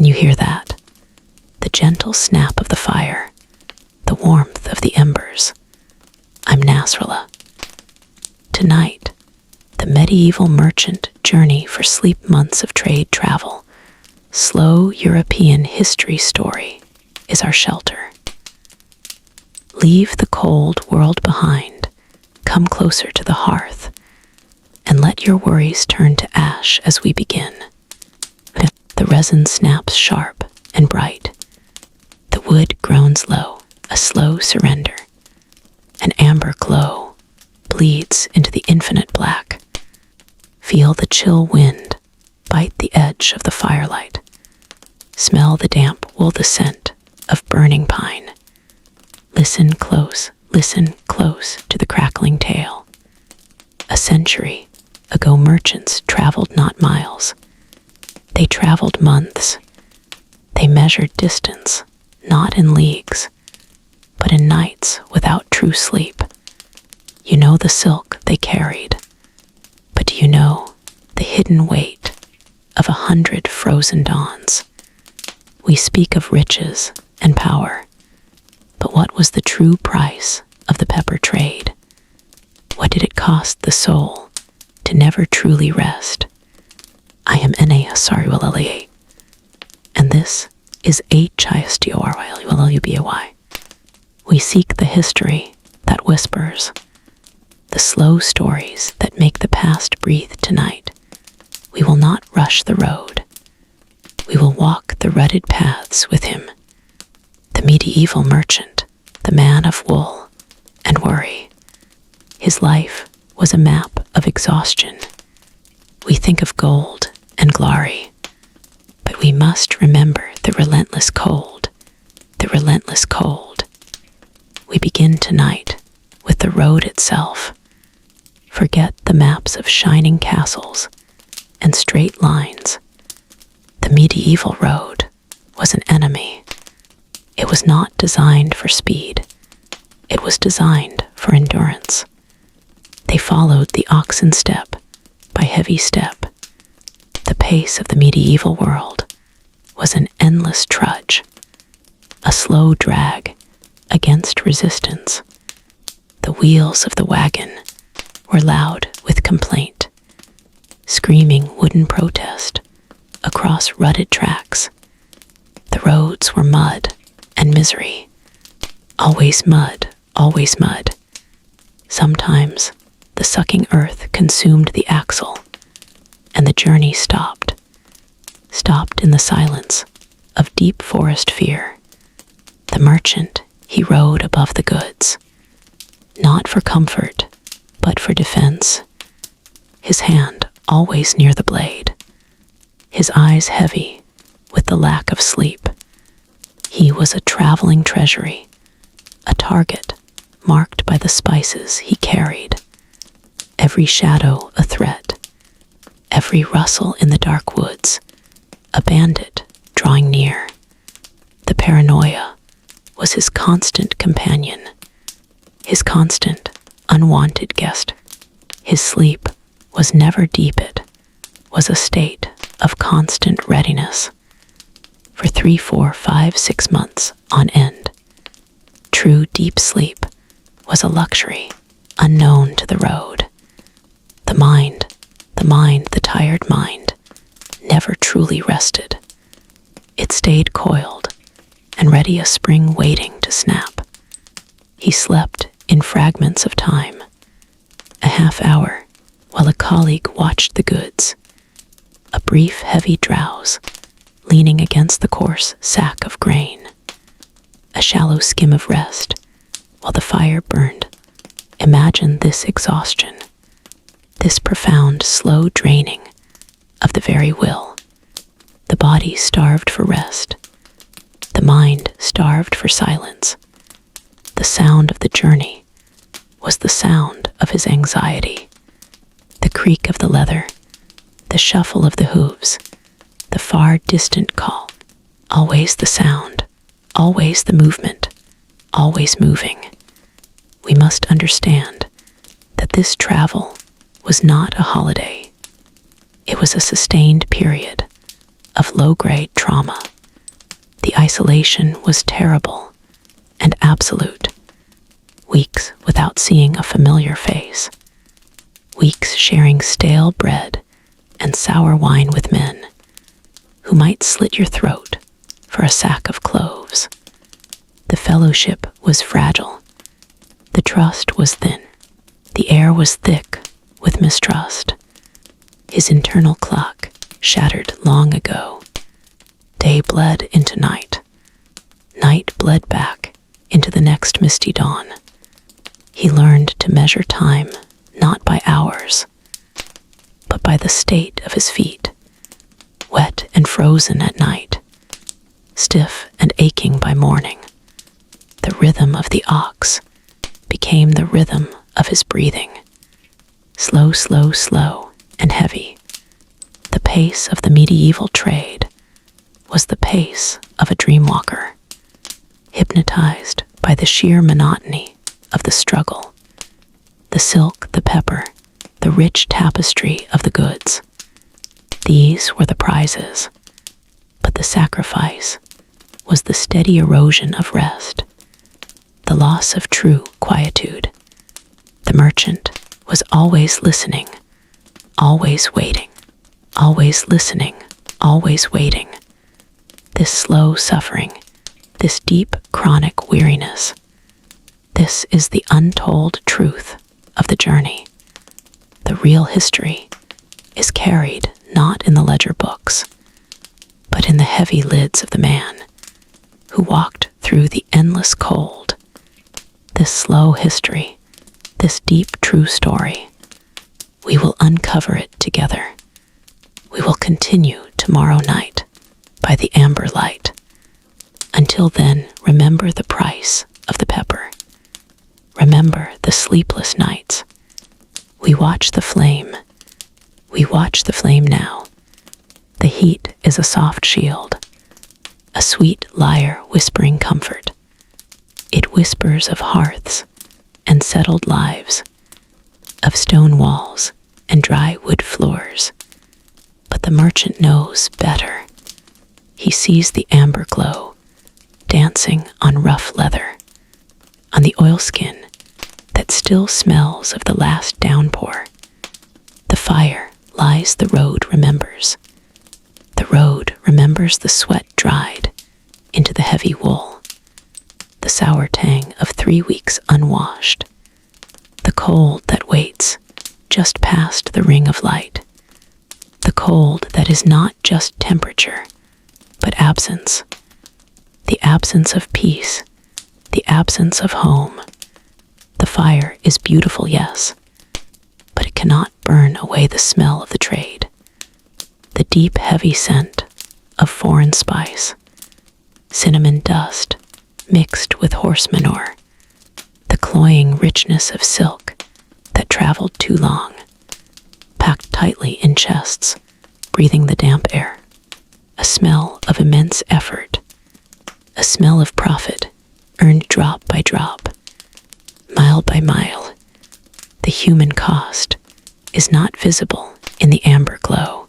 Can you hear that? The gentle snap of the fire, the warmth of the embers. I'm Nasrullah. Tonight, the medieval merchant journey for sleep months of trade travel, slow European history story is our shelter. Leave the cold world behind, come closer to the hearth, and let your worries turn to ash as we begin. The resin snaps sharp and bright. The wood groans low, a slow surrender. An amber glow bleeds into the infinite black. Feel the chill wind bite the edge of the firelight. Smell the damp wool, the scent of burning pine. Listen close to the crackling tale. A century ago, merchants traveled not miles. They traveled months. They measured distance, not in leagues, but in nights without true sleep. You know the silk they carried, but do you know the hidden weight of 100 frozen dawns? We speak of riches and power, but what was the true price of the pepper trade? What did it cost the soul to never truly rest? I am History Lullubay, and this is History Lullubay. We seek the history that whispers, the slow stories that make the past breathe tonight. We will not rush the road. We will walk the rutted paths with him, the medieval merchant, the man of wool and worry. His life was a map of exhaustion. We think of gold and glory, but we must remember the relentless cold, the relentless cold. We begin tonight with the road itself. Forget the maps of shining castles and straight lines. The medieval road was an enemy. It was not designed for speed. It was designed for endurance. They followed the oxen step by heavy step. The pace of the medieval world was an endless trudge, a slow drag against resistance. The wheels of the wagon were loud with complaint, screaming wooden protest across rutted tracks. The roads were mud and misery, always mud, always mud. Sometimes the sucking earth consumed the axle, and the journey stopped in the silence of deep forest fear. The merchant, he rode above the goods, not for comfort, but for defense. His hand always near the blade, his eyes heavy with the lack of sleep. He was a traveling treasury, a target marked by the spices he carried. Every shadow a threat, every rustle in the dark woods, a bandit drawing near. The paranoia was his constant companion, his constant, unwanted guest. His sleep was never deep, it was a state of constant readiness. For 3, 4, 5, 6 months on end, true deep sleep was a luxury unknown to the road. The mind, the tired mind, never truly rested. It stayed coiled and ready, a spring waiting to snap. He slept in fragments of time, a half hour while a colleague watched the goods, a brief heavy drowse leaning against the coarse sack of grain, a shallow skim of rest while the fire burned. Imagine this exhaustion, this profound, slow draining of the very will. The body starved for rest, the mind starved for silence. The sound of the journey was the sound of his anxiety, the creak of the leather, the shuffle of the hooves, the far distant call. Always the sound, always the movement, always moving. We must understand that this travel was not a holiday. It was a sustained period of low-grade trauma Isolation was terrible and absolute. Weeks without seeing a familiar face. Weeks sharing stale bread and sour wine with men who might slit your throat for a sack of cloves. The fellowship was fragile. The trust was thin. The air was thick with mistrust. His internal clock shattered long ago. Day bled into night. Night bled back into the next misty dawn. He learned to measure time not by hours, but by the state of his feet, wet and frozen at night, stiff and aching by morning. The rhythm of the ox became the rhythm of his breathing. Slow, slow, slow, and heavy. The pace of the medieval trade was the pace of a dreamwalker, hypnotized by the sheer monotony of the struggle. The silk, the pepper, the rich tapestry of the goods. These were the prizes, but the sacrifice was the steady erosion of rest, the loss of true quietude. The merchant was always listening, always waiting, always listening, always waiting. This slow suffering, this deep chronic weariness, this is the untold truth of the journey. The real history is carried not in the ledger books, but in the heavy lids of the man who walked through the endless cold. This slow history, this deep true story, we will uncover it together. We will continue tomorrow night by the amber light. Until then, remember the price of the pepper. Remember the sleepless nights. We watch the flame. We watch the flame now. The heat is a soft shield, a sweet lyre whispering comfort. It whispers of hearths and settled lives, of stone walls and dry wood floors. But the merchant knows better. He sees the amber glow, dancing on rough leather, on the oilskin that still smells of the last downpour. The fire lies, the road remembers. The road remembers the sweat dried into the heavy wool, the sour tang of 3 weeks unwashed, the cold that waits just past the ring of light, the cold that is not just temperature, but absence, the absence of peace, the absence of home. The fire is beautiful, yes, but it cannot burn away the smell of the trade, the deep, heavy scent of foreign spice, cinnamon dust mixed with horse manure, the cloying richness of silk that traveled too long, packed tightly in chests, breathing the damp air, a smell of immense effort, a smell of profit earned drop by drop, mile by mile. The human cost is not visible in the amber glow.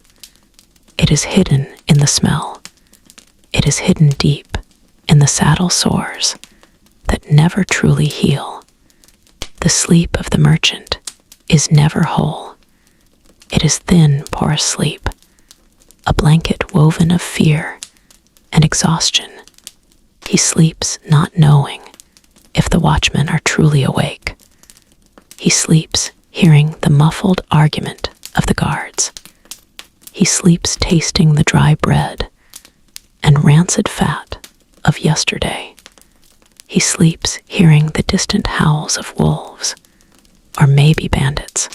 It is hidden in the smell. It is hidden deep in the saddle sores that never truly heal. The sleep of the merchant is never whole. It is thin, porous sleep, a blanket woven of fear and exhaustion. He sleeps not knowing if the watchmen are truly awake. He sleeps hearing the muffled argument of the guards. He sleeps tasting the dry bread and rancid fat of yesterday. He sleeps hearing the distant howls of wolves, or maybe bandits.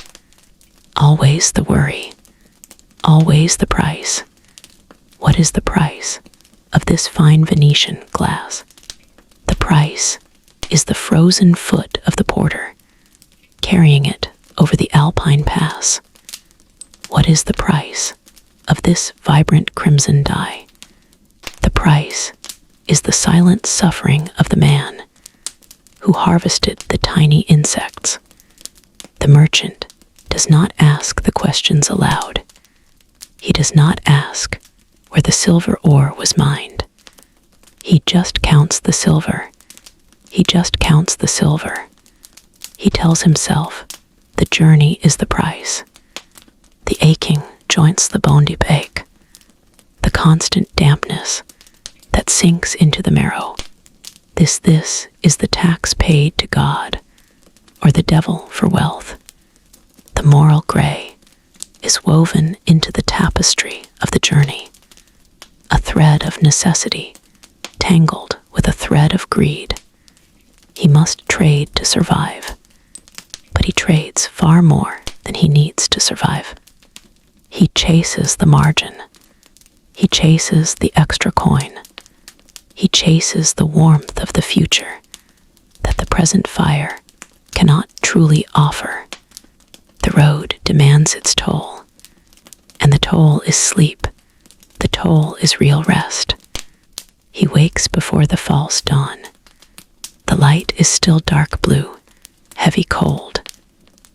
Always the worry, always the price. What is the price of this fine Venetian glass? The price is the frozen foot of the porter, carrying it over the Alpine pass. What is the price of this vibrant crimson dye? The price is the silent suffering of the man who harvested the tiny insects. The merchant does not ask the questions aloud. He does not ask where the silver ore was mined. He He just counts the silver. He just counts the silver. He tells himself the journey is the price. The aching joints the bone deep ache. The constant dampness that sinks into the marrow. This is the tax paid to God or the devil for wealth. The moral gray is woven into the tapestry of the journey, a thread of necessity tangled with a thread of greed. He must trade to survive, but he trades far more than he needs to survive. He chases the margin. He chases the extra coin. He chases the warmth of the future that the present fire cannot truly offer. The road demands its toll, and the toll is sleep. The toll is real rest. He wakes before the false dawn. The light is still dark blue, heavy cold.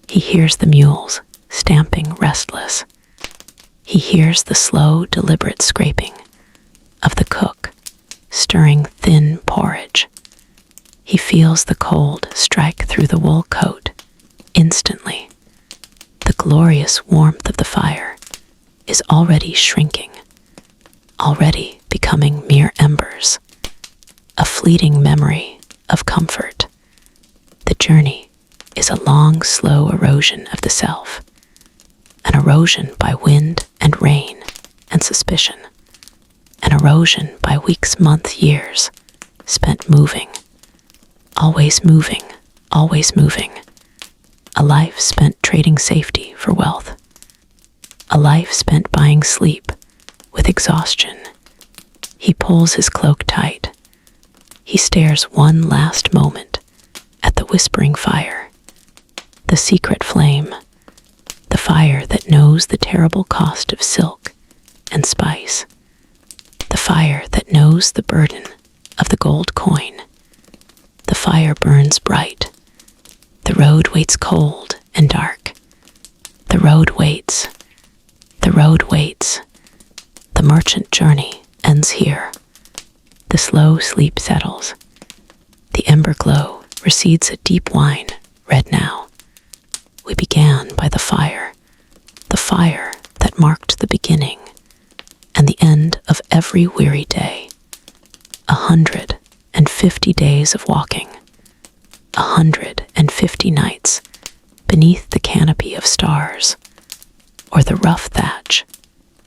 He hears the mules stamping restless. He hears the slow, deliberate scraping of the cook stirring thin porridge. He feels the cold strike through the wool coat instantly. The glorious warmth of the fire is already shrinking, already becoming mere embers, a fleeting memory of comfort. The journey is a long, slow erosion of the self, an erosion by wind and rain and suspicion, an erosion by weeks, months, years spent moving, always moving, always moving. A life spent trading safety for wealth. A life spent buying sleep with exhaustion. He pulls his cloak tight. He stares one last moment at the whispering fire, the secret flame, the fire that knows the terrible cost of silk and spice, the fire that knows the burden of the gold coin. The fire burns bright. The road waits cold and dark. The road waits. The road waits. The merchant journey ends here. The slow sleep settles. The ember glow recedes a deep wine, red now. We began by the fire that marked the beginning and the end of every weary day. 150 days of walking. 150 nights beneath the canopy of stars, or the rough thatch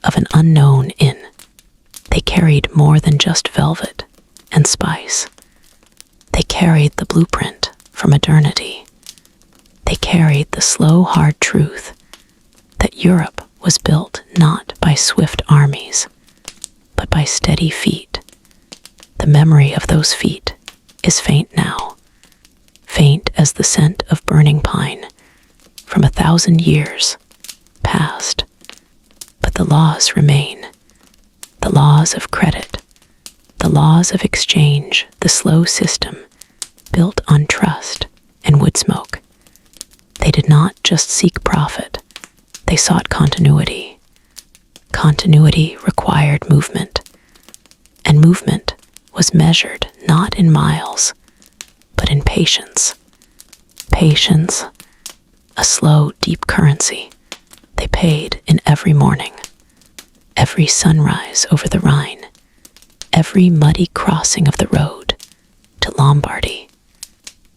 of an unknown inn. They carried more than just velvet and spice. They carried the blueprint for modernity. They carried the slow, hard truth that Europe was built not by swift armies, but by steady feet. The memory of those feet is faint now, faint as the scent of burning pine from 1,000 years past. But the laws remain, the laws of credit, the laws of exchange, the slow system built on trust and wood smoke. They did not just seek profit, they sought continuity. Continuity required movement, and movement was measured not in miles, but in patience. Patience, a slow, deep currency they paid in every morning, every sunrise over the Rhine, every muddy crossing of the road to Lombardy.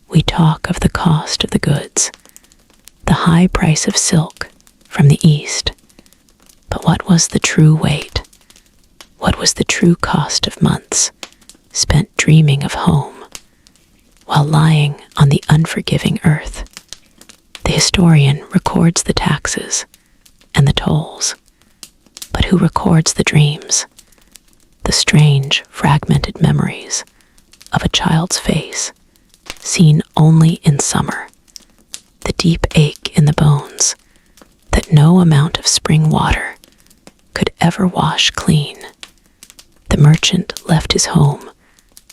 We talk of the cost of the goods, the high price of silk from the East, but what was the true weight? What was the true cost of months spent dreaming of home while lying on the unforgiving earth? The historian records the taxes and the tolls, but who records the dreams, the strange, fragmented memories of a child's face, seen only in summer, the deep ache in the bones that no amount of spring water could ever wash clean? The merchant left his home,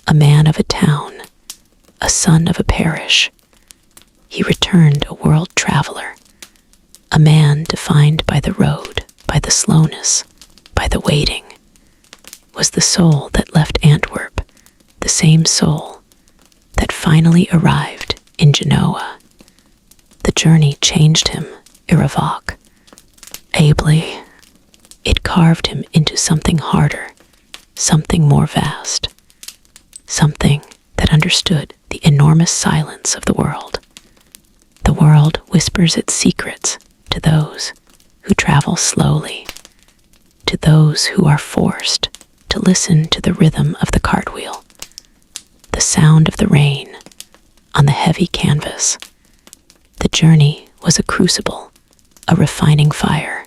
a man of a town, a son of a parish. He returned a world traveler, a man defined by the road, by the slowness, by the waiting. Was the soul that left Antwerp the same soul that finally arrived in Genoa. The journey changed him irrevocably. It carved him into something harder, something more vast, something that understood the enormous silence of the world. The world whispers its secrets to those who travel slowly, to those who are forced to listen to the rhythm of the cartwheel, the sound of the rain on the heavy canvas. The journey was a crucible, a refining fire.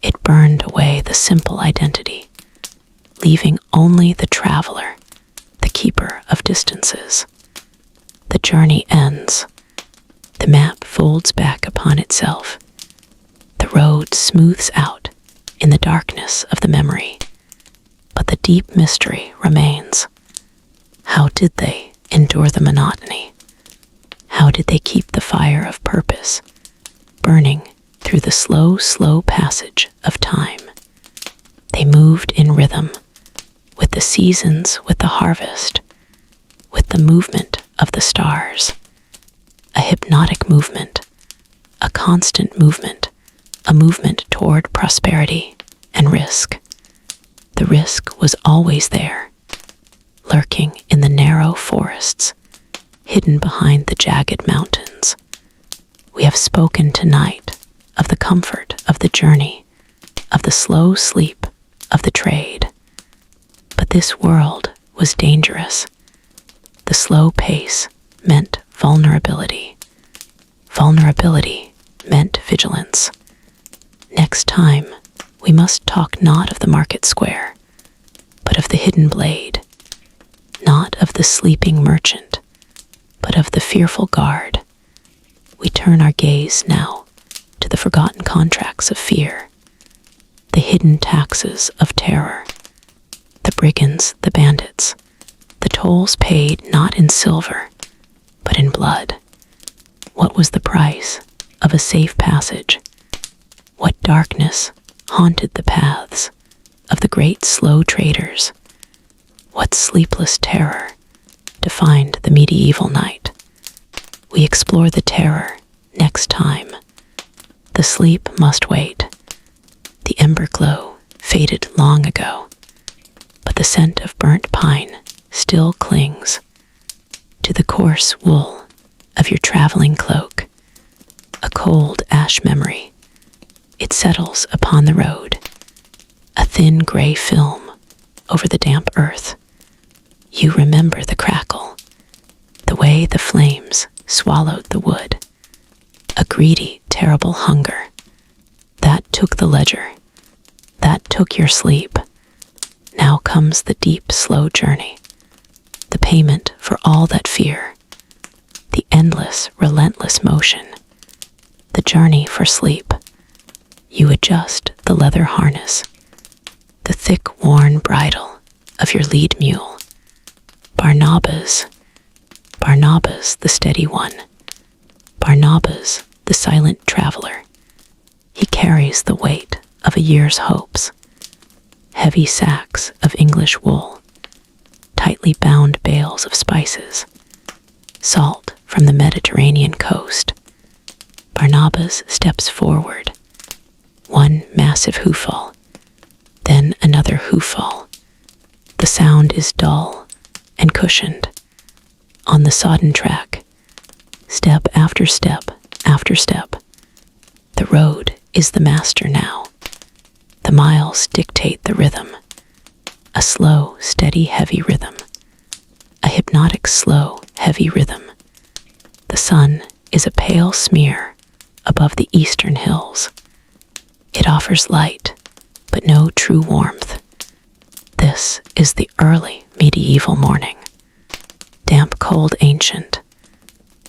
It burned away the simple identity, leaving only the traveler, the keeper of distances. The journey ends. The map folds back upon itself. The road smooths out in the darkness of the memory. But the deep mystery remains. How did they endure the monotony? How did they keep the fire of purpose burning through the slow passage of time? They moved in rhythm, with the seasons, with the harvest, with the movement of the stars. A hypnotic movement, a constant movement, a movement toward prosperity and risk. The risk was always there, lurking in the narrow forests, hidden behind the jagged mountains. We have spoken tonight of the comfort of the journey, of the slow sleep of the trade. But this world was dangerous. The slow pace meant vulnerability. Vulnerability meant vigilance. Next time, we must talk not of the market square, but of the hidden blade, not of the sleeping merchant, but of the fearful guard. We turn our gaze now to the forgotten contracts of fear, the hidden taxes of terror, the brigands, the bandits, the tolls paid not in silver, but in blood. What was the price of a safe passage? What darkness haunted the paths of the great slow traders? What sleepless terror defined the medieval night? We explore the terror next time. The sleep must wait. The ember glow faded long ago, but the scent of burnt pine still clings to the coarse wool of your traveling cloak. A cold ash memory. It settles upon the road, a thin gray film over the damp earth. You remember the crackle, the way the flames swallowed the wood. A greedy, terrible hunger. That took the ledger. That took your sleep. Now comes the deep, slow journey. The payment for all that fear. The endless, relentless motion. The journey for sleep. You adjust the leather harness, the thick, worn bridle of your lead mule. Barnabas the steady one. Barnabas, the silent traveler. He carries the weight of a year's hopes. Heavy sacks of English wool, tightly bound bales of spices, salt from the Mediterranean coast. Barnabas steps forward. One massive hoofall, then another hoofall. The sound is dull and cushioned. On the sodden track, step after step after step. The road is the master now. The miles dictate the rhythm. A slow, steady, heavy rhythm. A hypnotic, slow, heavy rhythm. The sun is a pale smear above the eastern hills. It offers light, but no true warmth. This is the early medieval morning. Damp, cold, ancient.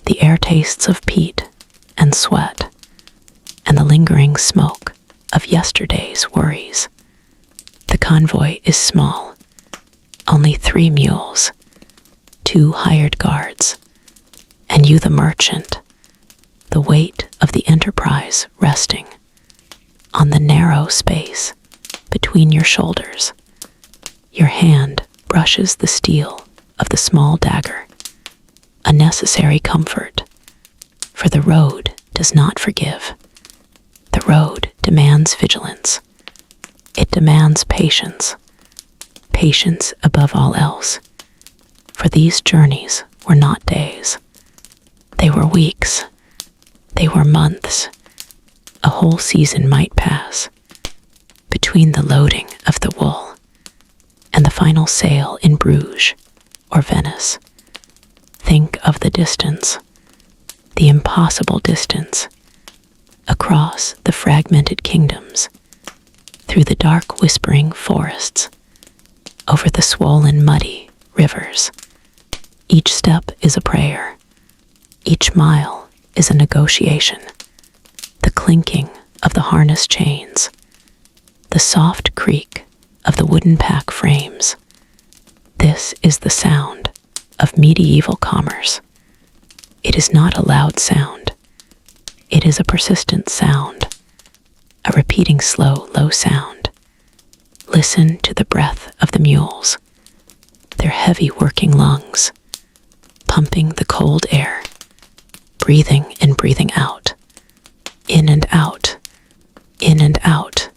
The air tastes of peat and sweat, and the lingering smoke of yesterday's worries. The convoy is small, only 3 mules, 2 hired guards, and you the merchant, the weight of the enterprise resting on the narrow space between your shoulders. Your hand brushes the steel of the small dagger, a necessary comfort, for the road does not forgive. The road demands vigilance. It demands patience, patience above all else, for these journeys were not days. They were weeks. They were months. A whole season might pass between the loading of the wool and the final sail in Bruges or Venice. Think of the distance, the impossible distance, across the fragmented kingdoms, through the dark whispering forests, over the swollen muddy rivers. Each step is a prayer. Each mile is a negotiation. The clinking of the harness chains, the soft creak of the wooden pack frames. This is the sound of medieval commerce. It is not a loud sound. It is a persistent sound, a repeating slow, low sound. Listen to the breath of the mules, their heavy working lungs, pumping the cold air, breathing and breathing out, in and out, in and out.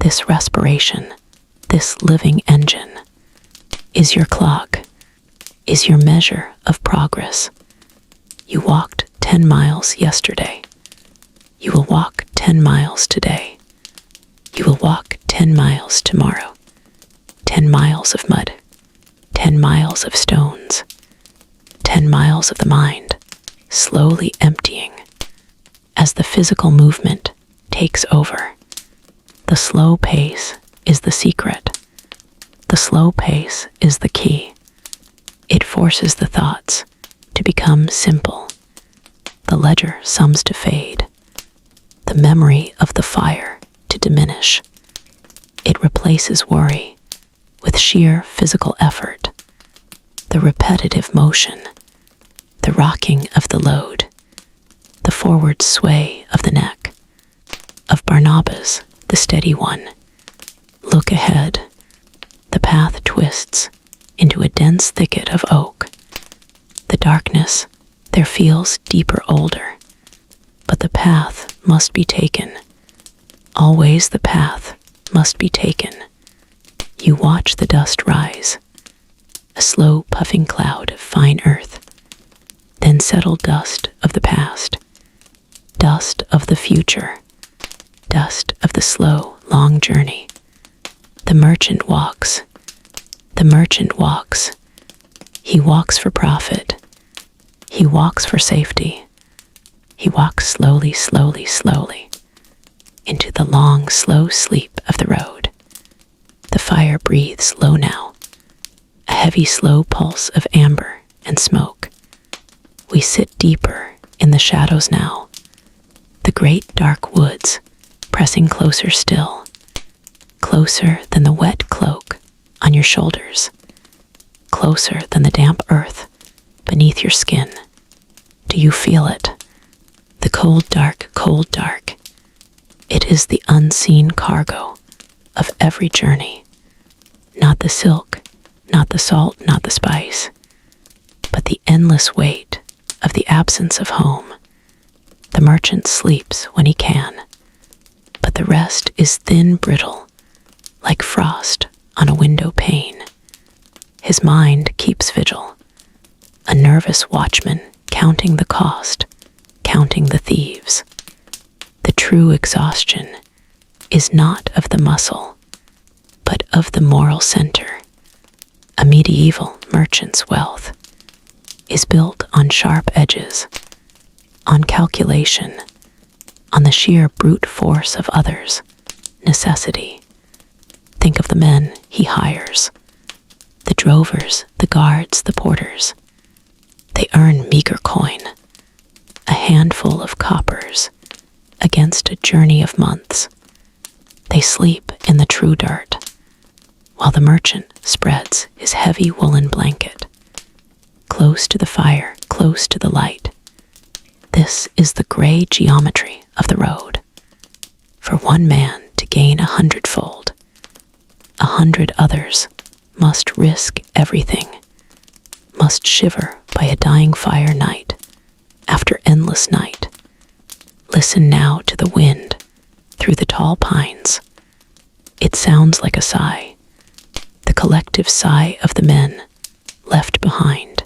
This respiration, this living engine, is your clock, is your measure of progress. You walked 10 miles yesterday. You will walk 10 miles today. You will walk 10 miles tomorrow. 10 miles of mud, 10 miles of stones, 10 miles of the mind, slowly emptying as the physical movement takes over. The slow pace is the secret. The slow pace is the key. It forces the thoughts to become simple, the ledger sums to fade, the memory of the fire to diminish. It replaces worry with sheer physical effort, the repetitive motion, the rocking of the load, the forward sway of the neck, of Barnabas, the steady one. Look ahead. The path twists into a dense thicket of oak. The darkness there feels deeper, older, but the path must be taken. Always the path must be taken. You watch the dust rise, a slow puffing cloud of fine earth, then settled dust of the past, dust of the future, dust of the slow, long journey. The merchant walks. The merchant walks. He walks for profit. He walks for safety. He walks slowly, slowly, slowly into the long, slow sleep of the road. The fire breathes low now, a heavy, slow pulse of amber and smoke. We sit deeper in the shadows now, the great dark woods pressing closer still, closer than the wet cloak on your shoulders, closer than the damp earth beneath your skin. Do you feel it? The cold, dark, cold, dark. It is the unseen cargo of every journey. Not the silk, not the salt, not the spice, but the endless weight of the absence of home. The merchant sleeps when he can, but the rest is thin, brittle, like frost on a window pane. His mind keeps vigil, a nervous watchman counting the cost, counting the thieves. The true exhaustion is not of the muscle, but of the moral center. A medieval merchant's wealth is built on sharp edges, on calculation, on the sheer brute force of others, necessity. Think of the men he hires, the drovers, the guards, the porters. They earn meager coin, a handful of coppers, against a journey of months. They sleep in the true dirt, while the merchant spreads his heavy woolen blanket, close to the fire, close to the light. This is the gray geometry of the road. For one man to gain 100-fold, 100 others must risk everything, must shiver by a dying fire night after endless night. Listen now to the wind through the tall pines. It sounds like a sigh, the collective sigh of the men left behind,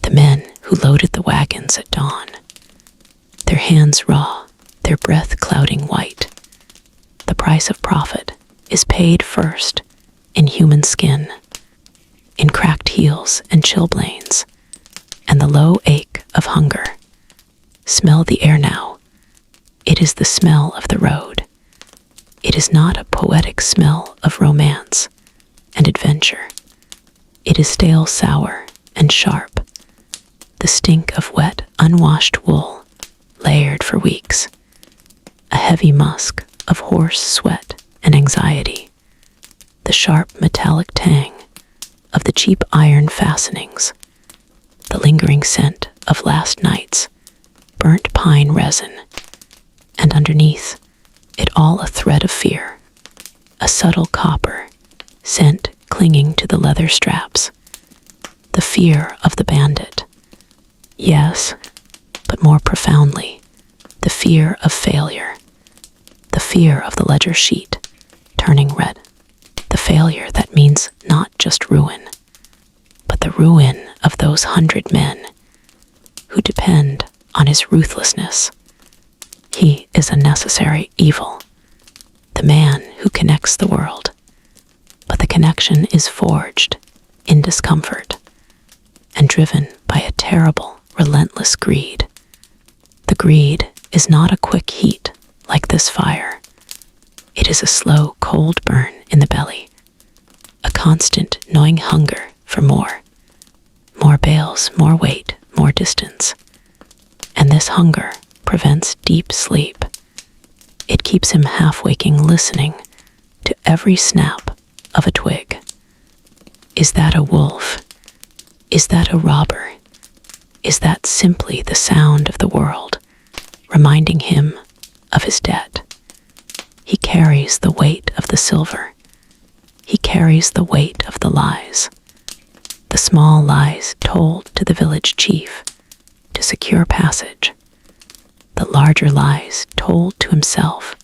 the men who loaded the wagons at dawn, their hands raw, their breath clouding white. The price of profit is paid first in human skin, in cracked heels and chilblains, and the low ache of hunger. Smell the air now. It is the smell of the road. It is not a poetic smell of romance and adventure. It is stale, sour, and sharp, the stink of wet, unwashed wool, layered for weeks, a heavy musk of horse sweat and anxiety, the sharp metallic tang of the cheap iron fastenings, the lingering scent of last night's burnt pine resin, and underneath it all a thread of fear, a subtle copper scent clinging to the leather straps, the fear of the bandit. Yes, but more profoundly, the fear of failure, the fear of the ledger sheet turning red, the failure that means not just ruin, but the ruin of those 100 men who depend on his ruthlessness. He is a necessary evil, the man who connects the world, but the connection is forged in discomfort and driven by a terrible, relentless greed. The greed is not a quick heat like this fire. It is a slow, cold burn in the belly, a constant, gnawing hunger for more. More bales, more weight, more distance. And this hunger prevents deep sleep. It keeps him half-waking, listening to every snap of a twig. Is that a wolf? Is that a robber? Is that simply the sound of the world, reminding him of his debt? He carries the weight of the silver. He carries the weight of the lies. The small lies told to the village chief to secure passage. The larger lies told to himself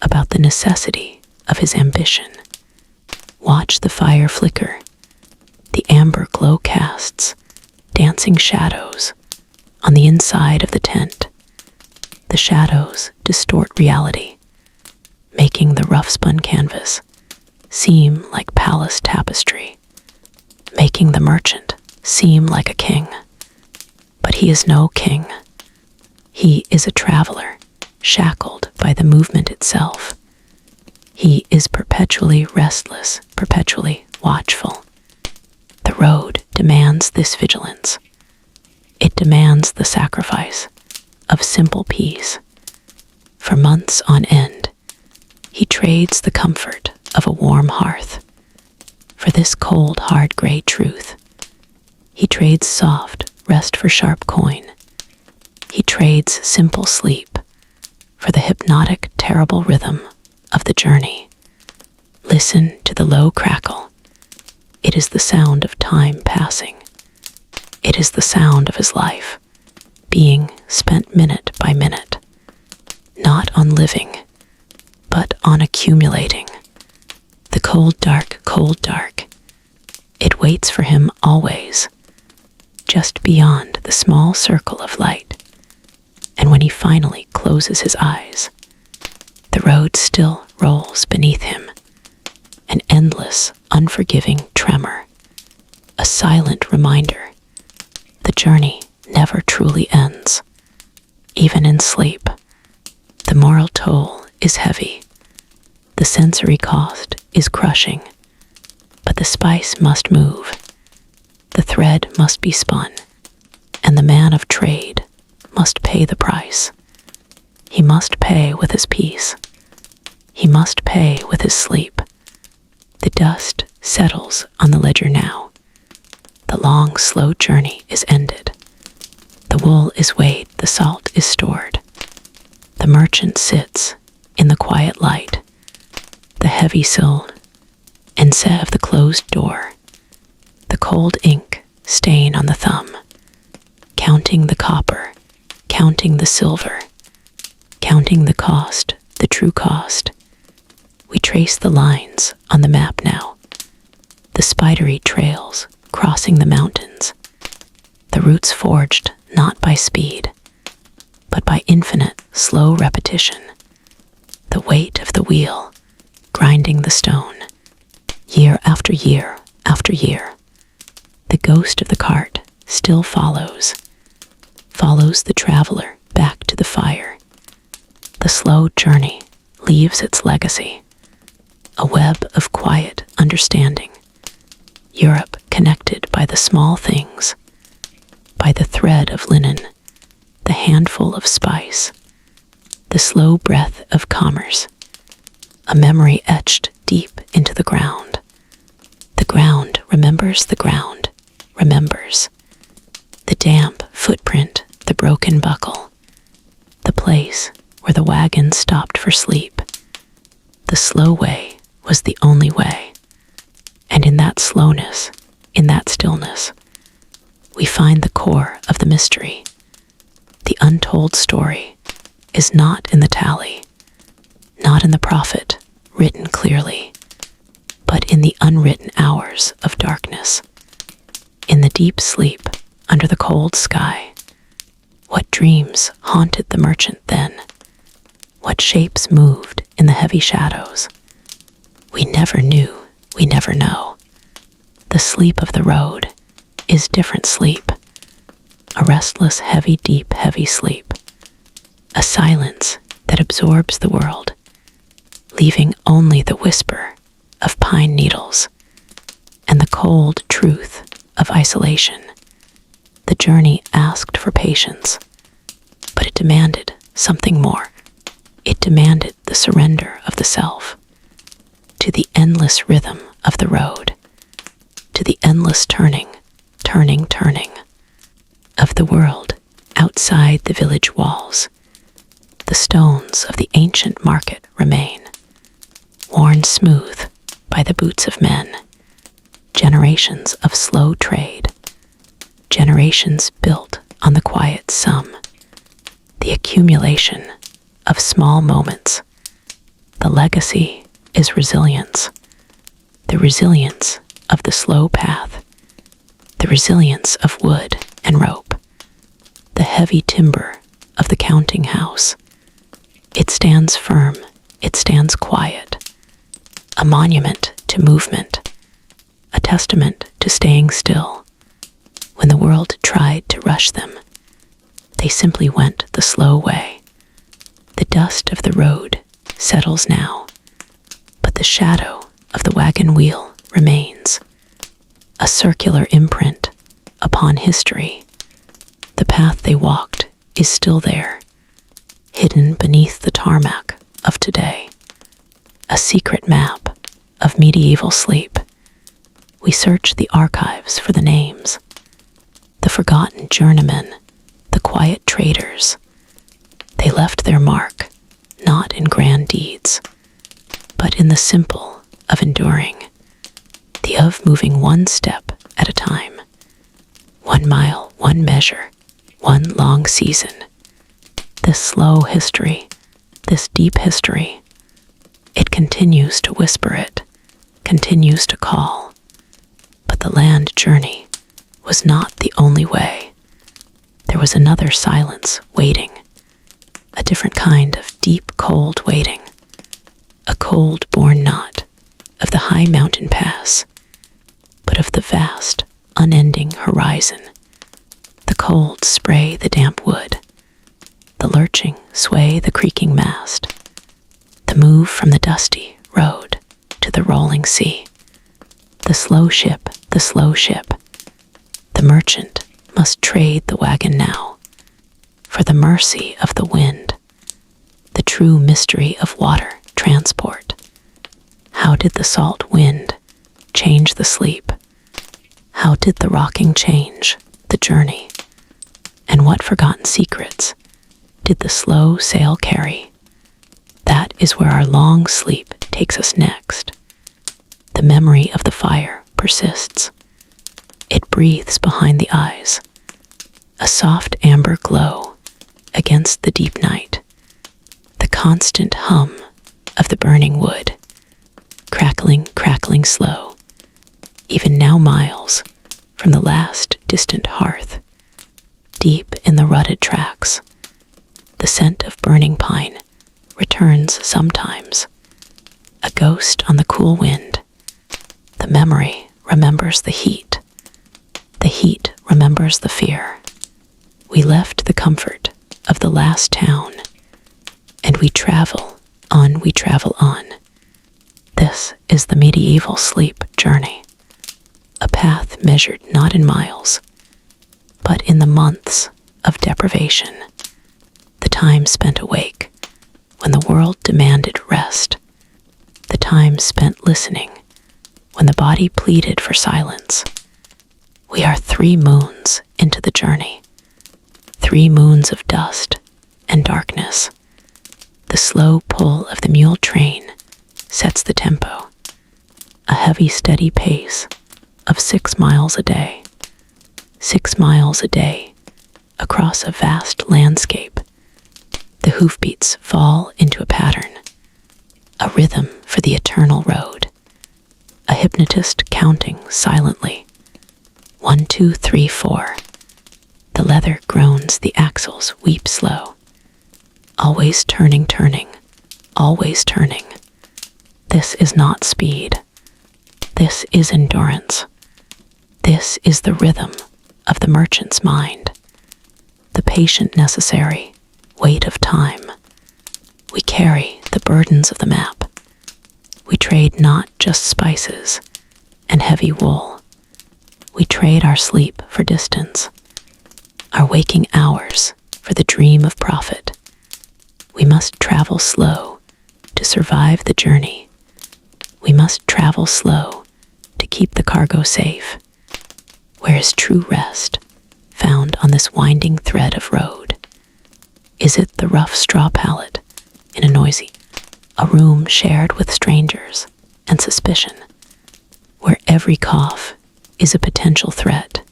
about the necessity of his ambition. Watch the fire flicker. The amber glow casts dancing shadows on the inside of the tent. The shadows distort reality, making the rough-spun canvas seem like palace tapestry, making the merchant seem like a king. But he is no king. He is a traveler, shackled by the movement itself. He is perpetually restless, perpetually watchful. The road demands this vigilance. It demands the sacrifice of simple peace. For months on end, he trades the comfort of a warm hearth for this cold, hard gray truth. He trades soft rest for sharp coin. He trades simple sleep for the hypnotic, terrible rhythm of the journey. Listen to the low crackle. It is the sound of time passing. It is the sound of his life, being spent minute by minute, not on living, but on accumulating. The cold, dark, it waits for him always, just beyond the small circle of light. And when he finally closes his eyes, the road still rolls beneath him, an endless, unforgiving tremor, a silent reminder the journey never truly ends. Even in sleep, the moral toll is heavy, the sensory cost is crushing, but the spice must move, the thread must be spun, and the man of trade must pay the price. He must pay with his peace. He must pay with his sleep. The dust settles on the ledger now. The long, slow journey is ended. The wool is weighed, the salt is stored. The merchant sits in the quiet light, the heavy sill and set of the closed door. The cold ink stain on the thumb, counting the copper, counting the silver, counting the cost, the true cost. We trace the lines on the map now, the spidery trails crossing the mountains, the routes forged not by speed, but by infinite, slow repetition, the weight of the wheel grinding the stone, year after year after year. The ghost of the cart still follows the traveler back to the fire. The slow journey leaves its legacy, a web of quiet understanding. Europe connected by the small things, by the thread of linen, the handful of spice, the slow breath of commerce, a memory etched deep into the ground. The ground remembers the ground, remembers. The damp footprint, the broken buckle, the place where the wagon stopped for sleep. The slow way was the only way. And in that slowness, in that stillness, we find the core of the mystery. The untold story is not in the tally, not in the prophet written clearly, but in the unwritten hours of darkness, in the deep sleep under the cold sky. What dreams haunted the merchant then? What shapes moved in the heavy shadows? We never knew, we never know. The sleep of the road is different sleep, a restless, heavy, deep, heavy sleep, a silence that absorbs the world, leaving only the whisper of pine needles and the cold truth of isolation. The journey asked for patience, but it demanded something more. It demanded the surrender of the self to the endless rhythm of the road, to the endless turning of the world outside the village walls. The stones of the ancient market remain, worn smooth by the boots of men, generations of slow trade, generations built on the quiet sum, the accumulation of small moments. The legacy is resilience, the resilience of the slow path, the resilience of wood and rope, the heavy timber of the counting house. It stands firm, it stands quiet, a monument to movement, a testament to staying still. When the world tried to rush them, they simply went the slow way. The dust of the road settles now, but the shadow of the wagon wheel remains, a circular imprint upon history. The path they walked is still there, hidden beneath the tarmac of today, a secret map of medieval sleep. We search the archives for the names, the forgotten journeymen, the quiet traders. They left their mark, not in grand deeds, but in the simple of enduring, the of moving one step at a time, 1 mile, one measure, one long season. This slow history, this deep history, it continues to whisper it, continues to call. But the land journey was not the only way. There was another silence waiting, a different kind of deep, cold waiting, a cold born not of the high mountain pass, but of the vast, unending horizon. The cold spray the damp wood, the lurching sway the creaking mast, the move from the dusty road to the rolling sea. The slow ship, the slow ship. The merchant must trade the wagon now for the mercy of the wind, the true mystery of water transport. How did the salt wind change the sleep? How did the rocking change the journey? And what forgotten secrets did the slow sail carry? That is where our long sleep takes us next. The memory of the fire persists. It breathes breathes behind the eyes, a soft amber glow against the deep night, the constant hum of the burning wood, crackling, crackling slow, even now miles from the last distant hearth. Deep in the rutted tracks, the scent of burning pine returns sometimes, a ghost on the cool wind. The memory remembers the heat remembers the fear. We left the comfort of the last town, and we travel on, we travel on. This is the medieval sleep journey, a path measured not in miles, but in the months of deprivation, the time spent awake when the world demanded rest, the time spent listening when the body pleaded for silence. We are 3 moons into the journey, 3 moons of dust and darkness. The slow pull of the mule train sets the tempo, a heavy, steady pace of 6 miles a day. 6 miles a day across a vast landscape. The hoofbeats fall into a pattern, a rhythm for the eternal road, a hypnotist counting silently. 1, 2, 3, 4. The leather groans, the axles weep slow. Always turning, turning, always turning. This is not speed. This is endurance. This is the rhythm of the merchant's mind, the patient necessary weight of time. We carry the burdens of the map. We trade not just spices and heavy wool. We trade our sleep for distance, our waking hours for the dream of profit. We must travel slow to survive the journey. We must travel slow to keep the cargo safe. Where is true rest found on this winding thread of road? Is it the rough straw pallet in a noisy, a room shared with strangers and suspicion, where every cough is a potential threat,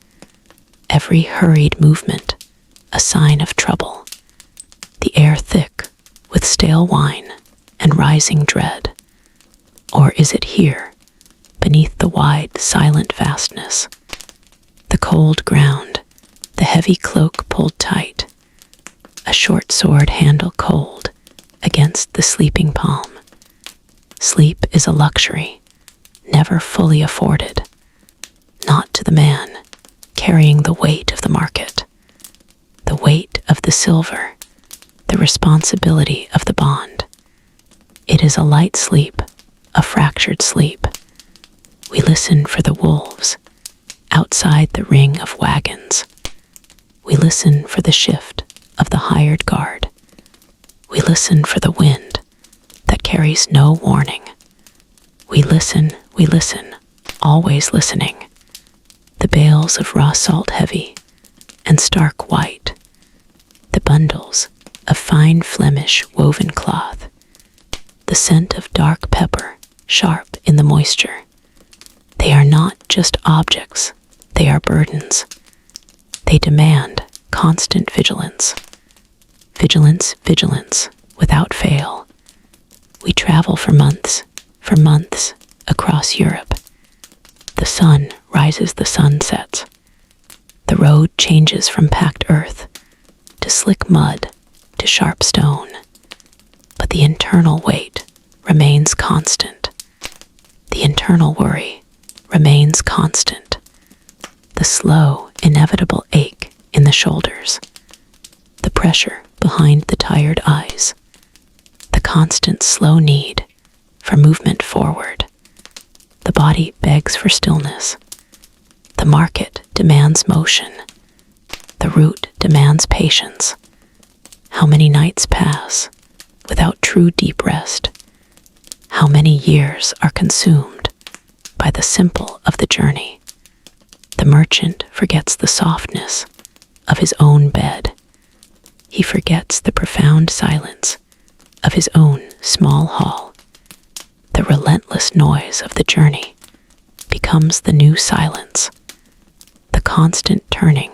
every hurried movement a sign of trouble, the air thick with stale wine and rising dread? Or is it here, beneath the wide, silent vastness, the cold ground, the heavy cloak pulled tight, a short sword handle cold against the sleeping palm? Sleep is a luxury, never fully afforded, not to the man carrying the weight of the market, the weight of the silver, the responsibility of the bond. It is a light sleep, a fractured sleep. We listen for the wolves outside the ring of wagons. We listen for the shift of the hired guard. We listen for the wind that carries no warning. We listen, always listening. The bales of raw salt heavy and stark white, the bundles of fine Flemish woven cloth, the scent of dark pepper sharp in the moisture. They are not just objects, they are burdens. They demand constant vigilance. Vigilance, vigilance, without fail. We travel for months across Europe. The sun rises, the sun sets. The road changes from packed earth to slick mud to sharp stone. But the internal weight remains constant. The internal worry remains constant. The slow, inevitable ache in the shoulders. The pressure behind the tired eyes. The constant slow need for movement forward. The body begs for stillness. The market demands motion. The route demands patience. How many nights pass without true deep rest? How many years are consumed by the simple of the journey? The merchant forgets the softness of his own bed. He forgets the profound silence of his own small hall. The relentless noise of the journey becomes the new silence. The constant turning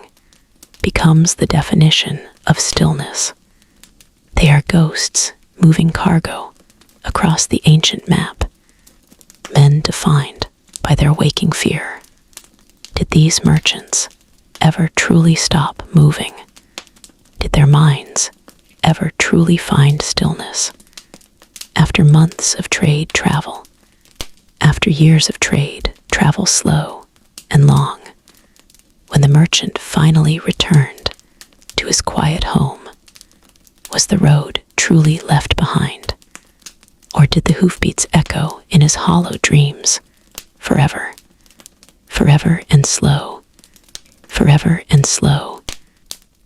becomes the definition of stillness. They are ghosts moving cargo across the ancient map, men defined by their waking fear. Did these merchants ever truly stop moving? Did their minds ever truly find stillness? After months of trade travel, after years of trade travel slow and long, when the merchant finally returned to his quiet home, was the road truly left behind? Or did the hoofbeats echo in his hollow dreams forever, forever and slow, forever and slow?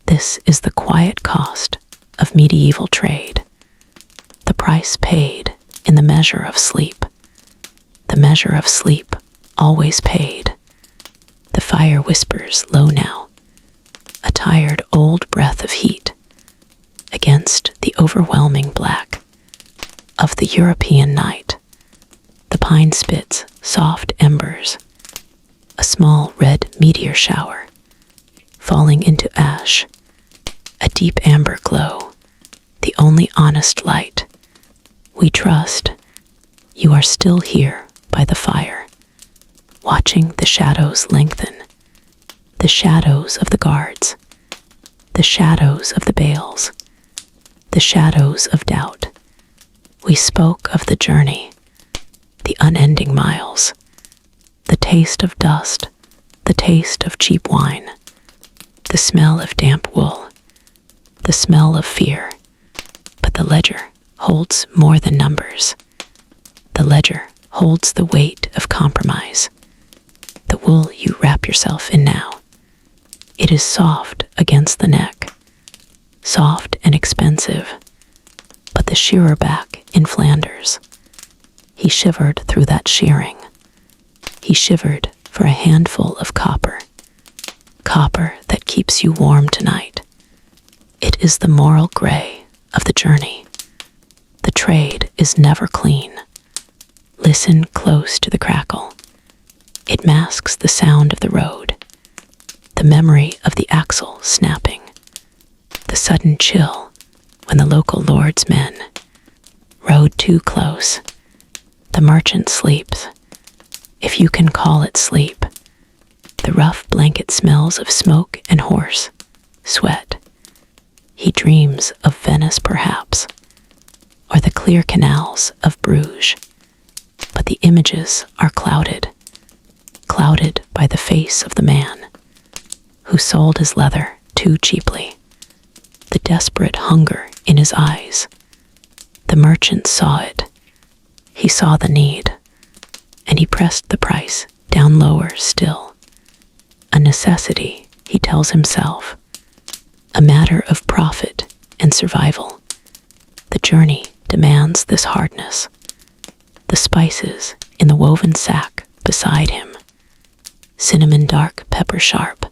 This is the quiet cost of medieval trade, the price paid in the measure of sleep, the measure of sleep always paid. The fire whispers low now, a tired old breath of heat against the overwhelming black of the European night. The pine spits soft embers, a small red meteor shower falling into ash, a deep amber glow, the only honest light. We trust you are still here by the fire, watching the shadows lengthen, the shadows of the guards, the shadows of the bales, the shadows of doubt. We spoke of the journey, the unending miles, the taste of dust, the taste of cheap wine, the smell of damp wool, the smell of fear. But the ledger holds more than numbers. The ledger holds the weight of compromise. The wool you wrap yourself in now, it is soft against the neck, soft and expensive. But the shearer back in Flanders, he shivered through that shearing. He shivered for a handful of copper, copper that keeps you warm tonight. It is the moral gray of the journey. The trade is never clean. Listen close to the crackle. It masks the sound of the road, the memory of the axle snapping, the sudden chill when the local lord's men rode too close. The merchant sleeps, if you can call it sleep. The rough blanket smells of smoke and horse sweat. He dreams of Venice perhaps, or the clear canals of Bruges. But the images are clouded, clouded by the face of the man who sold his leather too cheaply, the desperate hunger in his eyes. The merchant saw it. He saw the need, and he pressed the price down lower still. A necessity, he tells himself, a matter of profit and survival. The journey demands this hardness. The spices in the woven sack beside him, cinnamon dark, pepper sharp,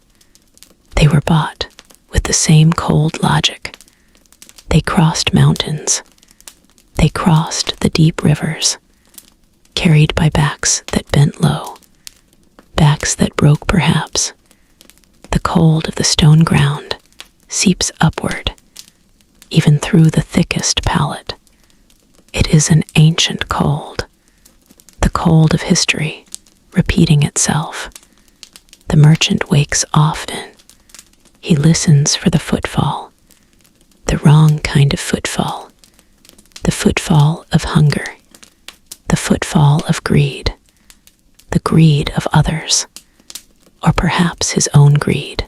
they were bought with the same cold logic. They crossed mountains. They crossed the deep rivers, carried by backs that bent low, backs that broke perhaps. The cold of the stone ground seeps upward, even through the thickest palate. It is an ancient cold, the cold of history, repeating itself. The merchant wakes often. He listens for the footfall, the wrong kind of footfall, the footfall of hunger, the footfall of greed, the greed of others, or perhaps his own greed,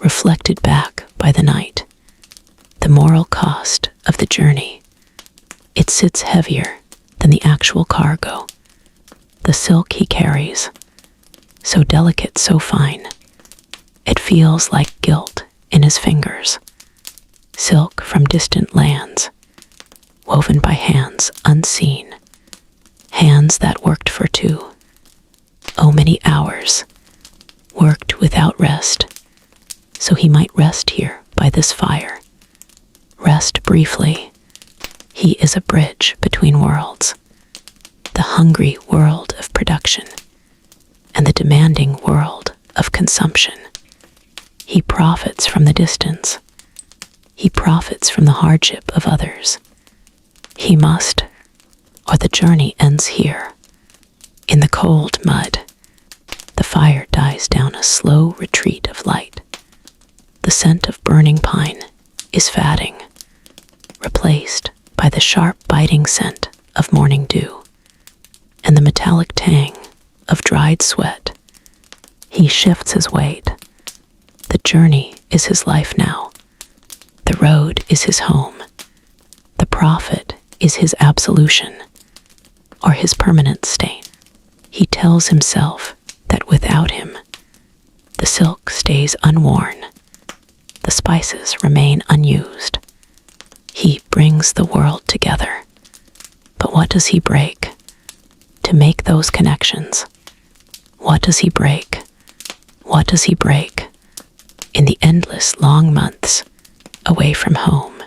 reflected back by the night. The moral cost of the journey, it sits heavier than the actual cargo. The silk he carries, so delicate, so fine, it feels like guilt in his fingers. Silk from distant lands, woven by hands unseen, hands that worked for two. Oh, many hours, worked without rest, so he might rest here by this fire. Rest briefly. He is a bridge between worlds, the hungry world of production and the demanding world of consumption. He profits from the distance. He profits from the hardship of others. He must, or the journey ends here. In the cold mud, the fire dies down a slow retreat of light. The scent of burning pine is fading, replaced by the sharp biting scent of morning dew and the metallic tang of dried sweat. He shifts his weight. The journey is his life now. The road is his home. The prophet is his absolution, or his permanent stain. He tells himself that without him, the silk stays unworn, the spices remain unused. He brings the world together. But what does he break to make those connections? What does he break? What does he break in the endless long months away from home,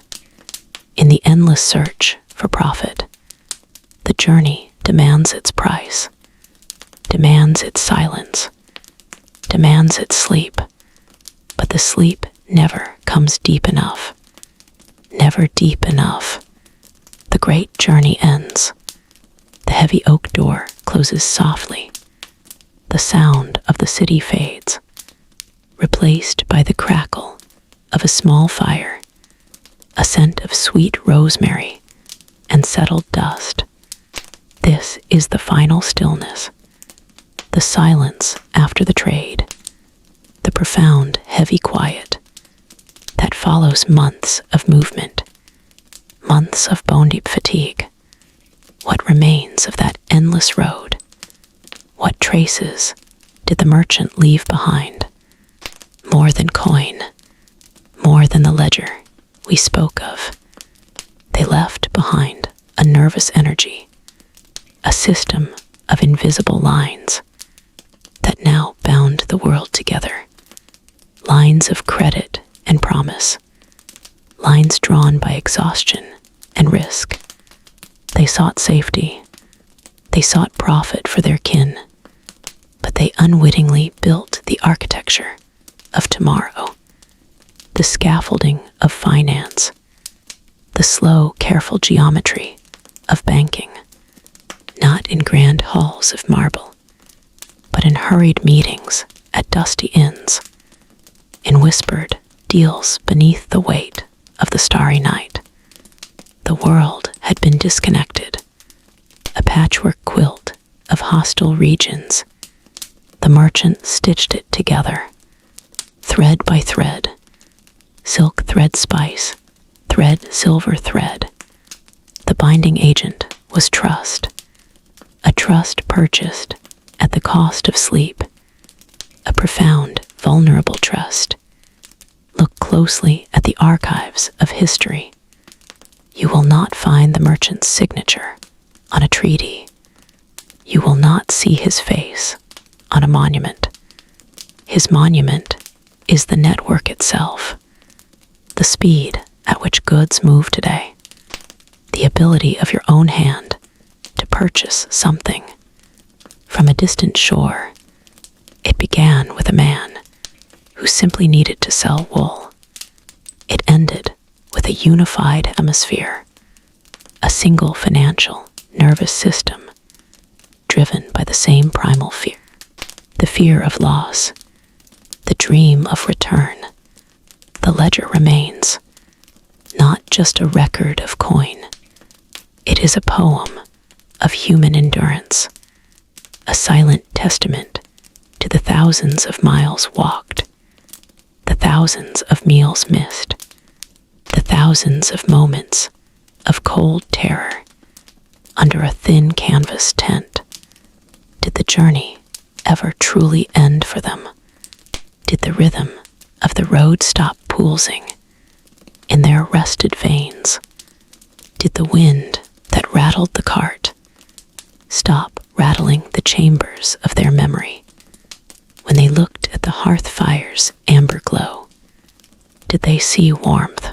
in the endless search for profit? The journey demands its price, demands its silence, demands its sleep, but the sleep never comes deep enough, never deep enough. The great journey ends. The heavy oak door closes softly. The sound of the city fades, replaced by the crackle of a small fire, a scent of sweet rosemary and settled dust. This is the final stillness, the silence after the trade, the profound, heavy quiet that follows months of movement, months of bone-deep fatigue. What remains of that endless road? What traces did the merchant leave behind? More than coin, more than the ledger we spoke of. They left behind a nervous energy, a system of invisible lines that now bound the world together. Lines of credit and promise, lines drawn by exhaustion and risk. They sought safety, they sought profit for their kin, but they unwittingly built the architecture of tomorrow, the scaffolding of finance, the slow, careful geometry of banking, not in grand halls of marble, but in hurried meetings at dusty inns, in whispered deals beneath the weight of the starry night. The world had been disconnected, a patchwork quilt of hostile regions. The merchant stitched it together, thread by thread, silk thread spice, thread silver thread. The binding agent was trust, a trust purchased at the cost of sleep, a profound, vulnerable trust. Look closely at the archives of history. You will not find the merchant's signature on a treaty. You will not see his face on a monument. His monument is the network itself, the speed at which goods move today, the ability of your own hand to purchase something from a distant shore. It began with a man who simply needed to sell wool. It ended with a unified hemisphere, a single financial, nervous system, driven by the same primal fear, the fear of loss, the dream of return. The ledger remains, not just a record of coin. It is a poem of human endurance, a silent testament to the thousands of miles walked, the thousands of meals missed, the thousands of moments of cold terror under a thin canvas tent. Did the journey ever truly end for them? Did the rhythm of the road stop pulsing in their rested veins? Did the wind that rattled the cart stop rattling the chambers of their memory? When they looked at the hearth fire's amber glow, did they see warmth,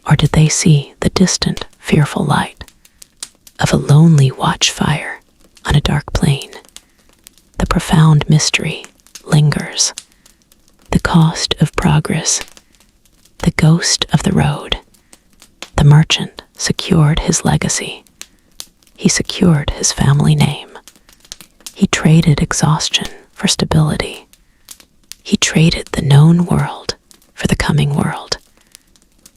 or did they see the distant, fearful light of a lonely watchfire on a dark plain? The profound mystery lingers, cost of progress, the ghost of the road. The merchant secured his legacy. He secured his family name. He traded exhaustion for stability. He traded the known world for the coming world.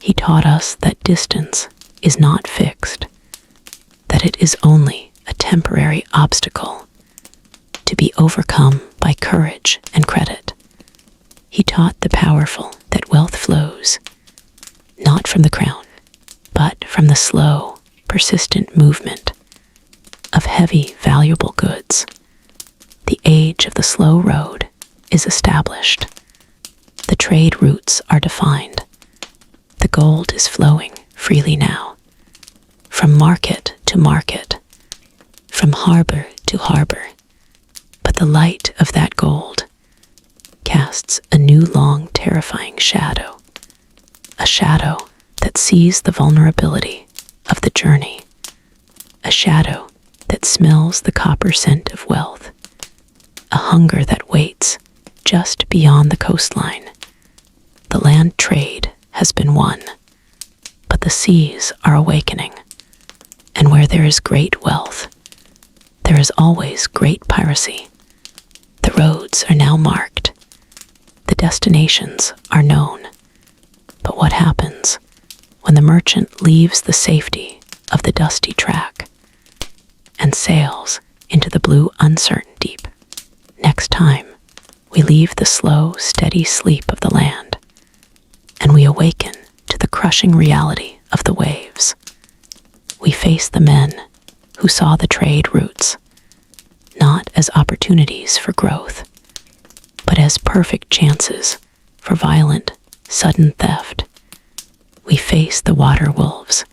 He taught us that distance is not fixed, that it is only a temporary obstacle to be overcome by courage and credit. He taught the powerful that wealth flows, not from the crown, but from the slow, persistent movement of heavy, valuable goods. The age of the slow road is established. The trade routes are defined. The gold is flowing freely now, from market to market, from harbor to harbor. But the light of that gold casts a new, long, terrifying shadow, a shadow that sees the vulnerability of the journey, a shadow that smells the copper scent of wealth, a hunger that waits just beyond the coastline. The land trade has been won, but the seas are awakening, and where there is great wealth, there is always great piracy. The roads are now marked. The destinations are known. But what happens when the merchant leaves the safety of the dusty track and sails into the blue, uncertain deep? Next time, we leave the slow, steady sleep of the land, and we awaken to the crushing reality of the waves. We face the men who saw the trade routes, not as opportunities for growth, but as perfect chances for violent, sudden theft. We face the water wolves,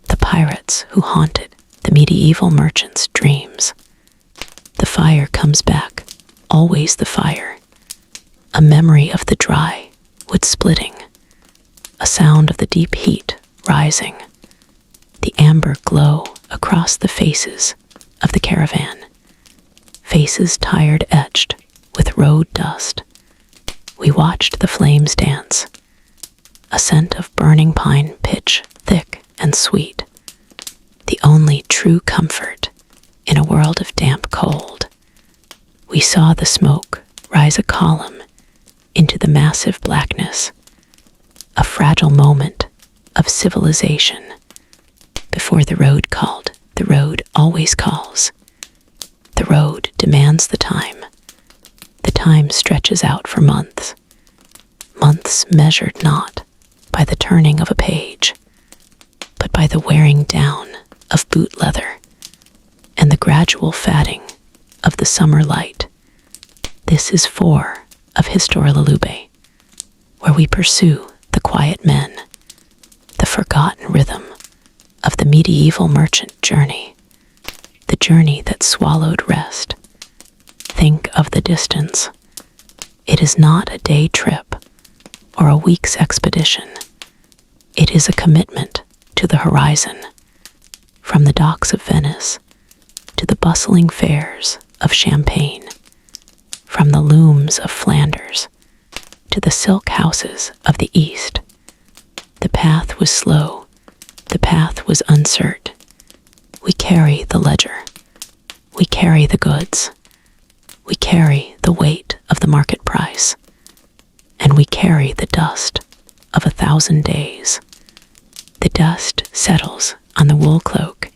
the pirates who haunted the medieval merchants' dreams. The fire comes back, always the fire, a memory of the dry wood splitting, a sound of the deep heat rising, the amber glow across the faces of the caravan, faces tired, etched with road dust. We watched the flames dance, a scent of burning pine pitch, thick and sweet, the only true comfort in a world of damp cold. We saw the smoke rise a column into the massive blackness, a fragile moment of civilization. Before the road called, the road always calls. The road demands the time. The time stretches out for months. Months measured not by the turning of a page, but by the wearing down of boot leather and the gradual fading of the summer light. This is 4 of History Lullubay, where we pursue the quiet men, the forgotten rhythm of the medieval merchant journey, the journey that swallowed rest. Think of the distance. It is not a day trip or a week's expedition. It is a commitment to the horizon, from the docks of Venice to the bustling fairs of Champagne, from the looms of Flanders to the silk houses of the East. The path was slow, the path was uncertain. We carry the ledger, we carry the goods, we carry the weight of the market price, and we carry the dust of 1,000 days. The dust settles on the wool cloak.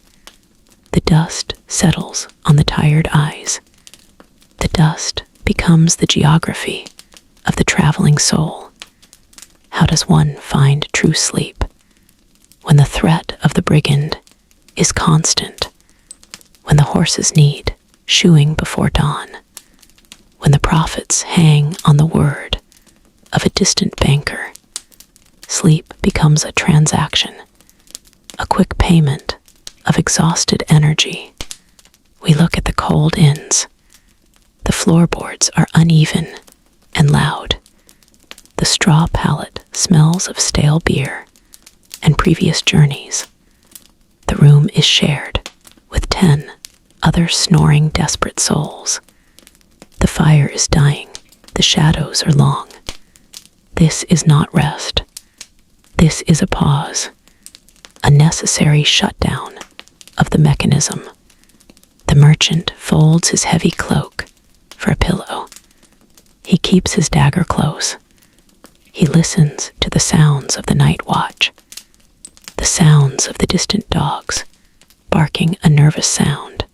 The dust settles on the tired eyes. The dust becomes the geography of the traveling soul. How does one find true sleep when the threat of the brigand is constant, when the horses need shoeing before dawn, when the profits hang on the word of a distant banker? Sleep becomes a transaction, a quick payment of exhausted energy. We look at the cold inns. The floorboards are uneven and loud. The straw pallet smells of stale beer and previous journeys. The room is shared with 10 other snoring, desperate souls. The fire is dying. The shadows are long. This is not rest. This is a pause, a necessary shutdown of the mechanism. The merchant folds his heavy cloak for a pillow. He keeps his dagger close. He listens to the sounds of the night watch, the sounds of the distant dogs barking a nervous sound.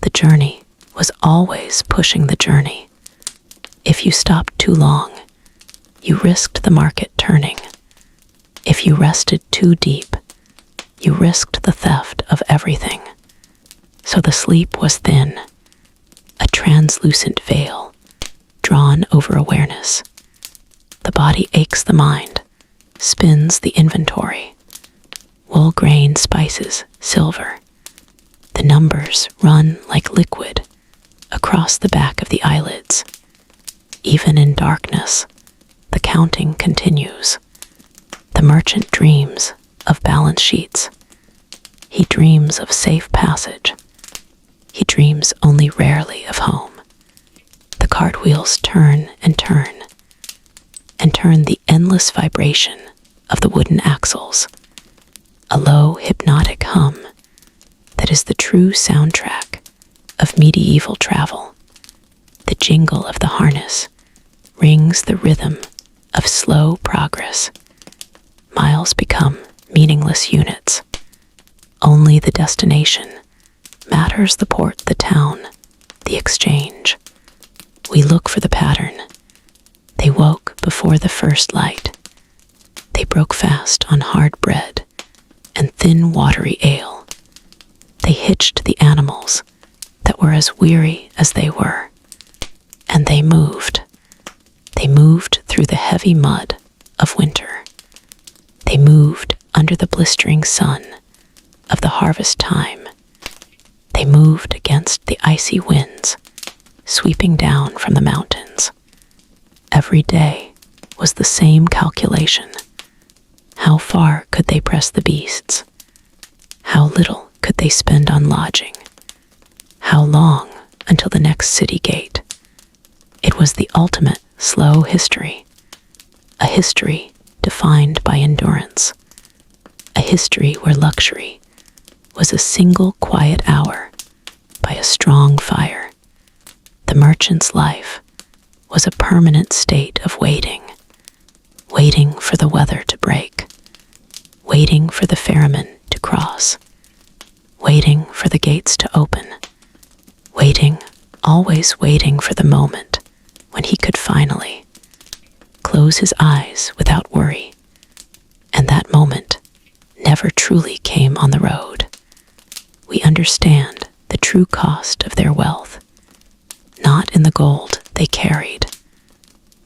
The journey was always pushing the journey. If you stopped too long, you risked the market turning. If you rested too deep, you risked the theft of everything. So the sleep was thin, a translucent veil drawn over awareness. The body aches the mind, spins the inventory. Wool, grain, spices, silver. The numbers run like liquid across the back of the eyelids. Even in darkness, the counting continues. The merchant dreams of balance sheets. He dreams of safe passage. He dreams only rarely of home. The cartwheels turn and turn the endless vibration of the wooden axles. A low, hypnotic hum that is the true soundtrack of medieval travel. The jingle of the harness rings the rhythm of slow progress. Miles become meaningless units. Only the destination matters, the port, the town, the exchange. We look for the pattern. They woke before the first light. They broke fast on hard bread and thin watery ale. They hitched the animals that were as weary as they were. And they moved. They moved through the heavy mud of winter. They moved under the blistering sun of the harvest time. They moved against the icy winds sweeping down from the mountains. Every day was the same calculation. How far could they press the beasts? How little could they spend on lodging? How long until the next city gate? It was the ultimate slow history, a history defined by endurance, a history where luxury was a single quiet hour by a strong fire. The merchant's life was a permanent state of waiting, waiting for the weather to break, waiting for the ferryman to cross, waiting for the gates to open, waiting, always waiting for the moment when he could finally close his eyes without worry. And that moment never truly came on the road. We understand the true cost of their wealth, not in the gold they carried,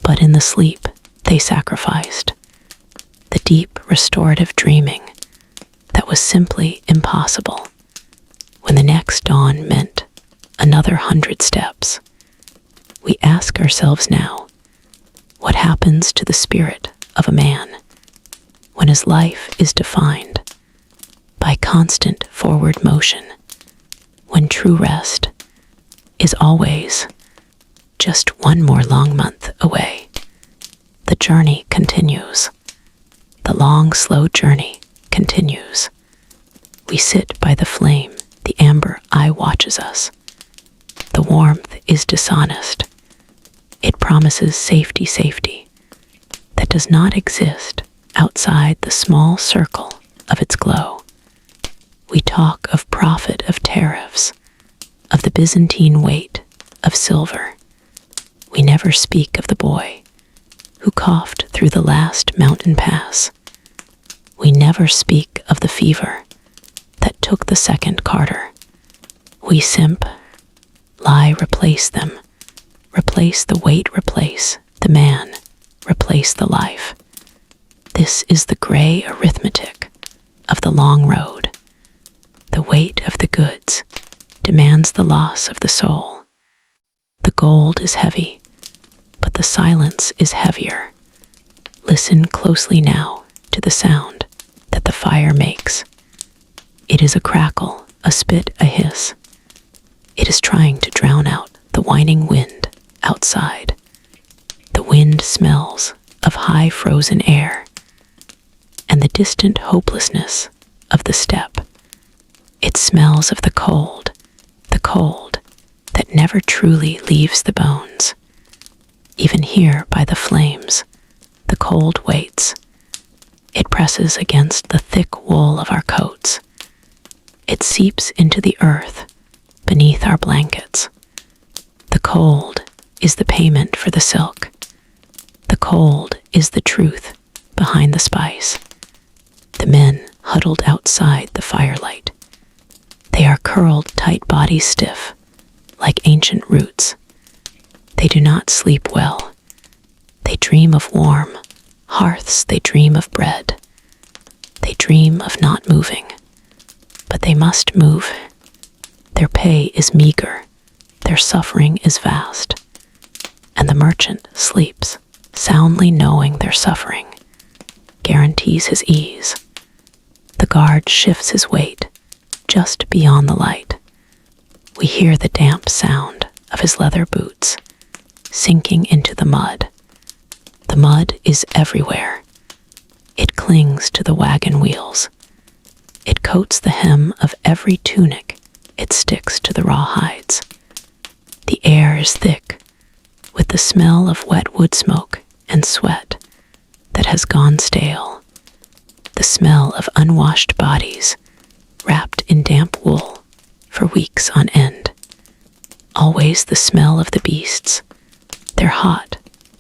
but in the sleep they sacrificed, the deep restorative dreaming that was simply impossible when the next dawn meant another 100 steps. We ask ourselves now, what happens to the spirit of a man when his life is defined by constant forward motion, when true rest is always just one more long month away? The journey continues. The long, slow journey continues. We sit by the flame, the amber eye watches us. The warmth is dishonest. It promises safety that does not exist outside the small circle of its glow. We talk of profit of tariffs, of the Byzantine weight of silver. We never speak of the boy who coughed through the last mountain pass. We never speak of the fever that took the second Carter. We simp, lie, replace them, replace the weight, replace the man, replace the life. This is the gray arithmetic of the long road. The weight of the goods demands the loss of the soul. The gold is heavy, but the silence is heavier. Listen closely now to the sound that the fire makes. It is a crackle, a spit, a hiss. It is trying to drown out the whining wind outside. The wind smells of of high frozen air, and the distant hopelessness of the steppe. It smells of the cold that never truly leaves the bones. Even here by the flames, the cold waits. It presses against the thick wool of our coats. It seeps into the earth beneath our blankets. The cold is the payment for the silk. The cold is the truth behind the spice. The men huddled outside the firelight. They are curled tight, bodies stiff, like ancient roots. They do not sleep well. They dream of warm hearths, they dream of bread. They dream of not moving, but they must move. Their pay is meager, their suffering is vast, and the merchant sleeps, soundly knowing their suffering guarantees his ease. The guard shifts his weight just beyond the light. We hear the damp sound of his leather boots sinking into the mud. The mud is everywhere. It clings to the wagon wheels. It coats the hem of every tunic. It sticks to the raw hides. The air is thick with the smell of wet wood smoke and sweat that has gone stale. The smell of unwashed bodies wrapped in damp wool for weeks on end. Always the smell of the beasts, their hot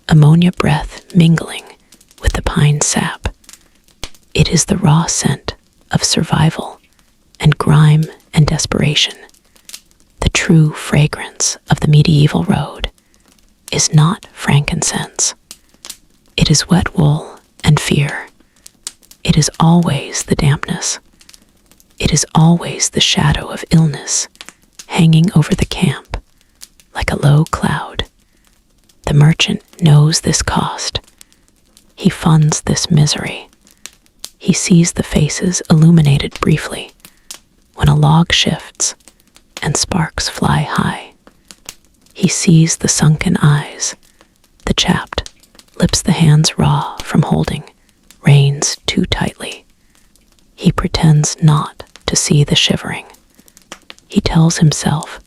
ammonia breath mingling with the pine sap. It is the raw scent of survival and grime and desperation. The true fragrance of the medieval road is not frankincense. It is wet wool and fear. It is always the dampness. It is always the shadow of illness hanging over the camp like a low cloud. The merchant knows this cost. He funds this misery. He sees the faces illuminated briefly when a log shifts and sparks fly high. He sees the sunken eyes, the chapped lips, the hands raw from holding reins too tightly. He pretends not to see the shivering. He tells himself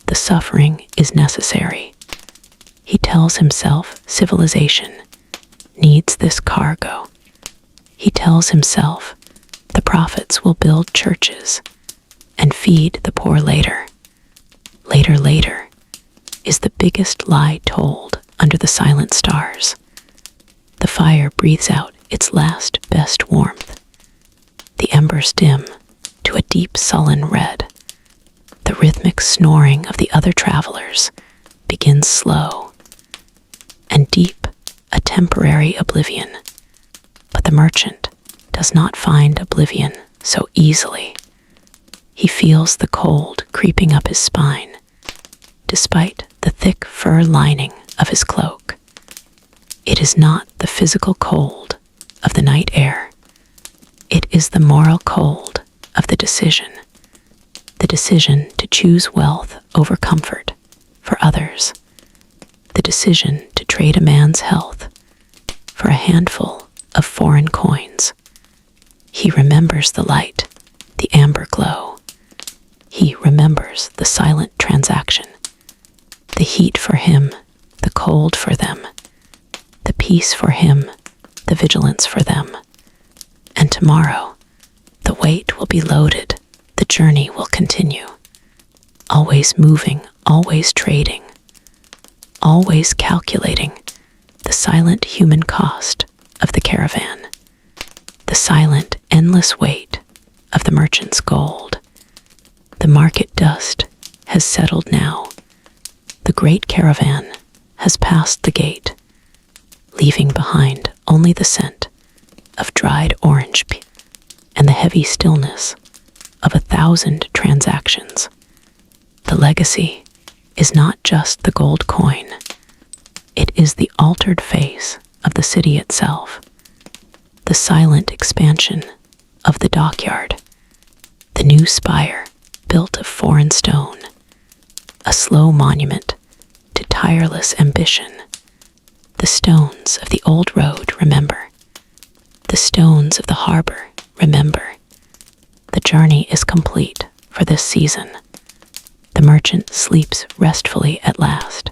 the suffering is necessary. He tells himself civilization needs this cargo. He tells himself the prophets will build churches and feed the poor later. Later is the biggest lie told under the silent stars. The fire breathes out its last best warmth. The embers dim to a deep sullen red. The rhythmic snoring of the other travelers begins slow and deep, a temporary oblivion. But the merchant does not find oblivion so easily. He feels the cold creeping up his spine, despite the thick fur lining of his cloak. It is not the physical cold of the night air. It is the moral cold of the decision to choose wealth over comfort for others, the decision to trade a man's health for a handful of foreign coins. He remembers the light, the amber glow. He remembers the silent transaction, the heat for him, the cold for them, the peace for him, the vigilance for them. And tomorrow, the weight will be loaded, the journey will continue, always moving, always trading, always calculating the silent human cost of the caravan, the silent, endless weight of the merchant's gold. The market dust has settled now. The great caravan has passed the gate, leaving behind only the scent of dried orange peel and the heavy stillness of 1,000 transactions. The legacy is not just the gold coin. It is the altered face of the city itself, the silent expansion of the dockyard, the new spire built of foreign stone, a slow monument to tireless ambition, The stones of the old road, remember. The stones of the harbor, remember. The journey is complete for this season. The merchant sleeps restfully at last,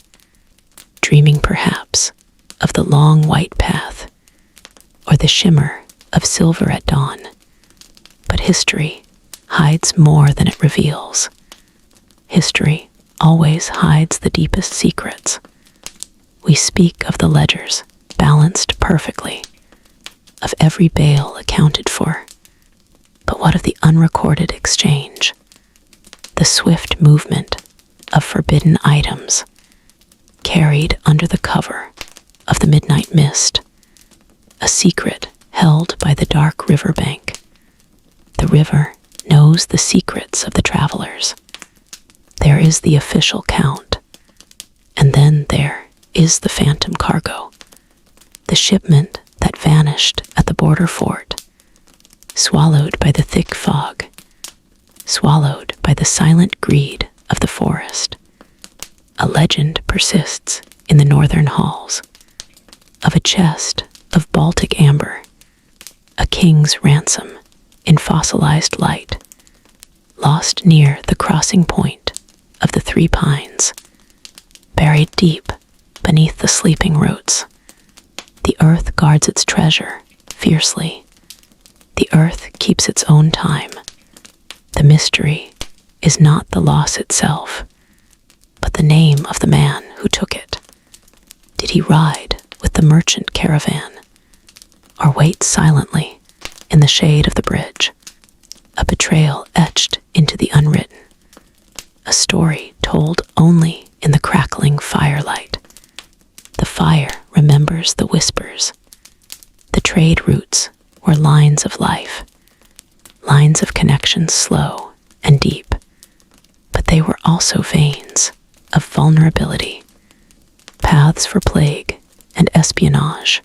dreaming perhaps of the long white path or the shimmer of silver at dawn. But history hides more than it reveals. History always hides the deepest secrets. We speak of the ledgers balanced perfectly, of every bale accounted for. But what of the unrecorded exchange? The swift movement of forbidden items, carried under the cover of the midnight mist, a secret held by the dark riverbank. The river knows the secrets of the travelers. There is the official count, and then there is the phantom cargo, the shipment that vanished at the border fort, swallowed by the thick fog, swallowed by the silent greed of the forest. A legend persists in the northern halls of a chest of Baltic amber, a king's ransom in fossilized light, lost near the crossing point of the Three Pines, buried deep beneath the sleeping roots. The earth guards its treasure fiercely. The earth keeps its own time. The mystery is not the loss itself, but the name of the man who took it. Did he ride with the merchant caravan, or wait silently in the shade of the bridge? A betrayal etched into the unwritten, a story told only in the crackling firelight. The fire remembers the whispers. The trade routes were lines of life, lines of connections slow and deep, but they were also veins of vulnerability, paths for plague and espionage,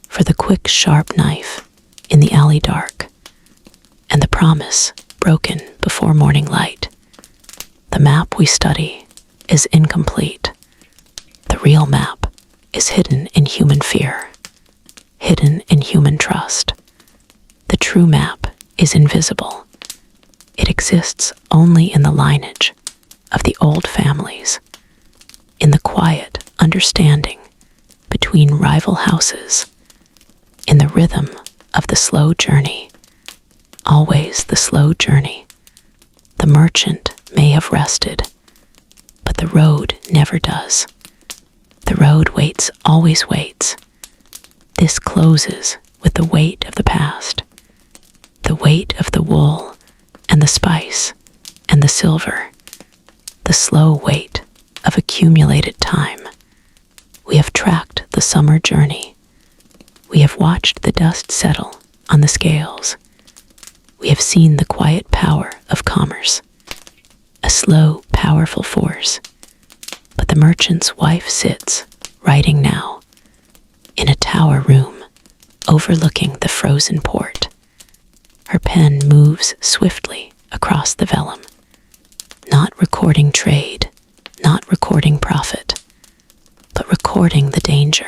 for the quick, sharp knife in the alley dark, and the promise broken before morning light. The map we study is incomplete. The real map is hidden in human fear, hidden in human trust. The true map is invisible. It exists only in the lineage of the old families, in the quiet understanding between rival houses, in the rhythm of the slow journey, always the slow journey. The merchant may have rested, but the road never does. The road waits, always waits. This closes with the weight of the past, the weight of the wool and the spice and the silver, the slow weight of accumulated time. We have tracked the summer journey. We have watched the dust settle on the scales. We have seen the quiet power of commerce, a slow, powerful force. But the merchant's wife sits, writing now, in a tower room overlooking the frozen port. Her pen moves swiftly across the vellum, not recording trade, not recording profit, but recording the danger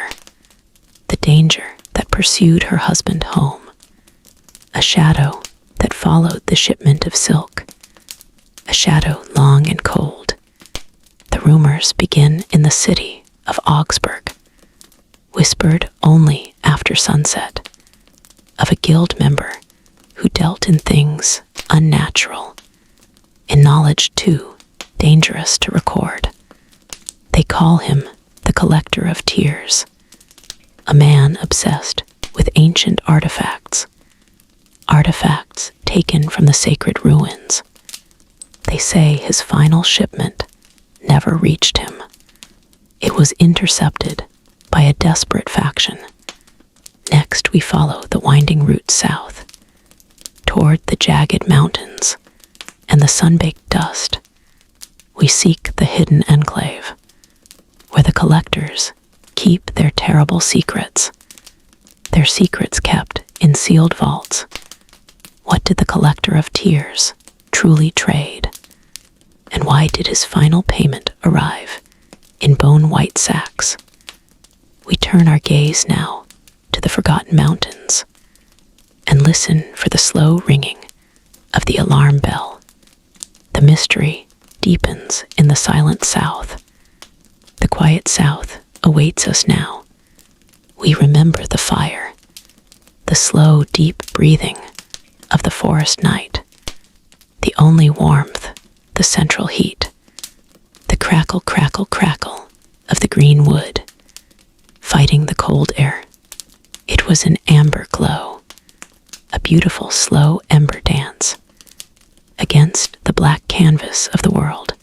that pursued her husband home, a shadow that followed the shipment of silk, a shadow long and cold. The rumors begin in the city of Augsburg, whispered only after sunset, of a guild member who dealt in things unnatural, in knowledge too dangerous to record. They call him the collector of tears, a man obsessed with ancient artifacts, artifacts taken from the sacred ruins. They say his final shipment never reached him. It was intercepted by a desperate faction. Next we follow the winding route south, toward the jagged mountains and the sun-baked dust. We seek the hidden enclave, where the collectors keep their terrible secrets, their secrets kept in sealed vaults. What did the collector of tears truly trade? And why did his final payment arrive in bone-white sacks? We turn turn our gaze now to the forgotten mountains and listen for the slow ringing of the alarm bell. The mystery deepens in the silent south. The quiet south awaits us now. We remember the fire, the slow, deep breathing of the forest night, the only warmth, the central heat, the crackle, crackle, crackle of the green wood, fighting the cold air. It was an amber glow, a beautiful, slow ember dance against the black canvas of the world,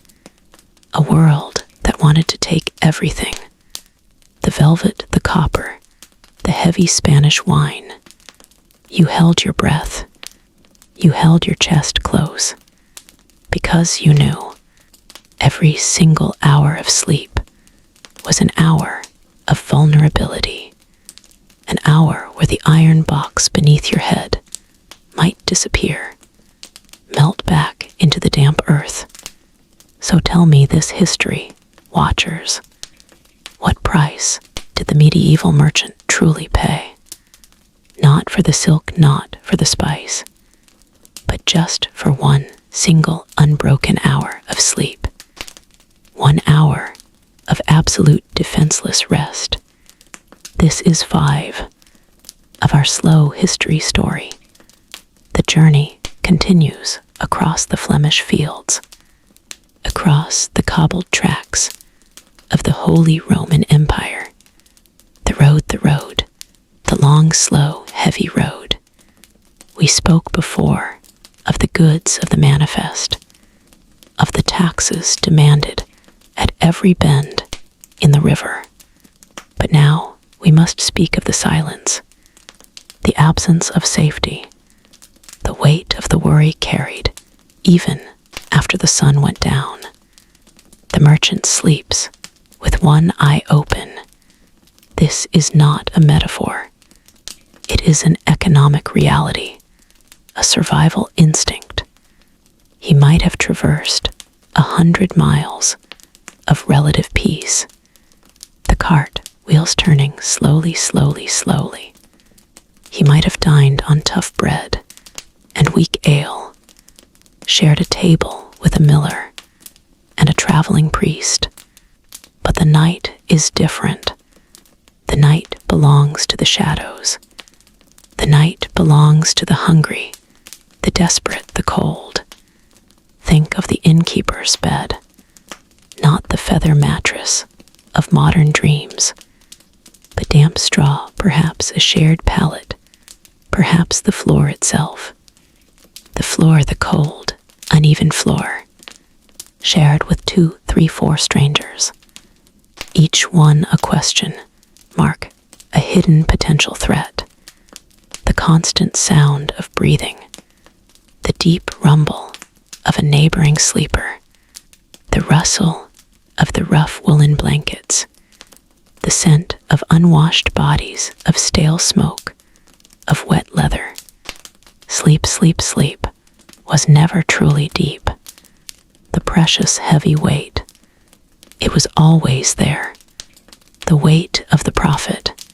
a world that wanted to take everything, the velvet, the copper, the heavy Spanish wine. You held your breath. You held your chest close, because you knew every single hour of sleep was an hour of vulnerability, an hour where the iron box beneath your head might disappear, melt back into the damp earth. So tell me this history, watchers. What price did the medieval merchant truly pay? Not for the silk, not for the spice, but just for one single unbroken hour of sleep. 1 hour of absolute defenseless rest. This is 5 of our slow history story. The journey continues across the Flemish fields, across the cobbled tracks of the Holy Roman Empire. The road, the long, slow, heavy road. We spoke before of the goods of the manifest, of the taxes demanded at every bend in the river. But now we must speak of the silence, the absence of safety, the weight of the worry carried even after the sun went down. The merchant sleeps with one eye open. This is not a metaphor. It is an economic reality, a survival instinct. He might have traversed 100 miles of relative peace, the cart wheels turning slowly, slowly, slowly. He might have dined on tough bread and weak ale, shared a table with a miller and a traveling priest. But the night is different. The night belongs to the shadows. The night belongs to the hungry, the desperate, the cold. Think of the innkeeper's bed, not the feather mattress of modern dreams, but damp straw, perhaps a shared pallet, perhaps the floor itself. The floor, the cold, uneven floor, shared with 2, 3, 4 strangers, each one a question mark, a hidden potential threat. The constant sound of breathing, the deep rumble of a neighboring sleeper, the rustle of the rough woolen blankets, the scent of unwashed bodies, of stale smoke, of wet leather. Sleep, sleep, sleep was never truly deep. The precious heavy weight, it was always there. The weight of the prophet,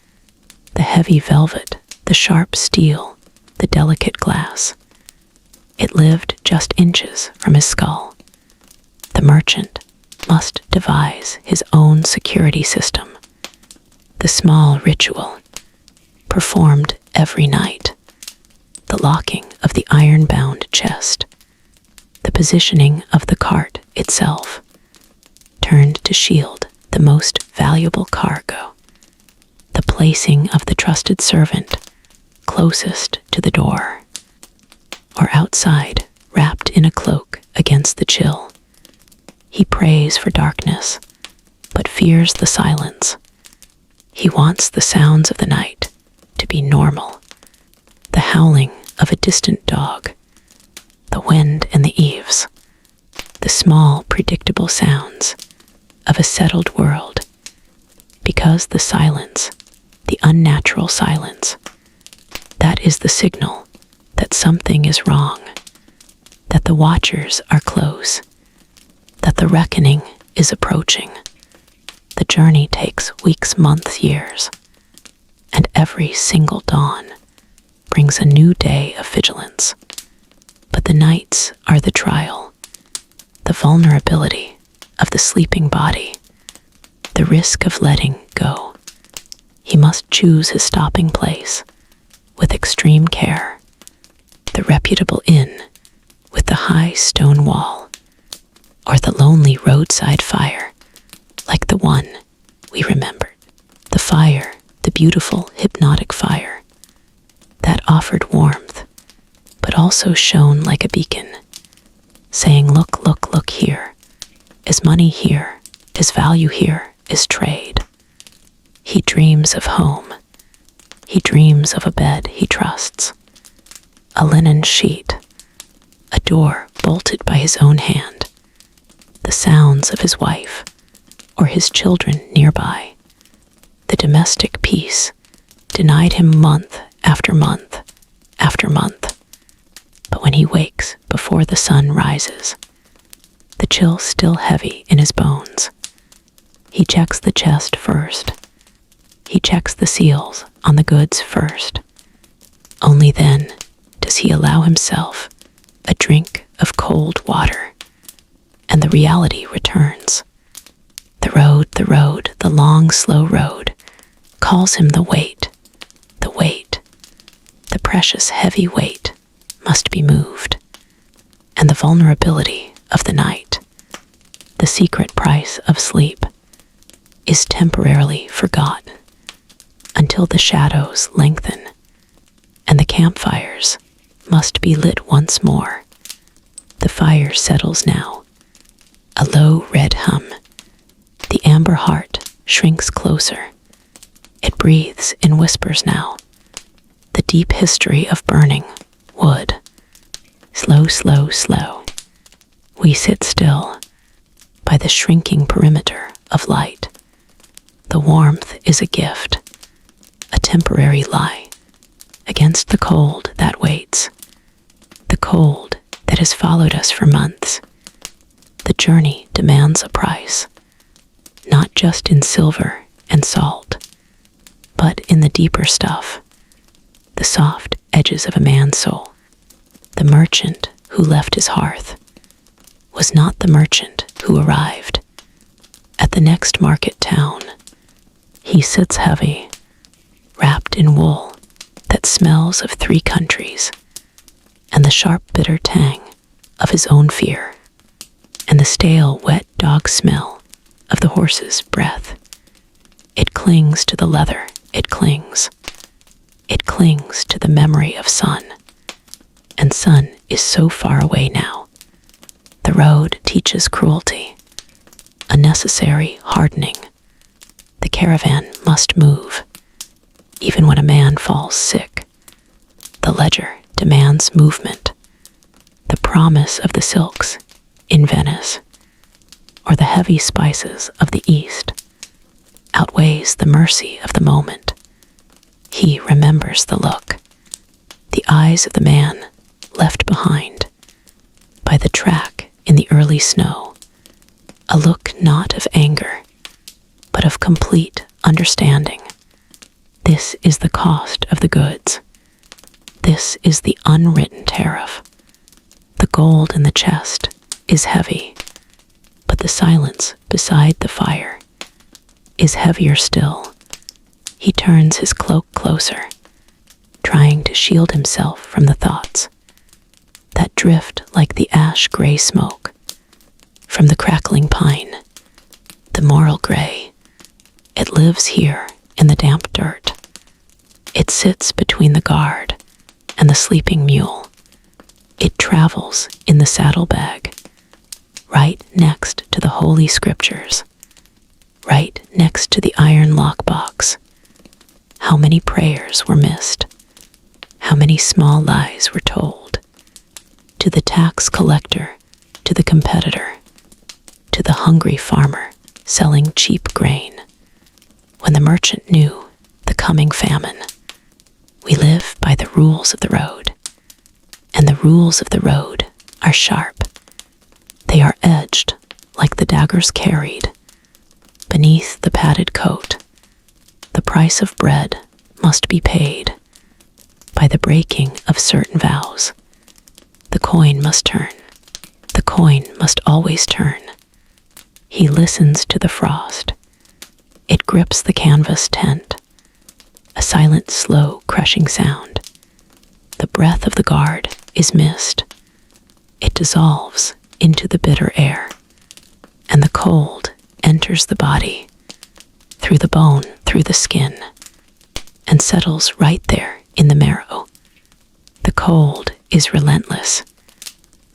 the heavy velvet, the sharp steel, the delicate glass. It lived just inches from his skull. The merchant must devise his own security system. The small ritual, performed every night. The locking of the iron-bound chest. The positioning of the cart itself, turned to shield the most valuable cargo. The placing of the trusted servant closest to the door, or outside, wrapped in a cloak against the chill. He prays for darkness, but fears the silence. He wants the sounds of the night to be normal. The howling of a distant dog, the wind in the eaves, the small, predictable sounds of a settled world. Because the silence, the unnatural silence, that is the signal that something is wrong, that the watchers are close, that the reckoning is approaching. The journey takes weeks, months, years. every single dawn brings a new day of vigilance. But the nights are the trial, the vulnerability of the sleeping body, the risk of letting go. He must choose his stopping place with extreme care, the reputable inn with the high stone wall, or the lonely roadside fire like the one we remembered. The fire, the beautiful hypnotic fire that offered warmth but also shone like a beacon, saying, look, look, look here, is money here, is value here, is trade. He dreams of home. He dreams of a bed he trusts, a linen sheet, a door bolted by his own hand, the sounds of his wife or his children nearby. The domestic peace denied him month after month after month. But when he wakes before the sun rises, the chill still heavy in his bones, he checks the chest first. He checks the seals on the goods first. Only then does he allow himself a drink of cold water, and the reality returns. The long, slow road calls him the weight, the precious heavy weight must be moved, and the vulnerability of the night, the secret price of sleep, is temporarily forgotten until the shadows lengthen and the campfires must be lit once more. The fire settles now, a low red hum. The amber heart shrinks closer. It breathes in whispers now, the deep history of burning wood. Slow, slow, slow. We sit still by the shrinking perimeter of light. The warmth is a gift, a temporary lie against the cold that waits, the cold that has followed us for months. The journey demands a price, not just in silver and salt, but in the deeper stuff, the soft edges of a man's soul. The merchant who left his hearth was not the merchant who arrived at the next market town. He sits heavy, wrapped in wool that smells of 3 countries, and the sharp, bitter tang of his own fear, and the stale, wet dog smell of the horse's breath. It clings to the leather, it clings to the memory of sun, and sun is so far away now. The road teaches cruelty, a necessary hardening. The caravan must move, even when a man falls sick. The ledger demands movement. The promise of the silks in Venice, or the heavy spices of the East, outweighs the mercy of the moment. He remembers the look, the eyes of the man left behind by the track in the early snow, a look not of anger, but of complete understanding. This is the cost of the goods. This is the unwritten tariff. The gold in the chest is heavy, but the silence beside the fire is heavier still. He turns his cloak closer, trying to shield himself from the thoughts that drift like the ash-gray smoke from the crackling pine. The moral gray, it lives here in the damp dirt. It sits between the guard and the sleeping mule. It travels in the saddlebag, right next to the holy scriptures, right next to the iron lockbox. How many prayers were missed? How many small lies were told? To the tax collector, to the competitor, to the hungry farmer selling cheap grain. When the merchant knew the coming famine, we live by the rules of the road, and the rules of the road are sharp. They are edged like the daggers carried beneath the padded coat. The price of bread must be paid by the breaking of certain vows. The coin must turn. The coin must always turn. He listens to the frost. It grips the canvas tent. A silent, slow, crushing sound. The breath of the guard is mist. It dissolves into the bitter air, and the cold enters the body, through the bone, through the skin, and settles right there in the marrow. The cold is relentless.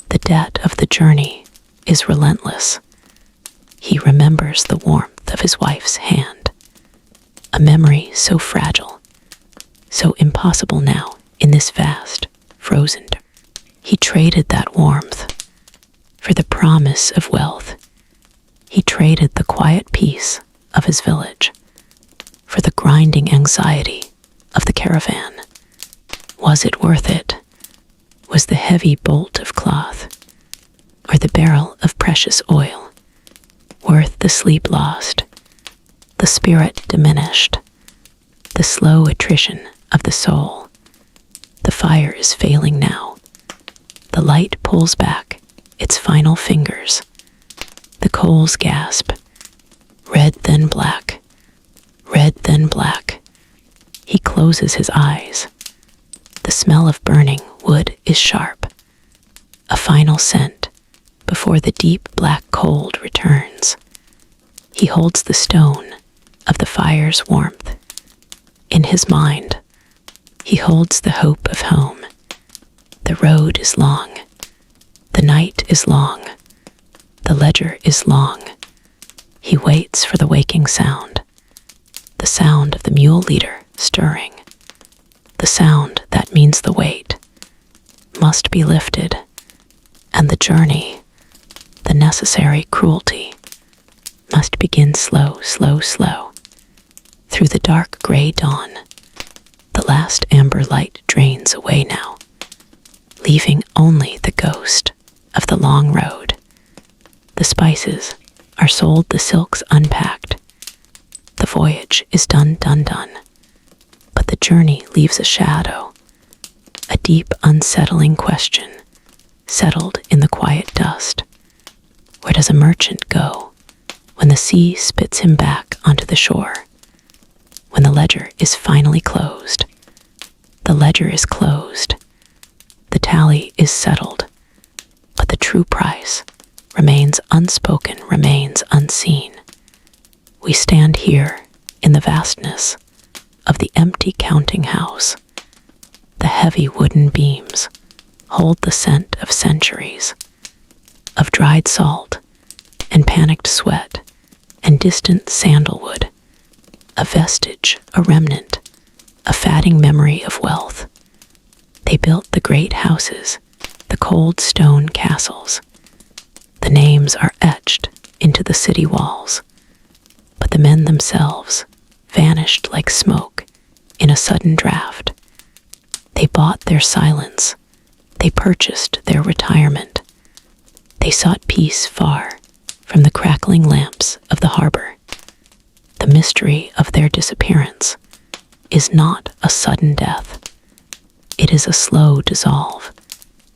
The debt of the journey is relentless. He remembers the warmth of his wife's hand, a memory so fragile, so impossible now in this vast, frozen. He traded that warmth for the promise of wealth. He traded the quiet peace of his village for the grinding anxiety of the caravan. Was it worth it? Was the heavy bolt of cloth or the barrel of precious oil worth the sleep lost, the spirit diminished, the slow attrition of the soul? The fire is failing now. The light pulls back its final fingers. The coals gasp. Red then black. Red then black. He closes his eyes. The smell of burning wood is sharp. A final scent before the deep black cold returns. He holds the stone of the fire's warmth. In his mind, he holds the hope of home. The road is long. The night is long. The ledger is long. He waits for the waking sound. The sound of the mule leader stirring. The sound that means the weight must be lifted, and the journey, the necessary cruelty, must begin slow, slow, slow. Through the dark gray dawn, the last amber light drains away now, leaving only the ghost of the long road. The spices are sold, the silks unpacked. The voyage is done, done, done. But the journey leaves a shadow, a deep, unsettling question, settled in the quiet dust. Where does a merchant go when the sea spits him back onto the shore? When the ledger is finally closed. The ledger is closed. The tally is settled. But the true price remains unspoken, remains unseen. We stand here in the vastness of the empty counting house. The heavy wooden beams hold the scent of centuries, of dried salt and panicked sweat and distant sandalwood, a vestige, a remnant, a fading memory of wealth. They built the great houses, the cold stone castles. The names are etched into the city walls, but the men themselves vanished like smoke in a sudden draft. They bought their silence. They purchased their retirement. They sought peace far from the crackling lamps of the harbor. The mystery of their disappearance is not a sudden death. It is a slow dissolve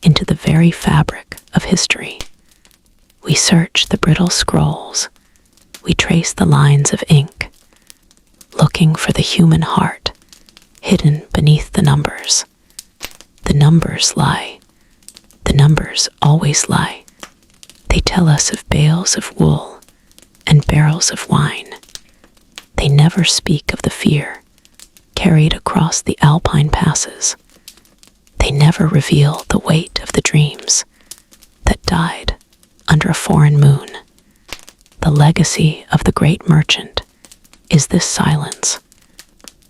into the very fabric of history. We search the brittle scrolls. We trace the lines of ink, looking for the human heart hidden beneath the numbers. The numbers lie. The numbers always lie. They tell us of bales of wool and barrels of wine. They never speak of the fear carried across the alpine passes. They never reveal the weight of the dreams that died under a foreign moon. The legacy of the great merchant is this silence,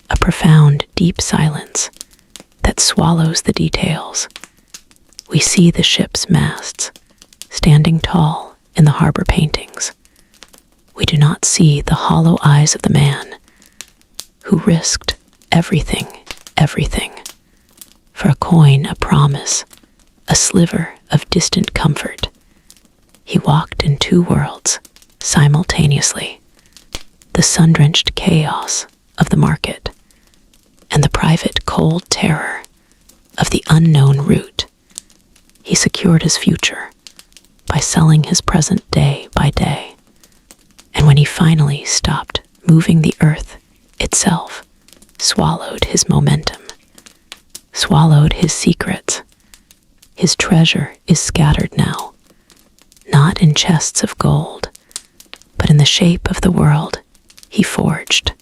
a profound, deep silence that swallows the details. We see the ship's masts standing tall in the harbor paintings. We do not see the hollow eyes of the man who risked everything, everything, for a coin, a promise, a sliver of distant comfort. He walked in two worlds simultaneously, the sun-drenched chaos of the market and private cold terror of the unknown route. He secured his future by selling his present day by day. And when he finally stopped moving, the earth itself swallowed his momentum, swallowed his secrets. His treasure is scattered now, not in chests of gold, but in the shape of the world he forged,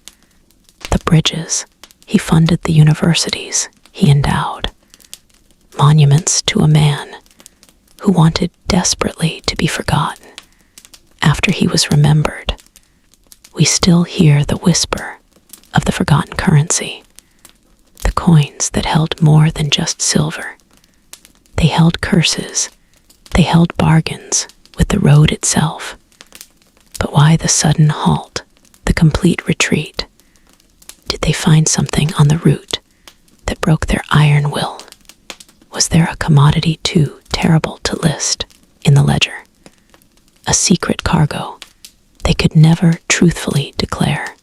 the bridges he funded, the universities he endowed, monuments to a man who wanted desperately to be forgotten. After he was remembered, we still hear the whisper of the forgotten currency, the coins that held more than just silver. They held curses, they held bargains with the road itself. But why the sudden halt, the complete retreat? Did they find something on the route that broke their iron will? Was there a commodity too terrible to list in the ledger? A secret cargo they could never truthfully declare?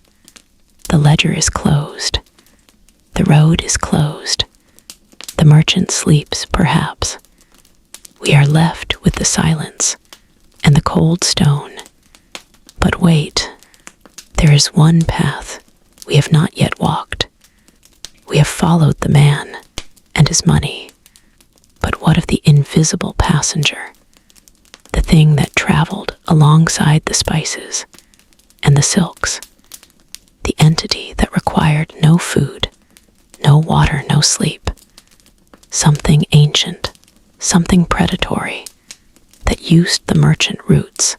The ledger is closed. The road is closed. The merchant sleeps, perhaps. We are left with the silence and the cold stone. But wait, there is one path we have not yet walked. We have followed the man and his money. But what of the invisible passenger? The thing that traveled alongside the spices and the silks, the entity that required no food, no water, no sleep, something ancient, something predatory that used the merchant routes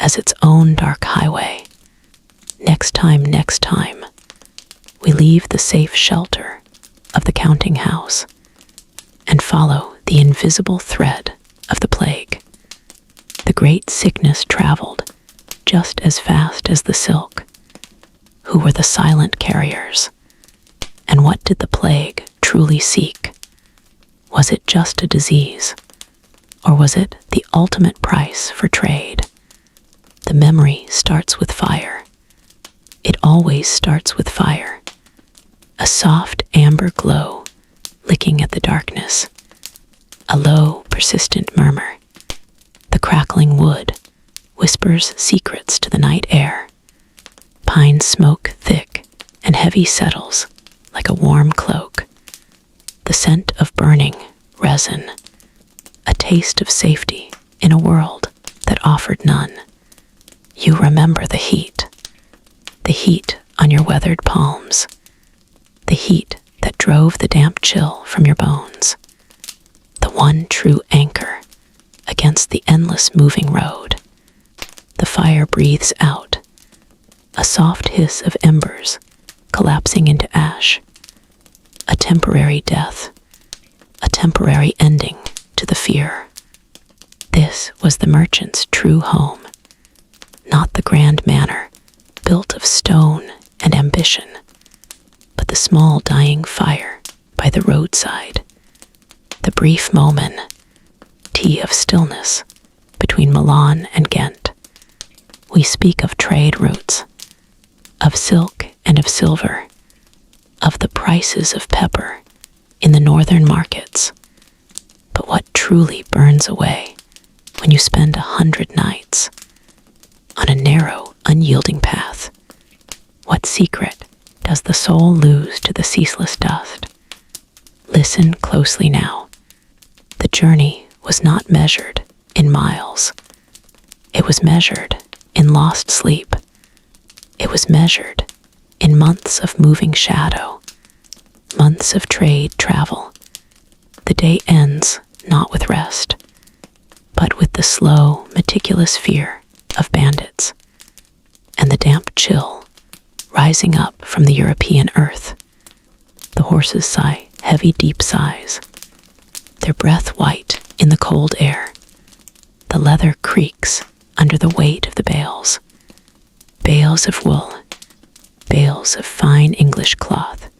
as its own dark highway. Next time, we leave the safe shelter of the counting house and follow the invisible thread of the plague. The great sickness traveled just as fast as the silk. Who were the silent carriers? And what did the plague truly seek? Was it just a disease? Or was it the ultimate price for trade? The memory starts with fire. It always starts with fire. A soft amber glow licking at the darkness. A low, persistent murmur. The crackling wood whispers secrets to the night air. Pine smoke thick and heavy settles like a warm cloak. The scent of burning resin. A taste of safety in a world that offered none. You remember the heat on your weathered palms, the heat that drove the damp chill from your bones, the one true anchor against the endless moving road. The fire breathes out, a soft hiss of embers collapsing into ash, a temporary death, a temporary ending to the fear. This was the merchant's true home, not the grand manor built of stone and ambition, but the small dying fire by the roadside, the brief moment, tea of stillness between Milan and Ghent. We speak of trade routes, of silk and of silver, of the prices of pepper in the northern markets. But what truly burns away when you spend 100 nights on a narrow, unyielding path? What secret does the soul lose to the ceaseless dust? Listen closely now. The journey was not measured in miles. It was measured in lost sleep. It was measured in months of moving shadow, months of trade travel. The day ends not with rest, but with the slow, meticulous fear of bandits, and the damp chill rising up from the European earth. The horses sigh heavy, deep sighs, their breath white in the cold air. The leather creaks under the weight of the bales, bales of wool, bales of fine English cloth,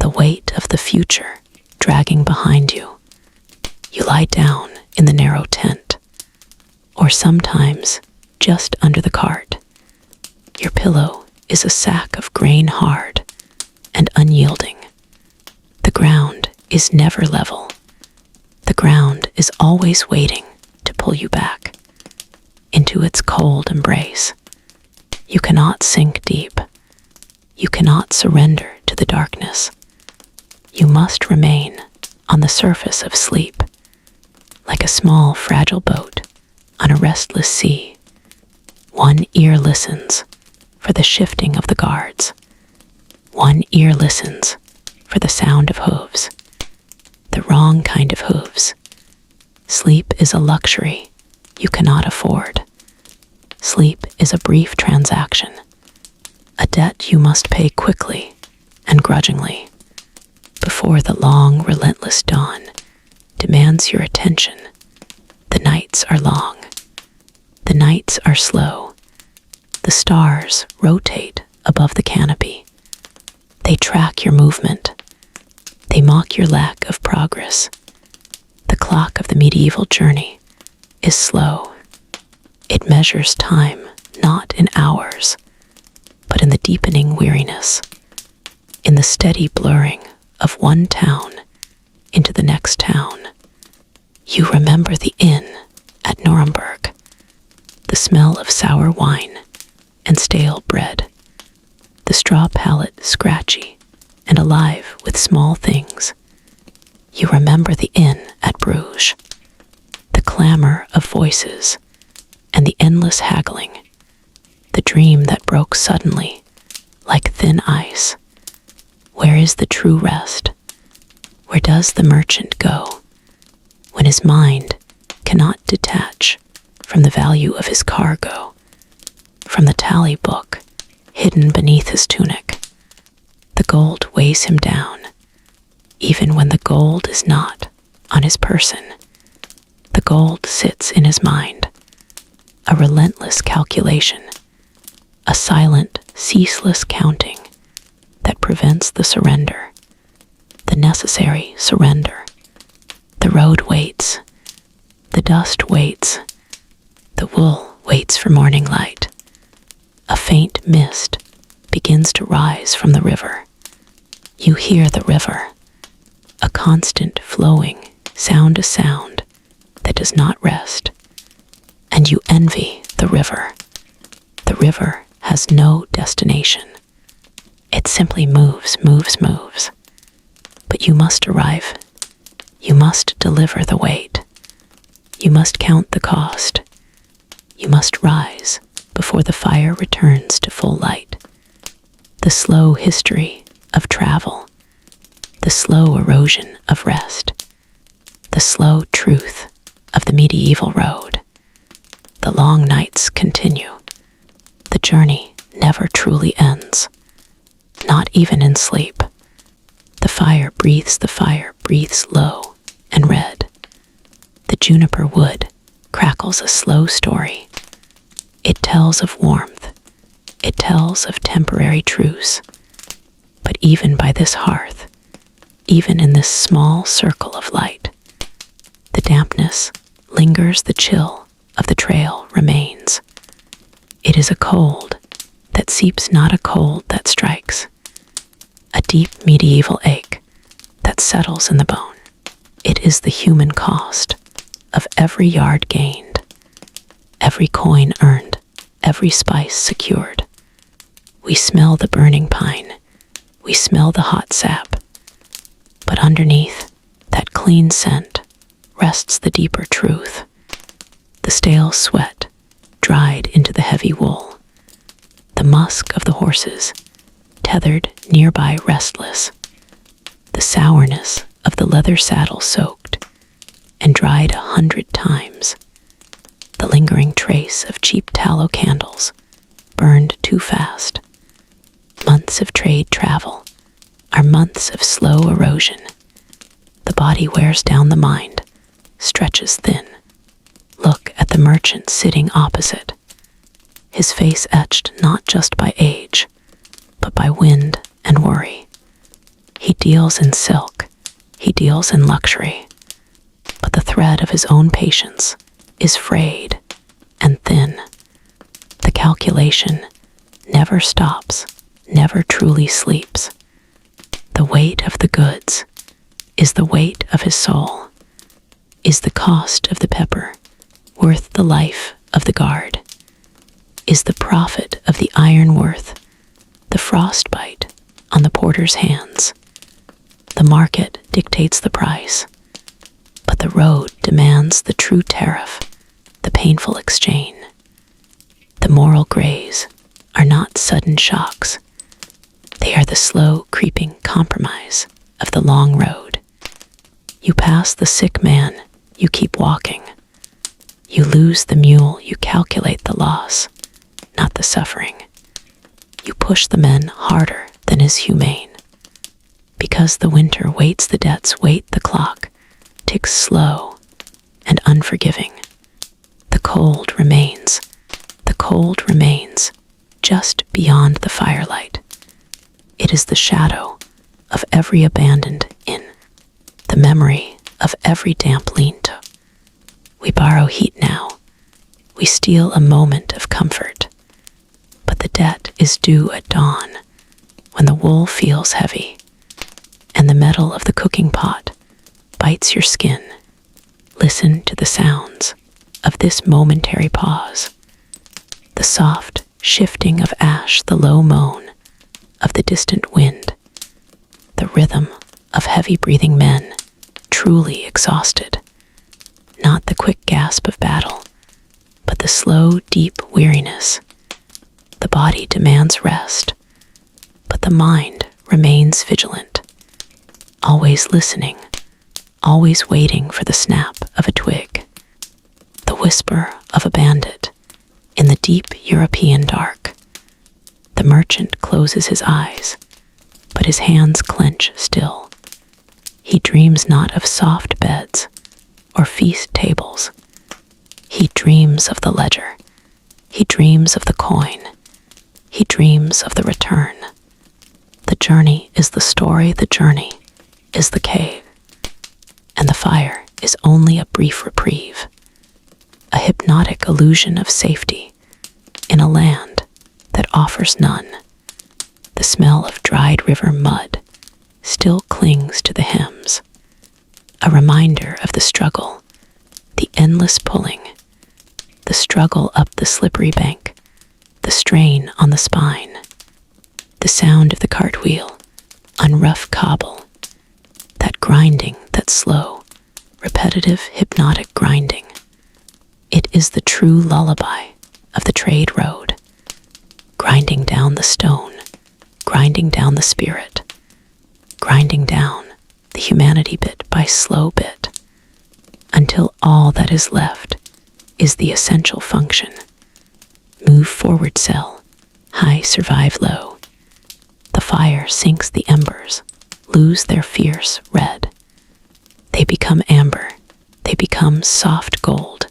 the weight of the future dragging behind you. You lie down in the narrow tent, or sometimes just under the cart. Your pillow is a sack of grain, hard and unyielding. is never level. The ground is always waiting to pull you back into its cold embrace. You cannot sink deep. You cannot surrender to the darkness. You must remain on the surface of sleep, like a small, fragile boat on a restless sea. One ear listens for the shifting of the guards. One ear listens for the sound of hooves. The wrong kind of hooves. Sleep is a luxury you cannot afford. Sleep is a brief transaction, a debt you must pay quickly and grudgingly before the long, relentless dawn demands your attention. The nights are long. The nights are slow. The stars rotate above the canopy. They track your movement. They mock your lack of progress. The clock of the medieval journey is slow. It measures time not in hours, but in the deepening weariness, in the steady blurring of one town into the next town. You remember the inn at Nuremberg, the smell of sour wine and stale bread, the straw pallet scratchy and alive with small things. You remember the inn at Bruges, the clamor of voices and the endless haggling, the dream that broke suddenly like thin ice. Where is the true rest? Where does the merchant go when his mind cannot detach from the value of his cargo, from the tally book hidden beneath his tunic? The gold weighs him down, even when the gold is not on his person. The gold sits in his mind, a relentless calculation, a silent, ceaseless counting that prevents the surrender, the necessary surrender. The road waits, the dust waits, the wool waits for morning light. A faint mist begins to rise from the river. You hear the river, a constant flowing, sound a sound that does not rest, and you envy the river. The river has no destination. It simply moves. But you must arrive. You must deliver the weight. You must count the cost. You must rise before the fire returns to full light. The slow history of travel, the slow erosion of rest, the slow truth of the medieval road. The long nights continue. The journey never truly ends, not even in sleep. The fire breathes low and red. The juniper wood crackles a slow story. It tells of warmth. It tells of temporary truce. But even by this hearth, even in this small circle of light, the dampness lingers, the chill of the trail remains. It is a cold that seeps, not a cold that strikes. A deep medieval ache that settles in the bone. It is the human cost of every yard gained, every coin earned, every spice secured. We smell the burning pine. We smell the hot sap. But underneath that clean scent rests the deeper truth. The stale sweat dried into the heavy wool. The musk of the horses tethered nearby restless. The sourness of the leather saddle soaked and dried 100 times. The lingering trace of cheap tallow candles burned too fast. Months of trade travel are months of slow erosion. The body wears down, the mind stretches thin. Look at the merchant sitting opposite, his face etched not just by age, but by wind and worry. He deals in silk, he deals in luxury, but the thread of his own patience is frayed and thin. The calculation never stops, never truly sleeps. The weight of the goods is the weight of his soul? Is the cost of the pepper worth the life of the guard? Is the profit of the iron worth the frostbite on the porter's hands? The market dictates the price, but the road demands the true tariff, the painful exchange. The moral grays are not sudden shocks. They are the slow creeping compromise of the long road. You pass the sick man, you keep walking. You lose the mule, you calculate the loss, not the suffering. You push the men harder than is humane. Because the winter waits, the debts wait, the clock ticks slow and unforgiving. The cold remains just beyond the firelight. It is the shadow of every abandoned inn, the memory of every damp lean-to. We borrow heat now, we steal a moment of comfort, but the debt is due at dawn, when the wool feels heavy, and the metal of the cooking pot bites your skin. Listen to the sounds of this momentary pause, the soft shifting of ash, the low moan of the distant wind, the rhythm of heavy breathing men, truly exhausted. Not the quick gasp of battle, but the slow, deep weariness. The body demands rest, but the mind remains vigilant, always listening, always waiting for the snap of a twig, the whisper of a bandit in the deep European dark. The merchant closes his eyes, but his hands clench still. He dreams not of soft beds or feast tables. He dreams of the ledger. He dreams of the coin. He dreams of the return. The journey is the story, the journey is the cave, and the fire is only a brief reprieve, a hypnotic illusion of safety in a land that offers none. The smell of dried river mud still clings to the hymns, a reminder of the struggle, the endless pulling, the struggle up the slippery bank, the strain on the spine, the sound of the cartwheel on rough cobble, that grinding, that slow, repetitive, hypnotic grinding. It is the true lullaby of the trade road, grinding down the stone, grinding down the spirit, grinding down the humanity bit by slow bit, until all that is left is the essential function. Move forward, cell, high, survive low. The fire sinks the embers, lose their fierce red. They become amber, they become soft gold.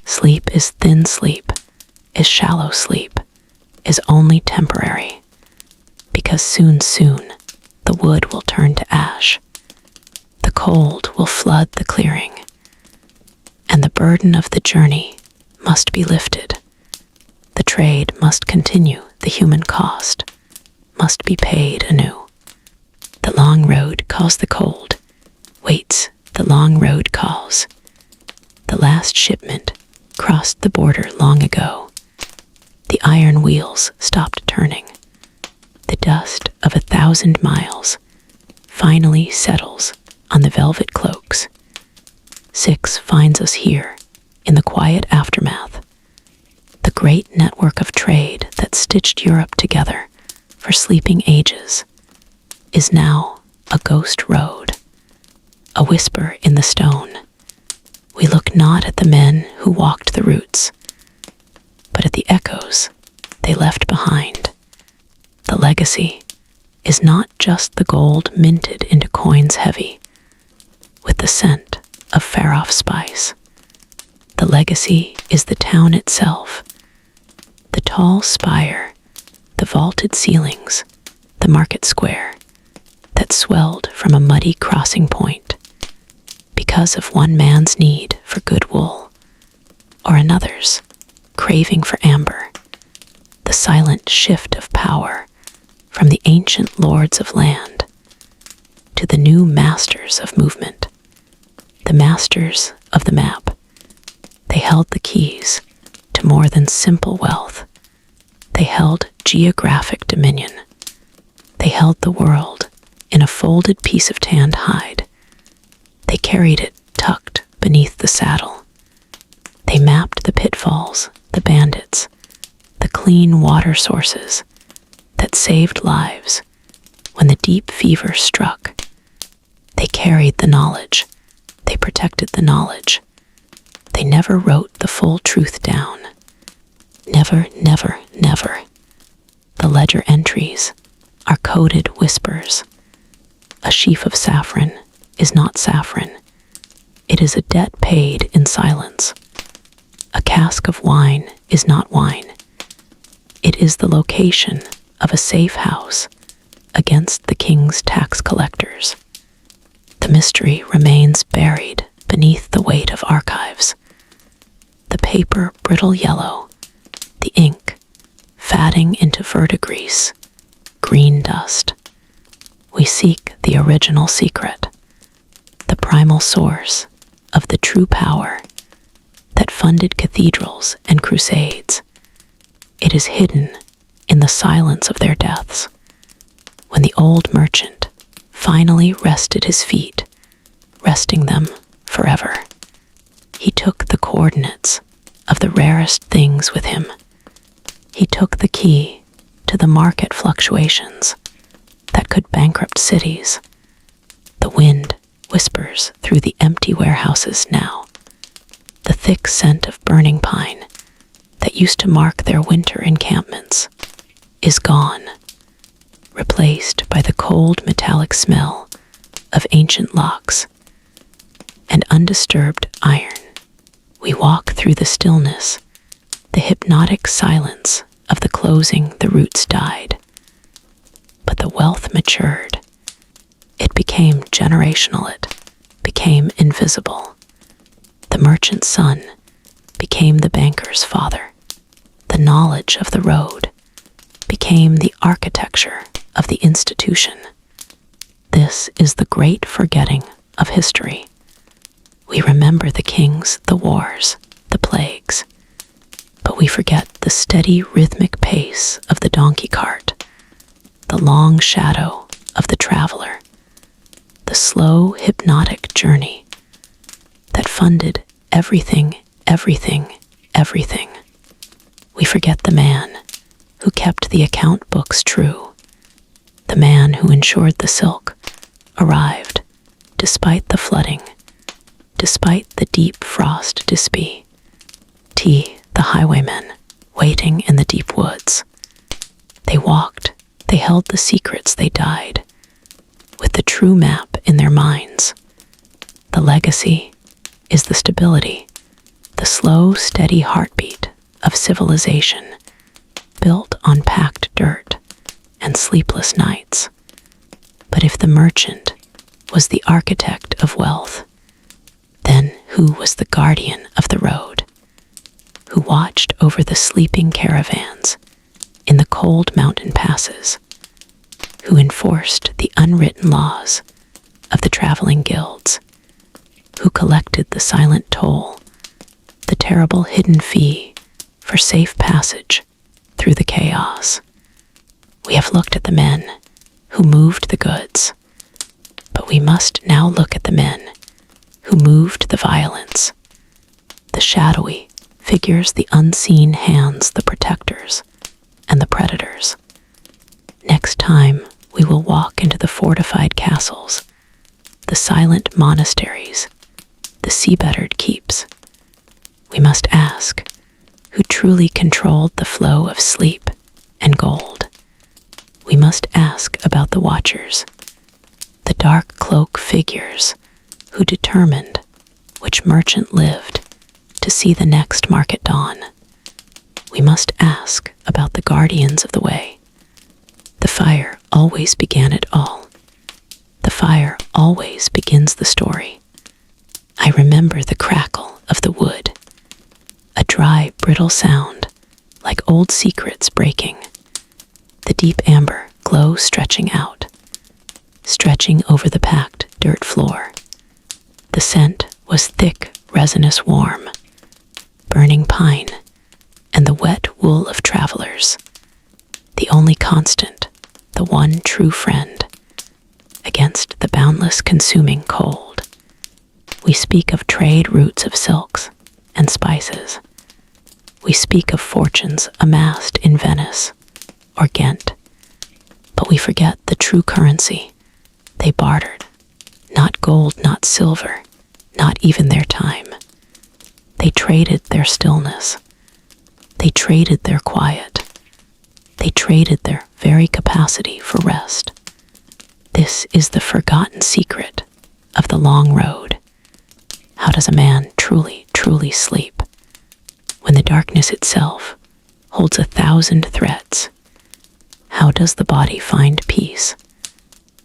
Sleep is thin sleep, is shallow sleep, is only temporary, because soon, the wood will turn to ash. The cold will flood the clearing, and the burden of the journey must be lifted. The trade must continue, the human cost must be paid anew. The long road calls, the cold waits, the long road calls. The last shipment crossed the border long ago. The iron wheels stopped turning. The dust of 1,000 miles finally settles on the velvet cloaks. 6 finds us here in the quiet aftermath. The great network of trade that stitched Europe together for sleeping ages is now a ghost road, a whisper in the stone. We look not at the men who walked the routes, but at the echoes they left behind. The legacy is not just the gold minted into coins heavy with the scent of far-off spice. The legacy is the town itself, the tall spire, the vaulted ceilings, the market square that swelled from a muddy crossing point because of one man's need for good wool, or another's craving for amber. The silent shift of power from the ancient lords of land to the new masters of movement, the masters of the map. They held the keys to more than simple wealth. They held geographic dominion. They held the world in a folded piece of tanned hide. They carried it tucked beneath the saddle. They mapped the pitfalls, the bandits, the clean water sources that saved lives when the deep fever struck. They carried the knowledge. They protected the knowledge. They never wrote the full truth down. Never, never, never. The ledger entries are coded whispers. A sheaf of saffron is not saffron. It is a debt paid in silence. A cask of wine is not wine. It is the location of a safe house against the king's tax collectors. The mystery remains buried beneath the weight of archives. The paper brittle yellow, the ink fatting into verdigris, green dust. We seek the original secret, the primal source of the true power that funded cathedrals and crusades. It is hidden in the silence of their deaths. When the old merchant finally rested his feet, resting them forever, he took the coordinates of the rarest things with him. He took the key to the market fluctuations that could bankrupt cities. The wind whispers through the empty warehouses now. The thick scent of burning pine that used to mark their winter encampments is gone, replaced by the cold metallic smell of ancient locks and undisturbed iron. We walk through the stillness, the hypnotic silence of the closing the roots died. But the wealth matured. It became generational. It became invisible. The merchant's son became the banker's father. The knowledge of the road became the architecture of the institution. This is the great forgetting of history. We remember the kings, the wars, the plagues, but we forget the steady rhythmic pace of the donkey cart, the long shadow of the traveler, the slow hypnotic journey that funded everything, everything, everything. We forget the man who kept the account books true, the man who ensured the silk arrived despite the flooding, despite the deep frost dispy. The highwaymen waiting in the deep woods. They walked, they held the secrets, they died, with the true map in their minds. The legacy is the stability, the slow, steady heartbeat of civilization built on packed dirt and sleepless nights. But if the merchant was the architect of wealth, then who was the guardian of the road? Who watched over the sleeping caravans in the cold mountain passes? Who enforced the unwritten laws of the traveling guilds? Who collected the silent toll, the terrible hidden fee for safe passage through the chaos? We have looked at the men who moved the goods, but we must now look at the men who moved the violence, the shadowy figures, the unseen hands, the protectors and the predators. Next time, we will walk into the fortified castles, the silent monasteries, the sea-bettered keeps. We must ask who truly controlled the flow of sleep and gold. We must ask about the watchers, the dark cloak figures who determined which merchant lived to see the next market dawn. We must ask about the guardians of the way. The fire always began it all. The fire always begins the story. I remember the crackle of the wood, a dry, brittle sound like old secrets breaking, the deep amber glow stretching out stretching over the packed dirt floor. The scent was thick, resinous warm, burning pine, and the wet wool of travelers. The only constant, the one true friend, against the boundless consuming cold. We speak of trade routes of silks and spices. We speak of fortunes amassed in Venice or Ghent, but we forget the true currency. They bartered, not gold, not silver, not even their time. They traded their stillness. They traded their quiet. They traded their very capacity for rest. This is the forgotten secret of the long road. How does a man truly, truly sleep when the darkness itself holds 1,000 threads? How does the body find peace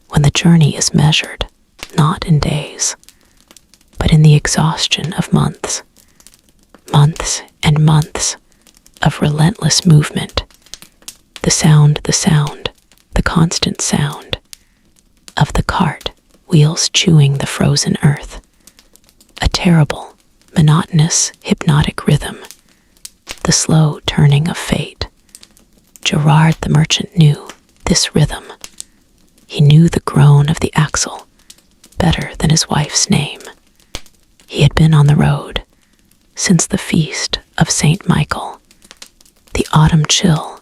when the journey is measured not in days, but in the exhaustion of months? Months and months of relentless movement. The sound, the constant sound of the cart wheels chewing the frozen earth. A terrible, monotonous, hypnotic rhythm. The slow turning of fate. Gerard the merchant knew this rhythm. He knew the groan of the axle better than his wife's name. He had been on the road since the feast of Saint Michael. The autumn chill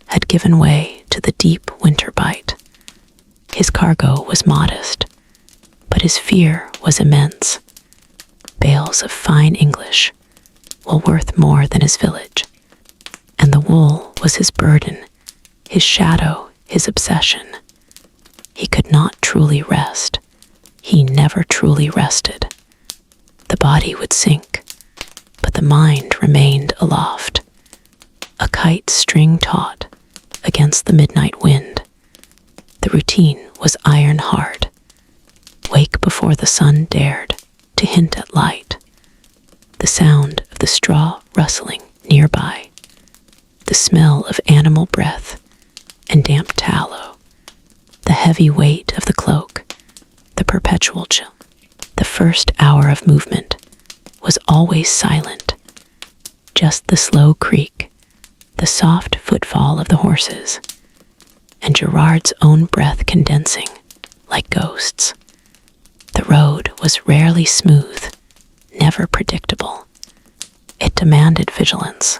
had given way to the deep winter bite. His cargo was modest, but his fear was immense. Bales of fine English, well worth more than his village. And the wool was his burden, his shadow, his obsession. He could not truly rest. He never truly rested. The body would sink, but the mind remained aloft. A kite string taut against the midnight wind. The routine was iron hard. Wake before the sun dared to hint at light. The sound of the straw rustling nearby. The smell of animal breath and damp tallow. The heavy weight of the cloak. The perpetual chill. The first hour of movement was always silent. Just the slow creak, the soft footfall of the horses, and Gerard's own breath condensing like ghosts. The road was rarely smooth, never predictable. It demanded vigilance.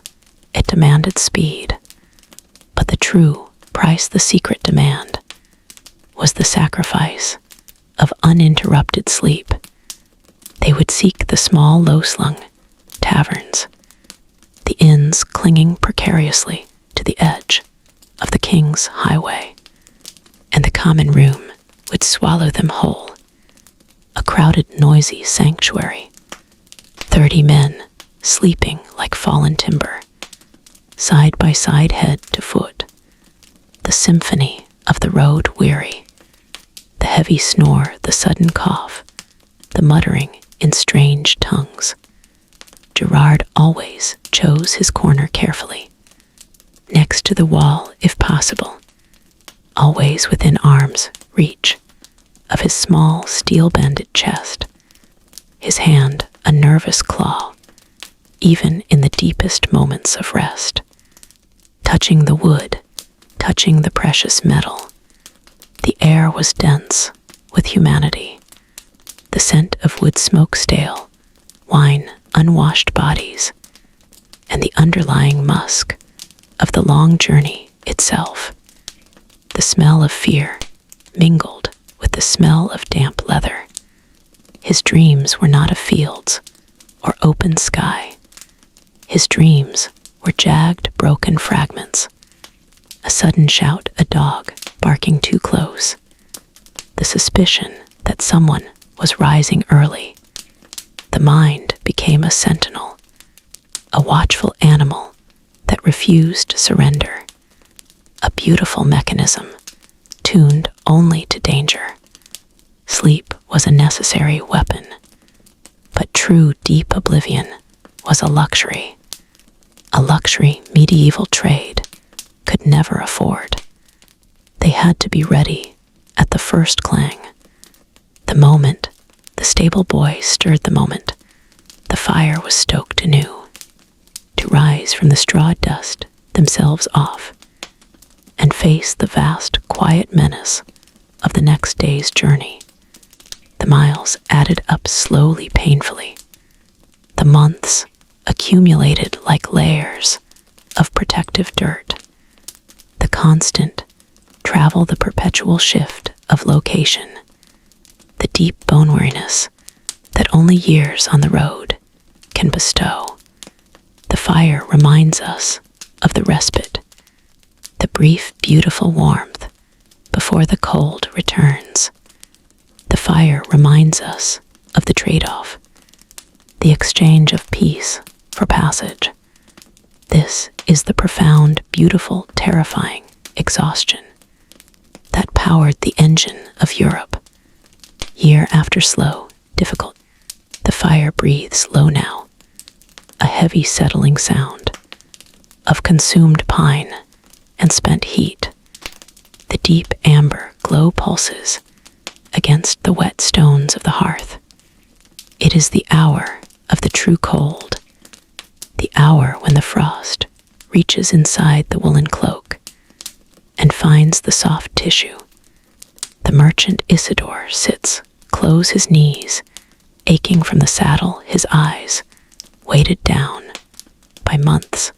It demanded speed. But the true price, the secret demand, was the sacrifice of uninterrupted sleep. They would seek the small, low-slung taverns, the inns clinging precariously to the edge of the king's highway, and the common room would swallow them whole, a crowded, noisy sanctuary. 30 men sleeping like fallen timber, side by side, head to foot. The symphony of the road weary, the heavy snore, the sudden cough, the muttering in strange tongues. Gerard always chose his corner carefully, next to the wall if possible, always within arm's reach of his small steel-banded chest, his hand a nervous claw, even in the deepest moments of rest, touching the wood, touching the precious metal. The air was dense with humanity, the scent of wood smoke stale, wine unwashed bodies, and the underlying musk of the long journey itself. The smell of fear mingled with the smell of damp leather. His dreams were not of fields or open sky. His dreams were jagged, broken fragments. A sudden shout, a dog barking too close. The suspicion that someone was rising early. The mind became a sentinel, a watchful animal that refused surrender. A beautiful mechanism, tuned only to danger. Sleep was a necessary weapon, but true deep oblivion was a luxury medieval trade could never afford. They had to be ready at the first clang. The moment, the stable boy stirred the moment, the fire was stoked anew, to rise from the straw dust themselves off, and face the vast, quiet menace of the next day's journey. The miles added up slowly, painfully. The months accumulated like layers of protective dirt. The constant travel, the perpetual shift of location, the deep bone weariness that only years on the road can bestow. The fire reminds us of the respite, the brief, beautiful warmth before the cold returns. The fire reminds us of the trade-off, the exchange of peace for passage. This is the profound, beautiful, terrifying exhaustion that powered the engine of Europe. Year after slow, difficult, the fire breathes low now, a heavy settling sound of consumed pine and spent heat. The deep amber glow pulses against the wet stones of the hearth. It is the hour of the true cold, the hour when the frost reaches inside the woolen cloak and finds the soft tissue. The merchant Isidore sits, close his knees, aching from the saddle, his eyes weighted down by months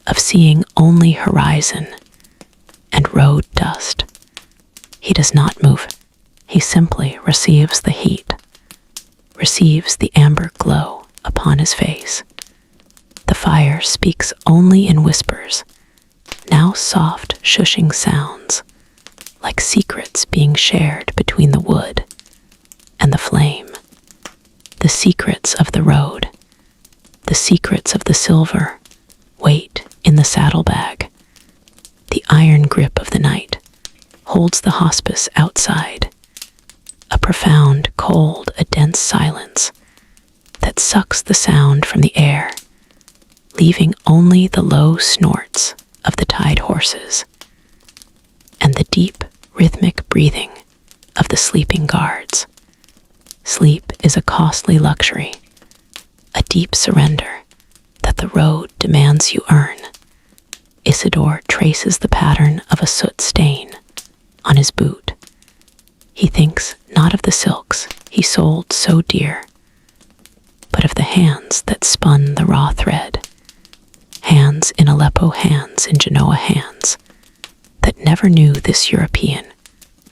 of seeing only horizon and road dust. He does not move. He simply receives the heat, receives the amber glow upon his face. The fire speaks only in whispers, now soft, shushing sounds, like secrets being shared between the wood and the flame. The secrets of the road, the secrets of the silver weight in the saddlebag. The iron grip of the night holds the hospice outside, a profound, cold, a dense silence that sucks the sound from the air, leaving only the low snorts of the tied horses and the deep, rhythmic breathing of the sleeping guards. Sleep is a costly luxury, a deep surrender that the road demands you earn. Isidore traces the pattern of a soot stain on his boot. He thinks not of the silks he sold so dear, but of the hands that spun the raw thread, hands in Aleppo, hands in Genoa, hands that never knew this European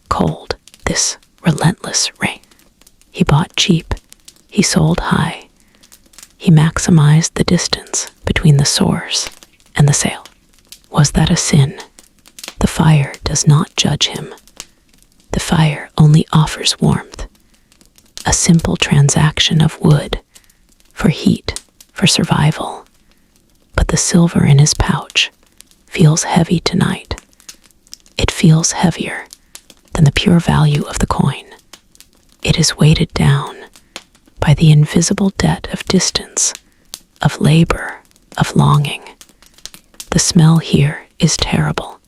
cold, this relentless rain. He bought cheap, he sold high, he maximized the distance between the source and the sale. Was that a sin? The fire does not judge him. The fire only offers warmth, a simple transaction of wood for heat, for survival. But the silver in his pouch feels heavy tonight. It feels heavier than the pure value of the coin. It is weighted down by the invisible debt of distance, of labor, of longing. The smell here is terrible.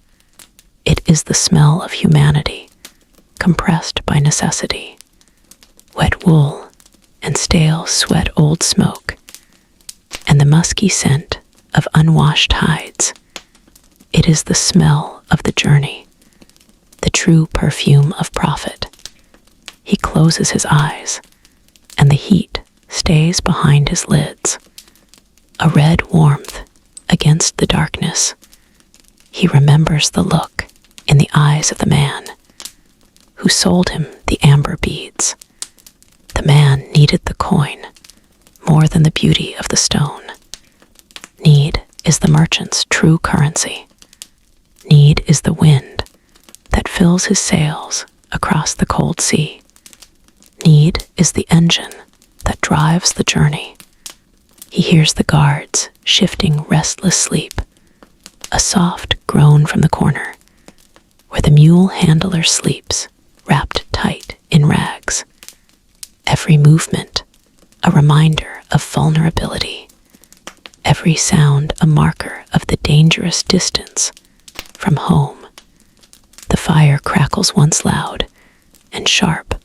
It is the smell of humanity, compressed by necessity. Wet wool and stale sweat, old smoke, and the musky scent of unwashed hides. It is the smell of the journey, the true perfume of profit. He closes his eyes, and the heat stays behind his lids, a red warmth against the darkness. He remembers the look in the eyes of the man who sold him the amber beads. The man needed the coin more than the beauty of the stone. Need is the merchant's true currency. Need is the wind that fills his sails across the cold sea. Need is the engine that drives the journey. He hears the guards shifting restless sleep, a soft groan from the corner where the mule handler sleeps, wrapped tight in rags. Every movement a reminder of vulnerability. Every sound a marker of the dangerous distance from home. The fire crackles once loud, and sharp,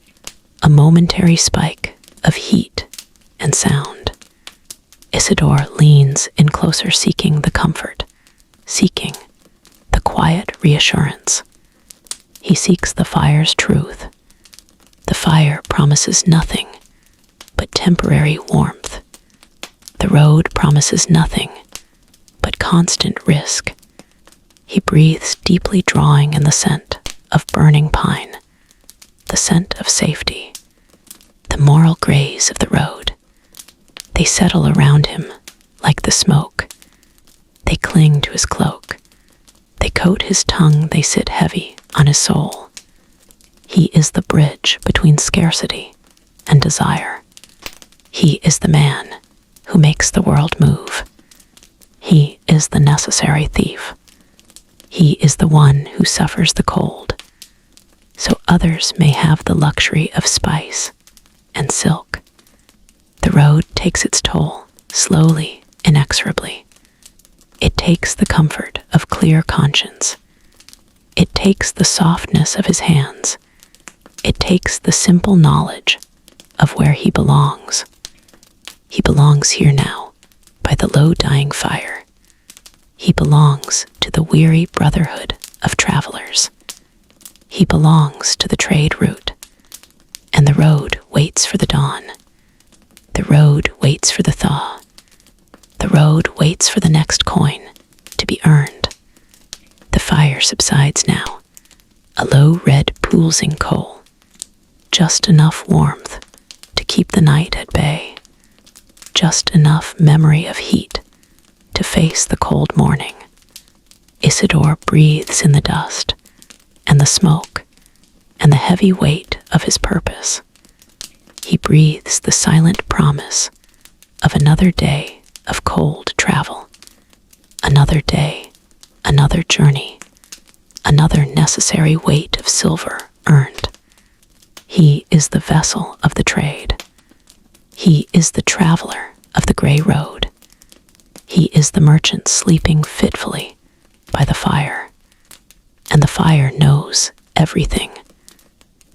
a momentary spike of heat and sound. Isidore leans in closer, seeking the comfort, seeking the quiet reassurance. He seeks the fire's truth. The fire promises nothing but temporary warmth. The road promises nothing but constant risk. He breathes deeply, drawing in the scent of burning pine, the scent of safety, the moral grays of the road. They settle around him like the smoke. They cling to his cloak. They coat his tongue. They sit heavy on his soul. He is the bridge between scarcity and desire. He is the man who makes the world move. He is the necessary thief. He is the one who suffers the cold, so others may have the luxury of spice and silk. The road takes its toll, slowly, inexorably. It takes the comfort of clear conscience. It takes the softness of his hands. It takes the simple knowledge of where he belongs. He belongs here now, by the low dying fire. He belongs to the weary brotherhood of travelers. He belongs to the trade route. And the road waits for the dawn. The road waits for the thaw. The road waits for the next coin to be earned. The fire subsides now, a low red poolsing coal, just enough warmth to keep the night at bay, just enough memory of heat to face the cold morning. Isidore breathes in the dust and the smoke and the heavy weight of his purpose. He breathes the silent promise of another day of cold travel, another day, another journey, another necessary weight of silver earned. He is the vessel of the trade. He is the traveler of the gray road. He is the merchant sleeping fitfully by the fire. And the fire knows everything.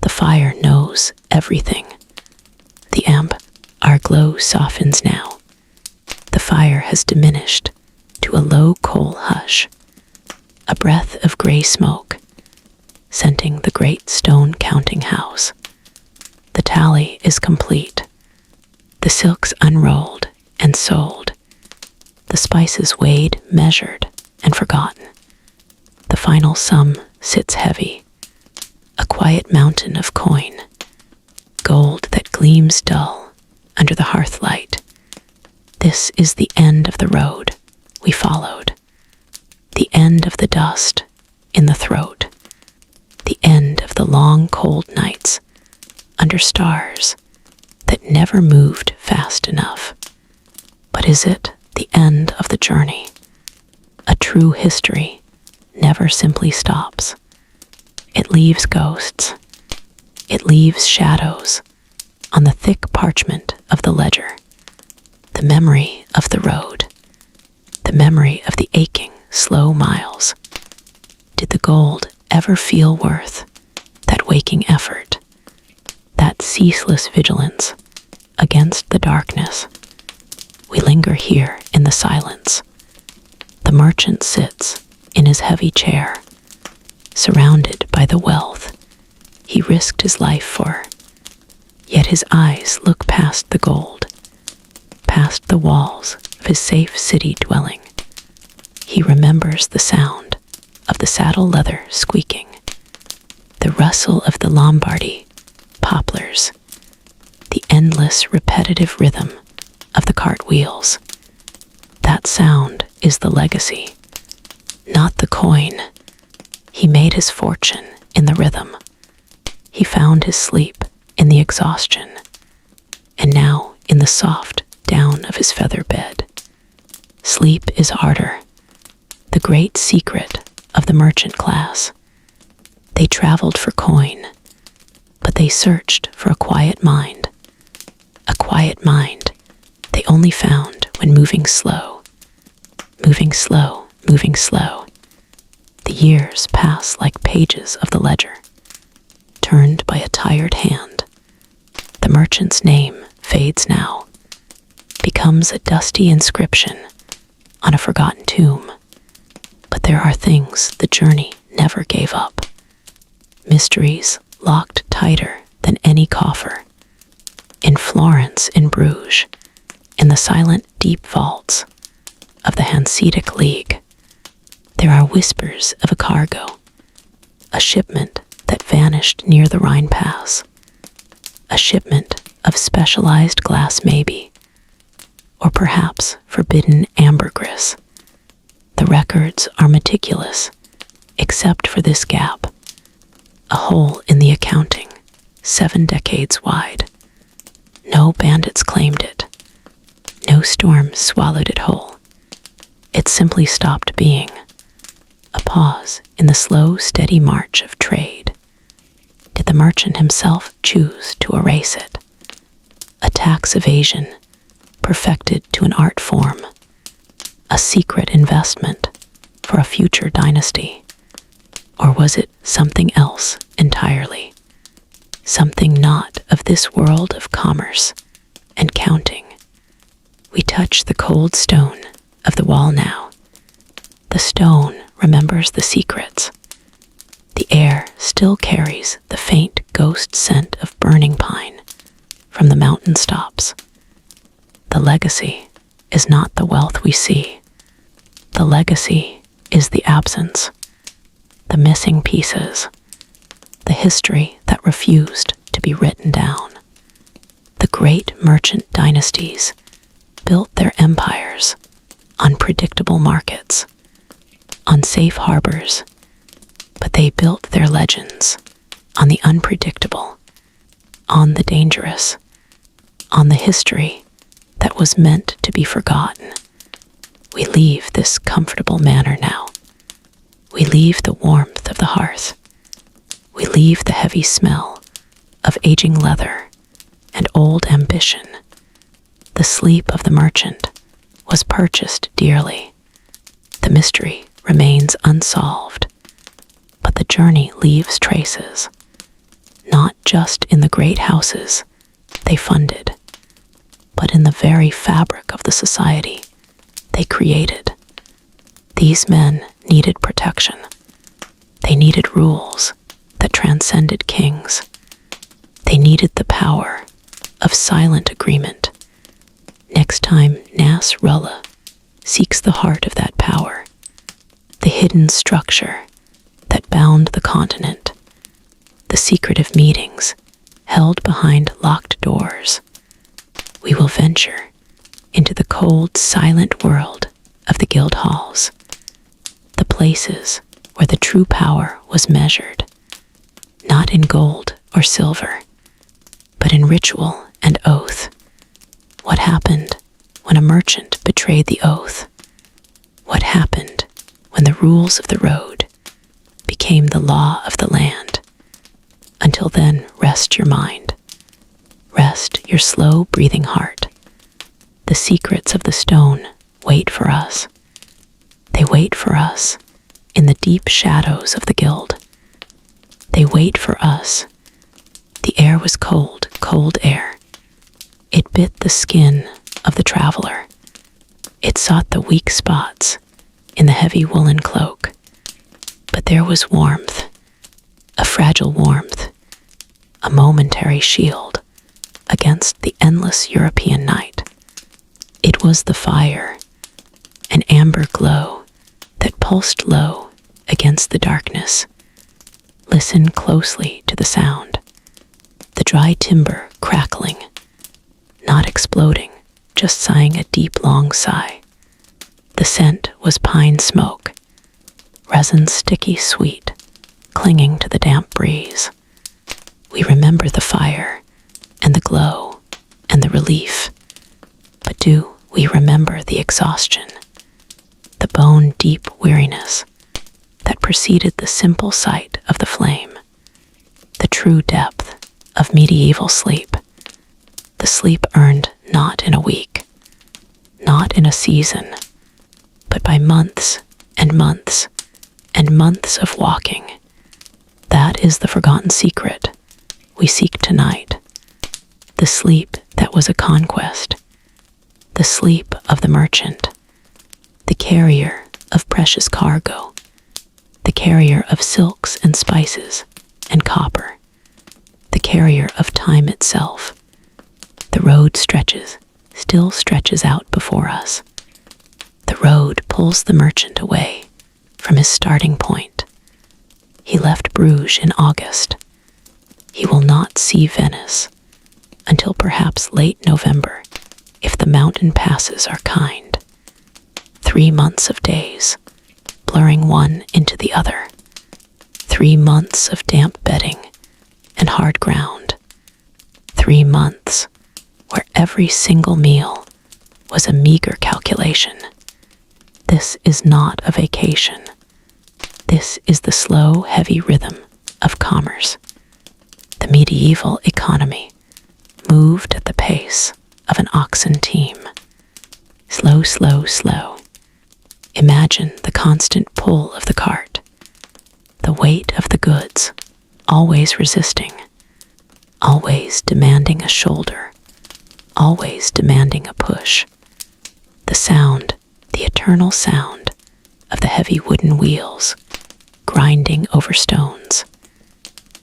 The fire knows everything. The our glow softens now. The fire has diminished to a low coal hush, a breath of gray smoke, scenting the great stone counting house. The tally is complete. The silks unrolled and sold. The spices weighed, measured, and forgotten. The final sum sits heavy, a quiet mountain of coin, gold that gleams dull under the hearth light. This is the end of the road we followed, the end of the dust in the throat, the end of the long cold nights under stars that never moved fast enough. But is it the end of the journey? A true history never simply stops. It leaves ghosts. It leaves shadows on the thick parchment of the ledger. The memory of the road. The memory of the aching, slow miles. Did the gold ever feel worth that waking effort? That ceaseless vigilance against the darkness? We linger here in the silence. The merchant sits in his heavy chair, surrounded by the wealth he risked his life for. Yet his eyes look past the gold, past the walls of his safe city dwelling. He remembers the sound of the saddle leather squeaking, the rustle of the Lombardy poplars, the endless repetitive rhythm of the cartwheels. That sound is the legacy, not the coin. He made his fortune in the rhythm. He found his sleep in the exhaustion, and now in the soft down of his feather bed. Sleep is harder, the great secret of the merchant class. They traveled for coin, but they searched for a quiet mind. A quiet mind they only found when moving slow. Moving slow, moving slow. The years pass like pages of the ledger, turned by a tired hand. The merchant's name fades now, becomes a dusty inscription on a forgotten tomb. But there are things the journey never gave up. Mysteries locked tighter than any coffer. In Florence, in Bruges, in the silent deep vaults of the Hanseatic League, there are whispers of a cargo, a shipment that vanished near the Rhine Pass, a shipment of specialized glass maybe, or perhaps forbidden ambergris. The records are meticulous, except for this gap, a hole in the accounting, 7 decades wide. No bandits claimed it. No storm swallowed it whole. It simply stopped being. A pause in the slow, steady march of trade. Did the merchant himself choose to erase it? A tax evasion, perfected to an art form. A secret investment for a future dynasty. Or was it something else entirely? Something not of this world of commerce and counting. We touch the cold stone of the wall now. The stone remembers the secrets. The air still carries the faint ghost scent of burning pine from the mountain stops. The legacy is not the wealth we see. The legacy is the absence, the missing pieces, the history that refused to be written down. The great merchant dynasties built their empires on predictable markets, on safe harbors, but they built their legends on the unpredictable, on the dangerous, on the history that was meant to be forgotten. We leave this comfortable manor now. We leave the warmth of the hearth. We leave the heavy smell of aging leather and old ambition. The sleep of the merchant was purchased dearly. The mystery remains unsolved, but the journey leaves traces, not just in the great houses they funded, but in the very fabric of the society they created. These men needed protection. They needed rules that transcended kings. They needed the power of silent agreement. Next time Nasrullah seeks the heart of that power, the hidden structure that bound the continent, the secretive meetings held behind locked doors, we will venture into the cold, silent world of the guild halls, the places where the true power was measured, not in gold or silver, but in ritual and oath. What happened when a merchant betrayed the oath? What happened when the rules of the road became the law of the land? Until then, rest your mind. Rest your slow breathing heart. The secrets of the stone wait for us. They wait for us in the deep shadows of the guild. They wait for us. The air was cold, cold air. It bit the skin of the traveler. It sought the weak spots in the heavy woolen cloak. But there was warmth, a fragile warmth, a momentary shield against the endless European night. It was the fire, an amber glow that pulsed low against the darkness. Listen closely to the sound. The dry timber crackling, not exploding, just sighing a deep, long sigh. The scent was pine smoke, resin sticky sweet, clinging to the damp breeze. We remember the fire, and the glow, and the relief. But do we remember the exhaustion, the bone-deep weariness that preceded the simple sight of the flame, the true depth of medieval sleep, the sleep earned not in a week, not in a season, but by months and months and months of walking? That is the forgotten secret we seek tonight, the sleep that was a conquest, the sleep of the merchant, the carrier of precious cargo, the carrier of silks and spices and copper, the carrier of time itself. The road still stretches out before us. The road pulls the merchant away from his starting point. He left Bruges in August. He will not see Venice until perhaps late November, if the mountain passes are kind. 3 months of days, blurring one into the other. 3 months of damp bedding and hard ground. 3 months where every single meal was a meager calculation. This is not a vacation. This is the slow, heavy rhythm of commerce. The medieval economy moved at the pace of an oxen team. Slow, slow, slow. Imagine the constant pull of the cart, the weight of the goods, always resisting, always demanding a shoulder, always demanding a push. The sound, the eternal sound of the heavy wooden wheels grinding over stones,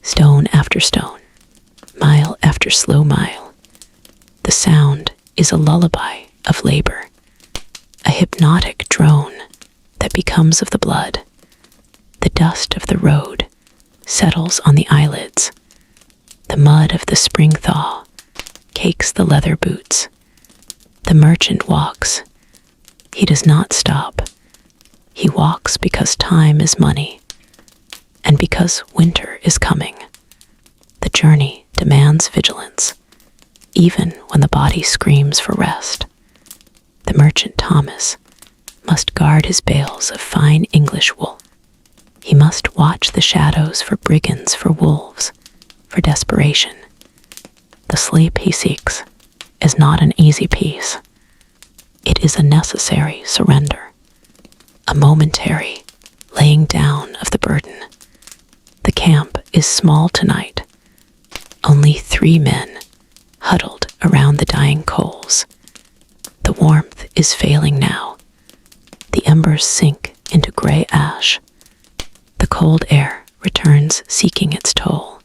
stone after stone, mile after slow mile. The sound is a lullaby of labor, a hypnotic drone that becomes of the blood. The dust of the road settles on the eyelids. The mud of the spring thaw cakes the leather boots. The merchant walks. He does not stop. He walks because time is money, and because winter is coming. The journey demands vigilance, even when the body screams for rest. The merchant Thomas must guard his bales of fine English wool. He must watch the shadows for brigands, for wolves, for desperation. The sleep he seeks is not an easy peace. It is a necessary surrender, a momentary laying down of the burden. The camp is small tonight. Only 3 men huddled around the dying coals. The warmth is failing now. The embers sink into gray ash. The cold air returns seeking its toll.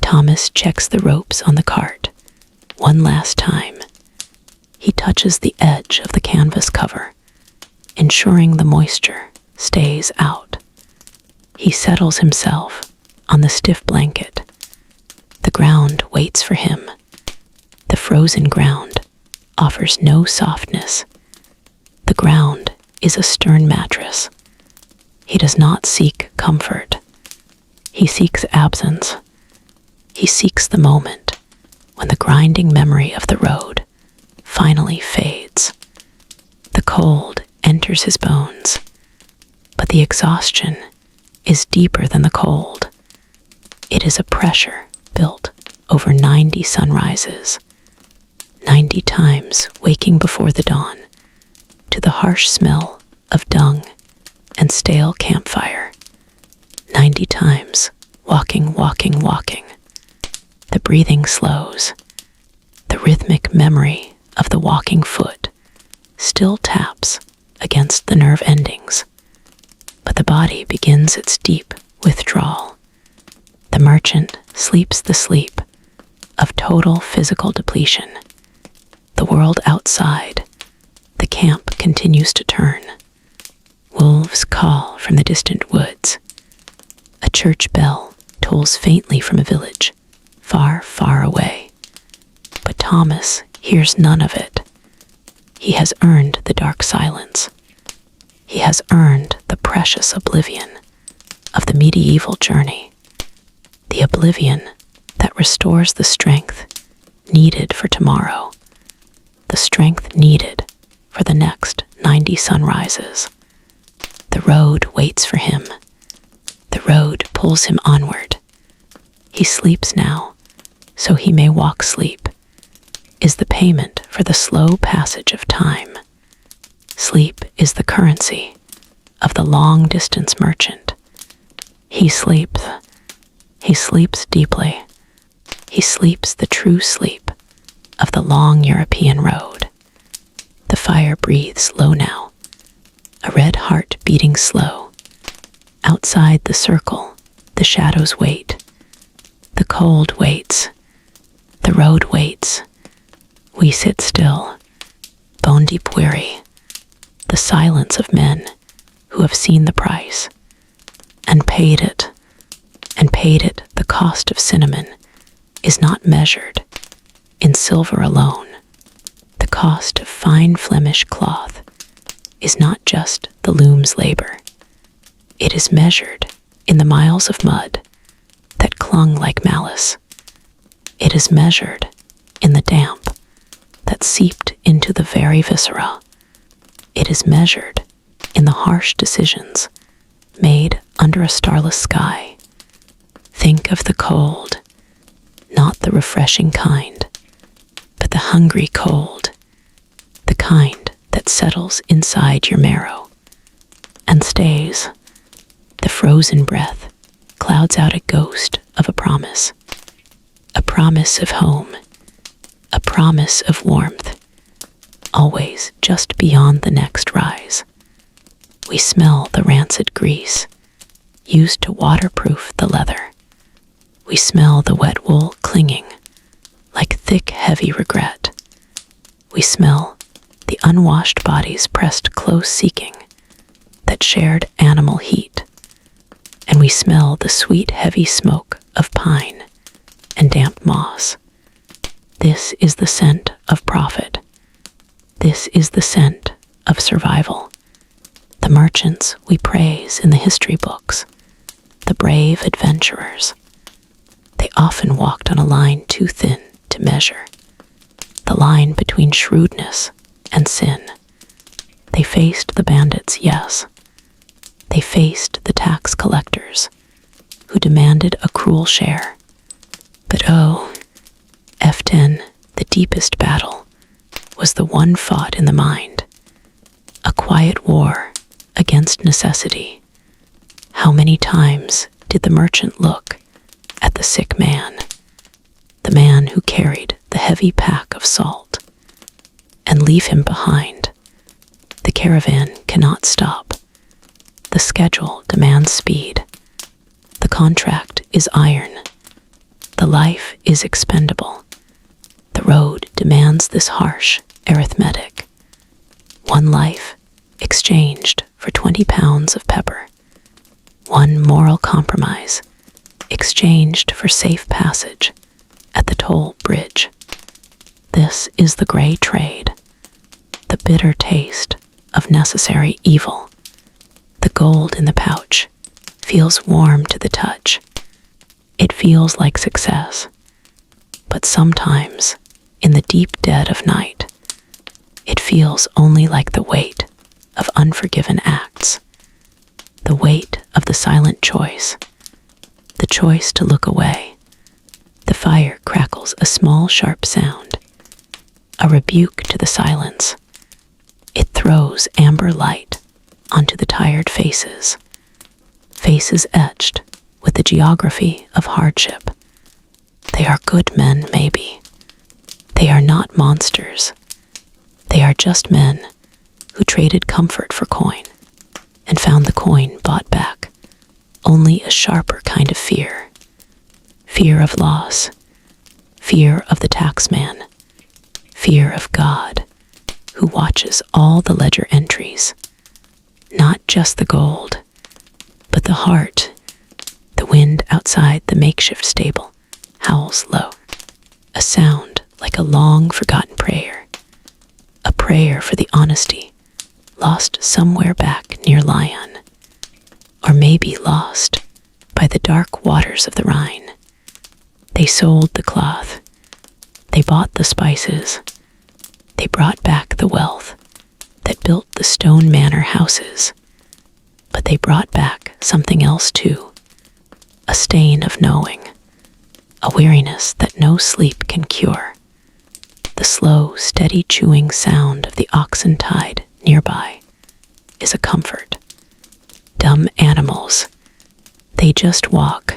Thomas checks the ropes on the cart one last time. He touches the edge of the canvas cover, ensuring the moisture stays out. He settles himself on the stiff blanket. The ground waits for him. The frozen ground offers no softness. The ground is a stern mattress. He does not seek comfort. He seeks absence. He seeks the moment when the grinding memory of the road finally fades. The cold enters his bones, but the exhaustion is deeper than the cold. It is a pressure built over 90 sunrises, 90 times waking before the dawn to the harsh smell of dung and stale campfire, 90 times walking. The breathing slows. The rhythmic memory of the walking foot still taps against the nerve endings, but the body begins its deep withdrawal. The merchant sleeps the sleep of total physical depletion. The world outside, the camp continues to turn. Wolves call from the distant woods. A church bell tolls faintly from a village, far, far away. But Thomas hears none of it. He has earned the dark silence. He has earned the precious oblivion of the medieval journey, the oblivion that restores the strength needed for tomorrow, the strength needed for the next 90 sunrises. The road waits for him. The road pulls him onward. He sleeps now, so he may walk sleep, is the payment for the slow passage of time. Sleep is the currency of the long-distance merchant. He sleeps deeply, He sleeps the true sleep of the long European road. The fire breathes low now, a red heart beating slow. Outside the circle, the shadows wait. The cold waits. The road waits. We sit still, bone deep weary. The silence of men who have seen the price and paid it. The cost of cinnamon is not measured in silver alone. The cost of fine Flemish cloth is not just the loom's labor. It is measured in the miles of mud that clung like malice. It is measured in the damp that seeped into the very viscera. It is measured in the harsh decisions made under a starless sky. Think of the cold, not the refreshing kind, but the hungry cold, the kind that settles inside your marrow and stays. The frozen breath clouds out a ghost of a promise of home, a promise of warmth, always just beyond the next rise. We smell the rancid grease used to waterproof the leather. We smell the wet wool clinging like thick, heavy regret. We smell the unwashed bodies pressed close seeking that shared animal heat. And we smell the sweet, heavy smoke of pine and damp moss. This is the scent of profit. This is the scent of survival. The merchants we praise in the history books, the brave adventurers. They often walked on a line too thin to measure, the line between shrewdness and sin. They faced the bandits, yes. They faced the tax collectors who demanded a cruel share. But oh, F10, the deepest battle, was the one fought in the mind, a quiet war against necessity. How many times did the merchant look at the sick man, the man who carried the heavy pack of salt, and leave him behind? The caravan cannot stop. The schedule demands speed. The contract is iron. The life is expendable. The road demands this harsh arithmetic. One life exchanged for 20 pounds of pepper. One moral compromise exchanged for safe passage at the toll bridge. This is the gray trade, the bitter taste of necessary evil. The gold in the pouch feels warm to the touch. It feels like success. But sometimes, in the deep dead of night, it feels only like the weight of unforgiven acts, the weight of the silent choice, the choice to look away. The fire crackles a small sharp sound, a rebuke to the silence. It throws amber light onto the tired faces, faces etched with the geography of hardship. They are good men, maybe. They are not monsters. They are just men who traded comfort for coin and found the coin bought back only a sharper kind of fear. Fear of loss, fear of the taxman, fear of God, who watches all the ledger entries, not just the gold, but the heart. The wind outside the makeshift stable howls low, a sound like a long-forgotten prayer, a prayer for the honesty lost somewhere back near Lyon, or maybe lost by the dark waters of the Rhine. They sold the cloth, they bought the spices, they brought back the wealth that built the stone manor houses, but they brought back something else too, a stain of knowing, a weariness that no sleep can cure. The slow, steady chewing sound of the oxen tied nearby is a comfort. Dumb animals, they just walk.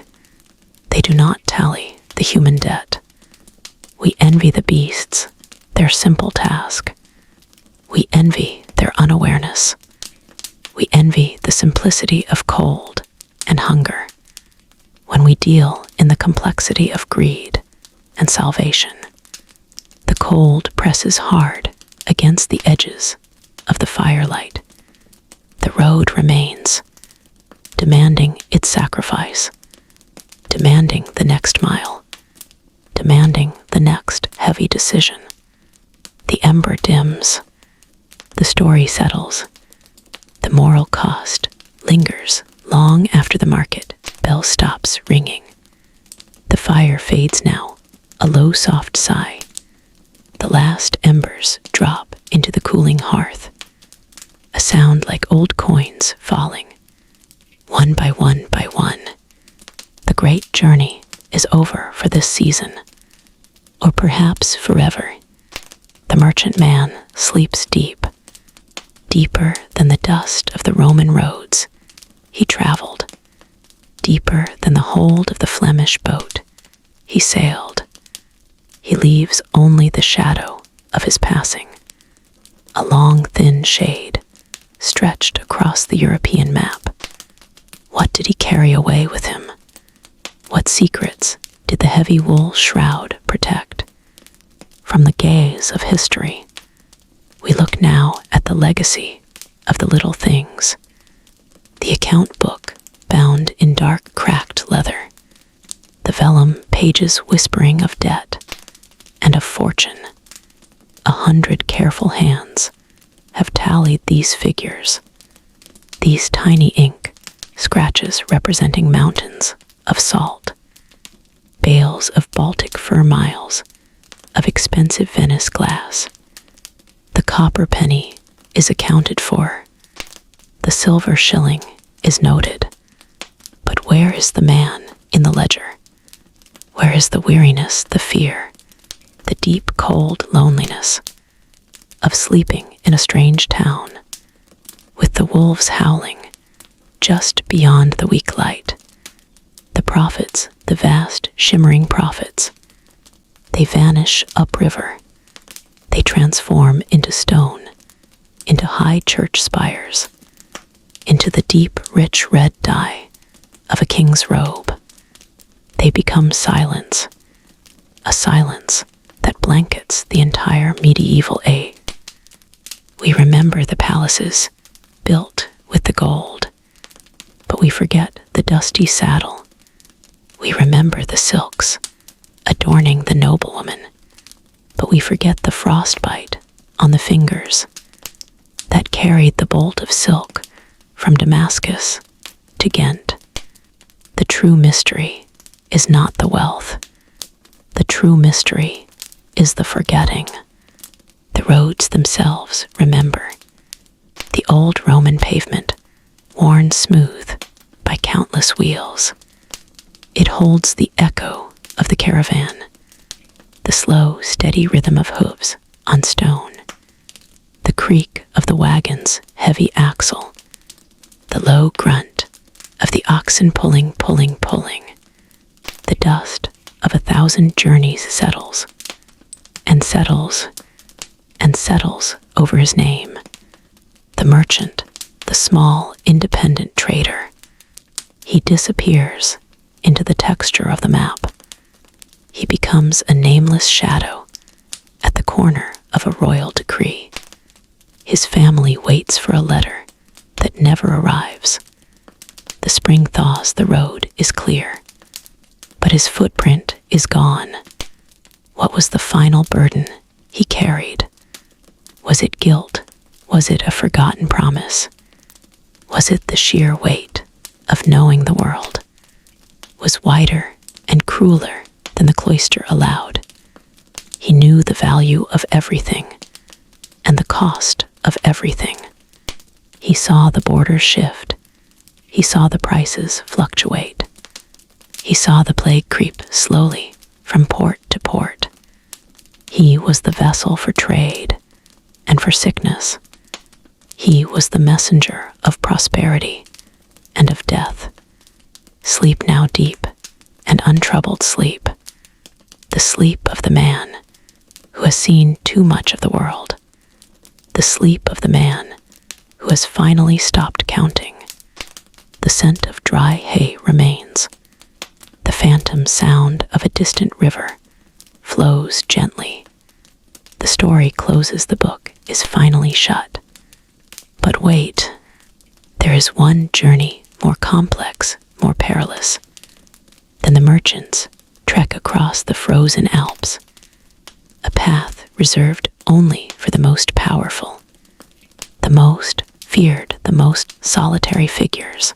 They do not tally the human debt. We envy the beasts, their simple task. We envy their unawareness. We envy the simplicity of cold and hunger when we deal in the complexity of greed and salvation. The cold presses hard against the edges of the firelight. The road remains, demanding its sacrifice, demanding the next mile, demanding the next heavy decision. The ember dims, the story settles, the moral cost lingers long after the market bell stops ringing. The fire fades now, a low soft sigh. The last embers drop into the cooling hearth, a sound like old coins falling, one by one by one. The great journey is over for this season, or perhaps forever. The merchant man sleeps deep, deeper than the dust of the Roman roads he traveled, deeper than the hold of the Flemish boat he sailed. He leaves only the shadow of his passing, a long thin shade stretched across the European map. What did he carry away with him? What secrets did the heavy wool shroud protect? From the gaze of history, we look now at the legacy of the little things. The account book bound in dark cracked leather, the vellum pages whispering of debt and of fortune. 100 careful hands have tallied these figures, these tiny ink scratches representing mountains of salt, bales of Baltic fir miles, of expensive Venice glass. The copper penny is accounted for, the silver shilling is noted. But where is the man in the ledger? Where is the weariness, the fear, the deep cold loneliness of sleeping in a strange town, with the wolves howling just beyond the weak light? The prophets, the vast shimmering prophets, they vanish upriver. They transform into stone, into high church spires, into the deep, rich red dye of a king's robe. They become silence, a silence that blankets the entire medieval age. We remember the palaces built with the gold, but we forget the dusty saddle. We remember the silks adorning the noblewoman, but we forget the frostbite on the fingers that carried the bolt of silk from Damascus to Ghent. The true mystery is not the wealth. The true mystery is the forgetting. The roads themselves remember. The old Roman pavement, worn smooth by countless wheels. It holds the echo of the caravan, the slow, steady rhythm of hooves on stone, the creak of the wagon's heavy axle, the low grunt of the oxen pulling. The dust of 1,000 journeys settles, and settles, and settles over his name. The merchant, the small, independent trader. He disappears into the texture of the map. He becomes a nameless shadow at the corner of a royal decree. His family waits for a letter that never arrives. The spring thaws, the road is clear, but his footprint is gone. What was the final burden he carried? Was it guilt? Was it a forgotten promise? Was it the sheer weight of knowing the world was wider and crueler than the cloister allowed? He knew the value of everything and the cost of everything. He saw the borders shift. He saw the prices fluctuate. He saw the plague creep slowly from port to port. He was the vessel for trade and for sickness. He was the messenger of prosperity and of death. Sleep now deep and untroubled sleep. The The sleep of the man who has seen too much of the world. The sleep of the man who has finally stopped counting. The scent of dry hay remains. The phantom sound of a distant river flows gently. The story closes, the book is finally shut. But wait, there is one journey more complex, more perilous. Then the merchants trek across the frozen Alps, a path reserved only for the most powerful, the most feared, the most solitary figures.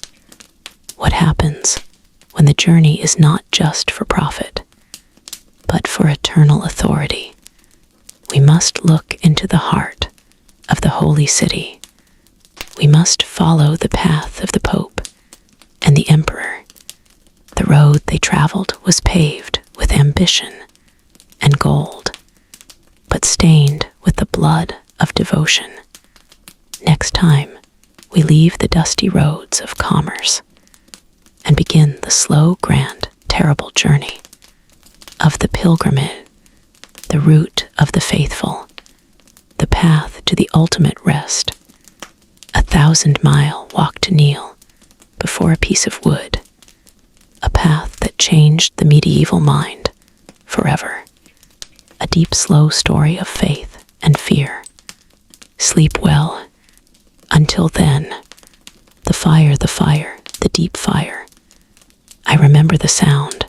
What happens when the journey is not just for profit, but for eternal authority? We must look into the heart of the holy city. We must follow the path of the Pope and the Emperor. The road they traveled was paved with ambition and gold, but stained with the blood of devotion. Next time, we leave the dusty roads of commerce and begin the slow, grand, terrible journey of the pilgrimage, the route of the faithful, the path to the ultimate rest, 1,000-mile walk to kneel before a piece of wood, a path that changed the medieval mind forever, a deep, slow story of faith and fear. Sleep well. Until then, the fire, the deep fire. I remember the sound,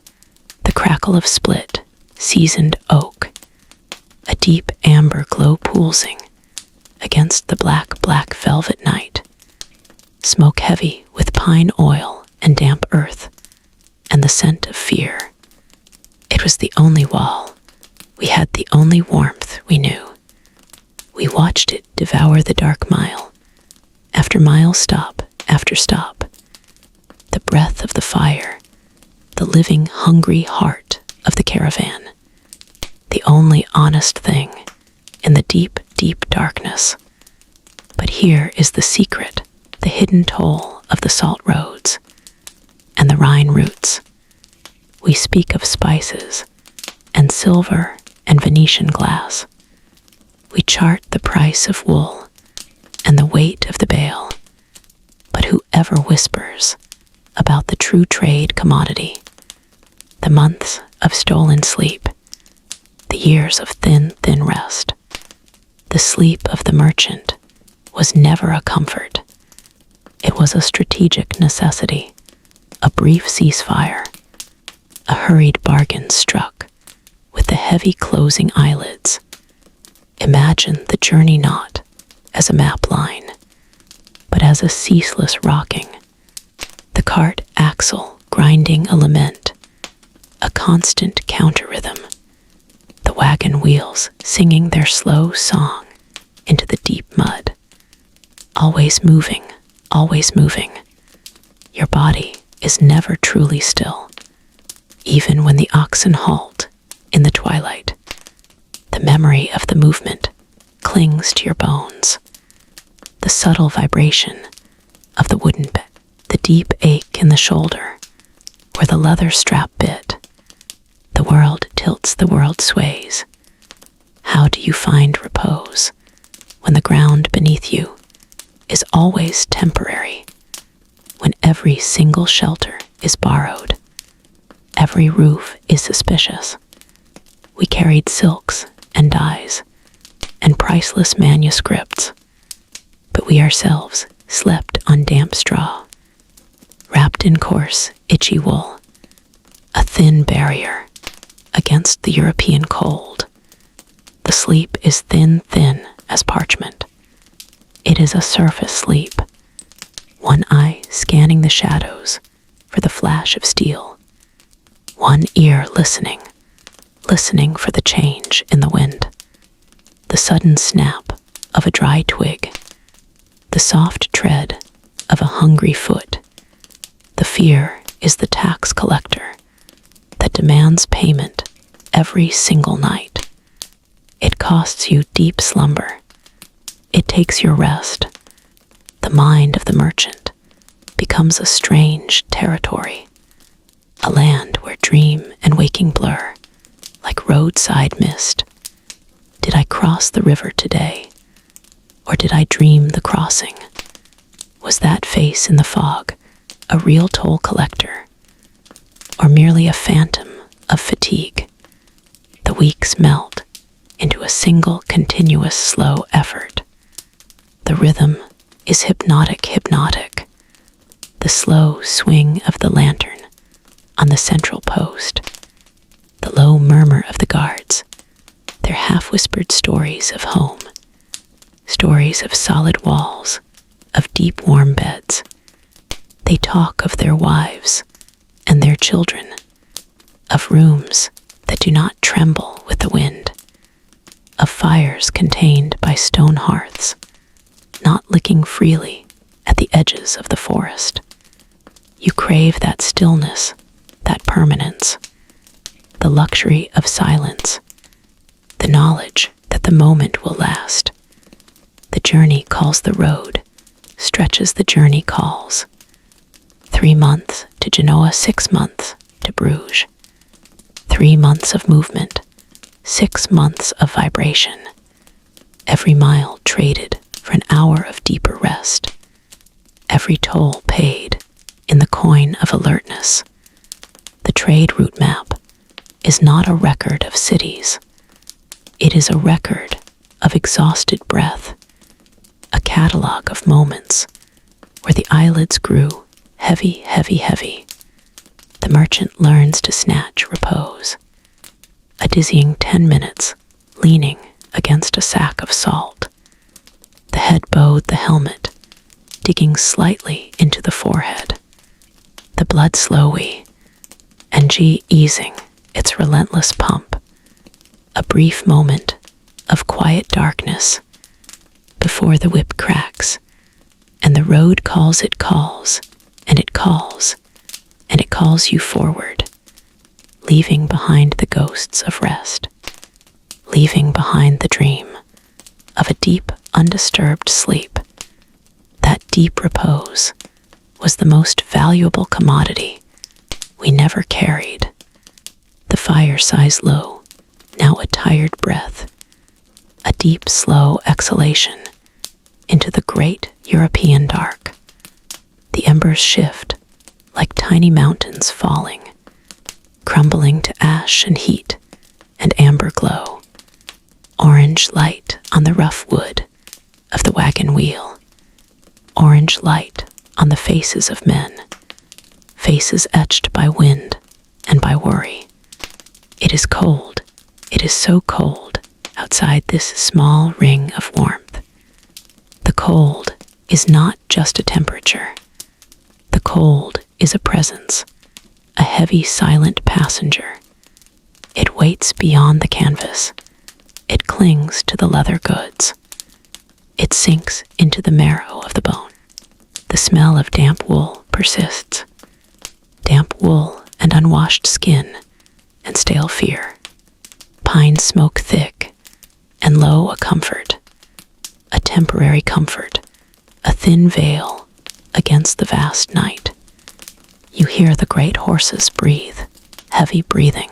the crackle of split, seasoned oak, a deep amber glow pulsing against the black velvet night, smoke heavy with pine oil and damp earth, and the scent of fear. It was the only wall. We had the only warmth we knew. We watched it devour the dark mile, after mile, stop after stop. The breath of the fire, the living, hungry heart of the caravan, the only honest thing in the deep, deep darkness. But here is the secret, the hidden toll of the salt roads and the Rhine routes. We speak of spices and silver and Venetian glass. We chart the price of wool and the weight of the bale. But whoever whispers about the true trade commodity, the months of stolen sleep, the years of thin rest, the sleep of the merchant was never a comfort. It was a strategic necessity, a brief ceasefire, a hurried bargain struck with the heavy closing eyelids. Imagine the journey not as a map line, but as a ceaseless rocking, the cart axle grinding a lament, a constant counter-rhythm, the wagon wheels singing their slow song into the deep mud. Always moving, always moving. Your body is never truly still, even when the oxen halt in the twilight. The memory of the movement clings to your bones. The subtle vibration of the wooden bit, the deep ache in the shoulder where the leather strap bit. The world tilts, the world sways. How do you find repose when the ground beneath you is always temporary, when every single shelter is borrowed, every roof is suspicious? We carried silks and dyes and priceless manuscripts, but we ourselves slept on damp straw, wrapped in coarse, itchy wool, a thin barrier against the European cold. The sleep is thin as parchment. It is a surface sleep, one eye scanning the shadows for the flash of steel, one ear listening for the change in the wind, the sudden snap of a dry twig, the soft tread of a hungry foot. The fear is the tax collector that demands payment every single night. It costs you deep slumber. It takes your rest. The mind of the merchant becomes a strange territory, a land where dream and waking blur like roadside mist. Did I cross the river today? Or did I dream the crossing? Was that face in the fog a real toll collector? Or merely a phantom of fatigue? The weeks melt into a single continuous slow effort. The rhythm is hypnotic. The slow swing of the lantern on the central post. The low murmur of the guards, their half-whispered stories of home. Stories of solid walls, of deep warm beds. They talk of their wives and their children, of rooms that do not tremble with the wind, of fires contained by stone hearths, not licking freely at the edges of the forest. You crave that stillness, that permanence, the luxury of silence, the knowledge that the moment will last. The journey calls the road, stretches the journey calls. 3 months to Genoa, 6 months to Bruges. 3 months of movement, 6 months of vibration. Every mile traded for an hour of deeper rest. Every toll paid in the coin of alertness. The trade route map is not a record of cities. It is a record of exhausted breath, a catalog of moments where the eyelids grew heavy. The merchant learns to snatch repose. A dizzying 10 minutes leaning against a sack of salt. The head bowed the helmet, digging slightly into the forehead. The blood slowly, NG easing its relentless pump. A brief moment of quiet darkness before the whip cracks, and the road calls, it calls, and it calls, and it calls you forward, leaving behind the ghosts of rest, leaving behind the dream of a deep, undisturbed sleep. That deep repose was the most valuable commodity we never carried. The fire sighs low, now a tired breath, a deep, slow exhalation into the great European dark. The embers shift like tiny mountains falling, crumbling to ash and heat and amber glow. Orange light on the rough wood of the wagon wheel. Orange light on the faces of men, faces etched by wind and by worry. It is cold, it is so cold outside this small ring of warmth. The cold is not just a temperature. The cold is a presence, a heavy, silent passenger. It waits beyond the canvas. It clings to the leather goods. It sinks into the marrow of the bone. The smell of damp wool persists. Damp wool and unwashed skin and stale fear. Pine smoke thick and low, a comfort, a temporary comfort, a thin veil against the vast night. You hear the great horses breathe, heavy breathing,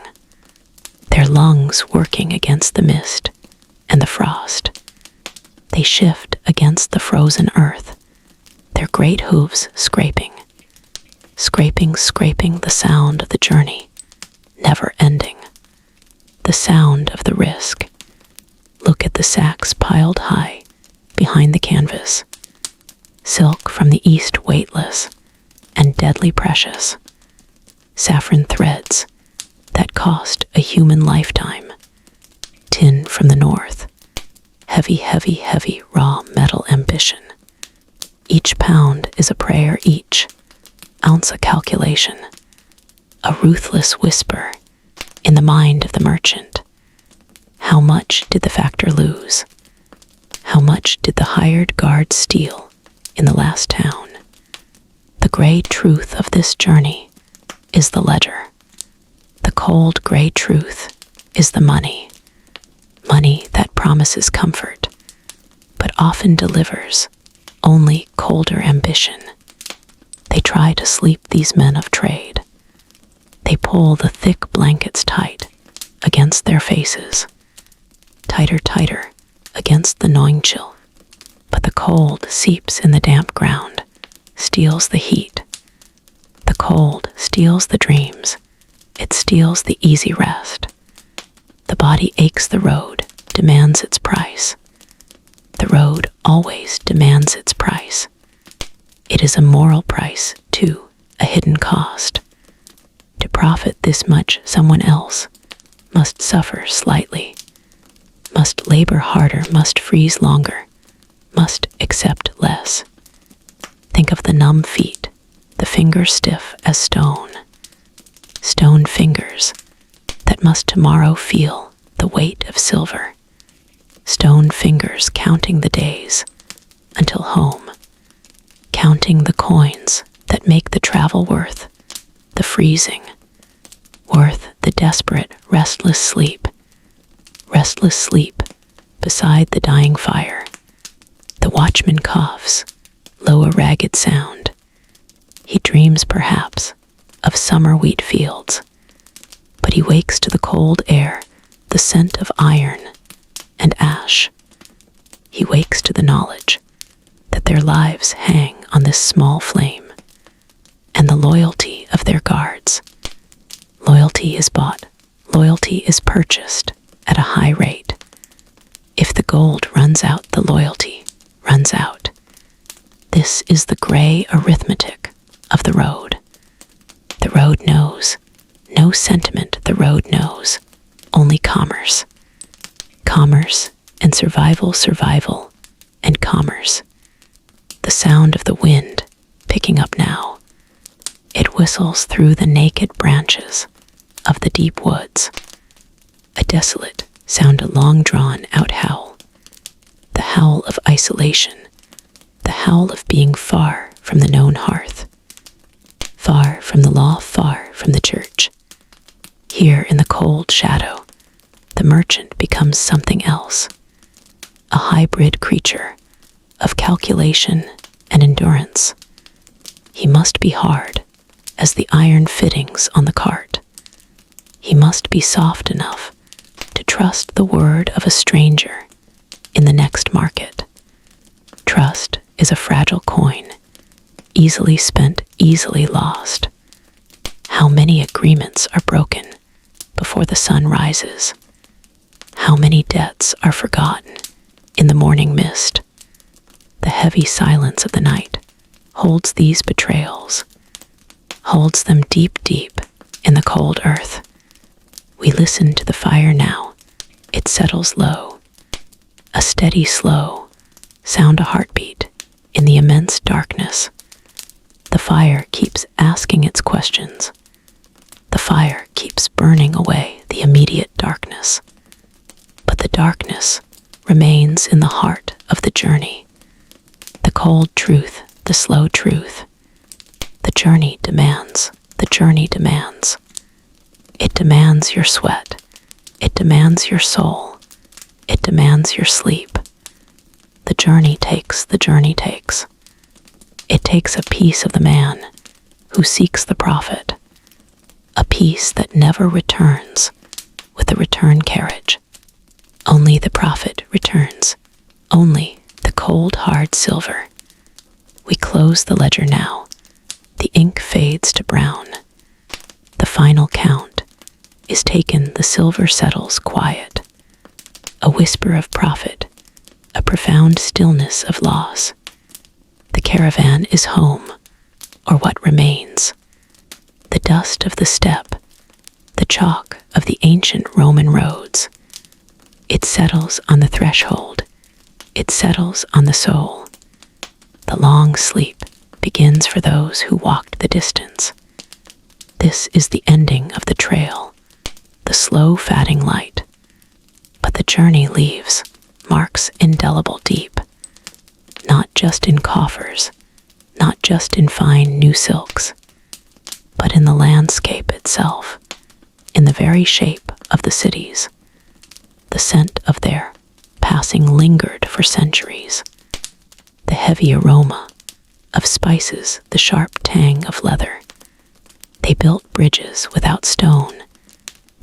their lungs working against the mist and the frost. They shift against the frozen earth, their great hooves scraping, the sound of the journey, never ending, the sound of the risk. Look at the sacks piled high behind the canvas, silk from the east weightless and deadly precious, saffron threads that cost a human lifetime, tin from the north, heavy raw metal ambition. Each pound is a prayer, each ounce a calculation, a ruthless whisper in the mind of the merchant. How much did the factor lose? How much did the hired guard steal in the last town? The gray truth of this journey is the ledger. The cold gray truth is the money. Money that promises comfort, but often delivers only colder ambition. They try to sleep, these men of trade. They pull the thick blankets tight against their faces, tighter, tighter against the gnawing chill. But the cold seeps in the damp ground, steals the heat. The cold steals the dreams. It steals the easy rest. The body aches the road, demands its price. The road always demands its price. It is a moral price, too, a hidden cost. To profit this much, someone else must suffer slightly, must labor harder, must freeze longer, must accept less. Think of the numb feet, the fingers stiff as stone. Stone fingers that must tomorrow feel the weight of silver. Stone fingers counting the days until home, counting the coins that make the travel worth the freezing, worth the desperate, restless sleep beside the dying fire. The watchman coughs, low a ragged sound. He dreams perhaps of summer wheat fields, but he wakes to the cold air, the scent of iron and ash. He wakes to the knowledge that their lives hang on this small flame, and the loyalty of their guards. Loyalty is bought, loyalty is purchased at a high rate. If the gold runs out, the loyalty runs out. This is the gray arithmetic of the road. The road knows no sentiment, the road knows only commerce. Commerce and survival, survival and commerce. The sound of the wind picking up now. It whistles through the naked branches of the deep woods. A desolate sound, a long-drawn out howl. The howl of isolation, the howl of being far from the known hearth, far from the law, far from the church. Here in the cold shadow, the merchant becomes something else, a hybrid creature of calculation and endurance. He must be hard as the iron fittings on the cart. He must be soft enough to trust the word of a stranger in the next market. Trust is a fragile coin, easily spent, easily lost. How many agreements are broken before the sun rises? How many debts are forgotten in the morning mist? The heavy silence of the night holds these betrayals, holds them deep, deep in the cold earth. We listen to the fire now. It settles low, a steady, slow sound, a heartbeat in the immense darkness. The fire keeps asking its questions. The fire keeps burning away the immediate darkness. But the darkness remains in the heart of the journey. The cold truth, the slow truth. The journey demands, the journey demands. It demands your sweat. It demands your soul. It demands your sleep. The journey takes, the journey takes. It takes a piece of the man who seeks the prophet, a piece that never returns with the return carriage. Only the prophet returns, only the cold hard silver. We close the ledger now. The ink fades to brown. The final count is taken, the silver settles quiet. A whisper of profit, a profound stillness of loss. The caravan is home, or what remains. The dust of the steppe, the chalk of the ancient Roman roads. It settles on the threshold. It settles on the soul. The long sleep begins for those who walked the distance. This is the ending of the trail, the slow fatting light. But the journey leaves marks indelible deep, not just in coffers, not just in fine new silks, but in the landscape itself, in the very shape of the cities. The scent of their passing lingered for centuries. The heavy aroma of spices, the sharp tang of leather. They built bridges without stone.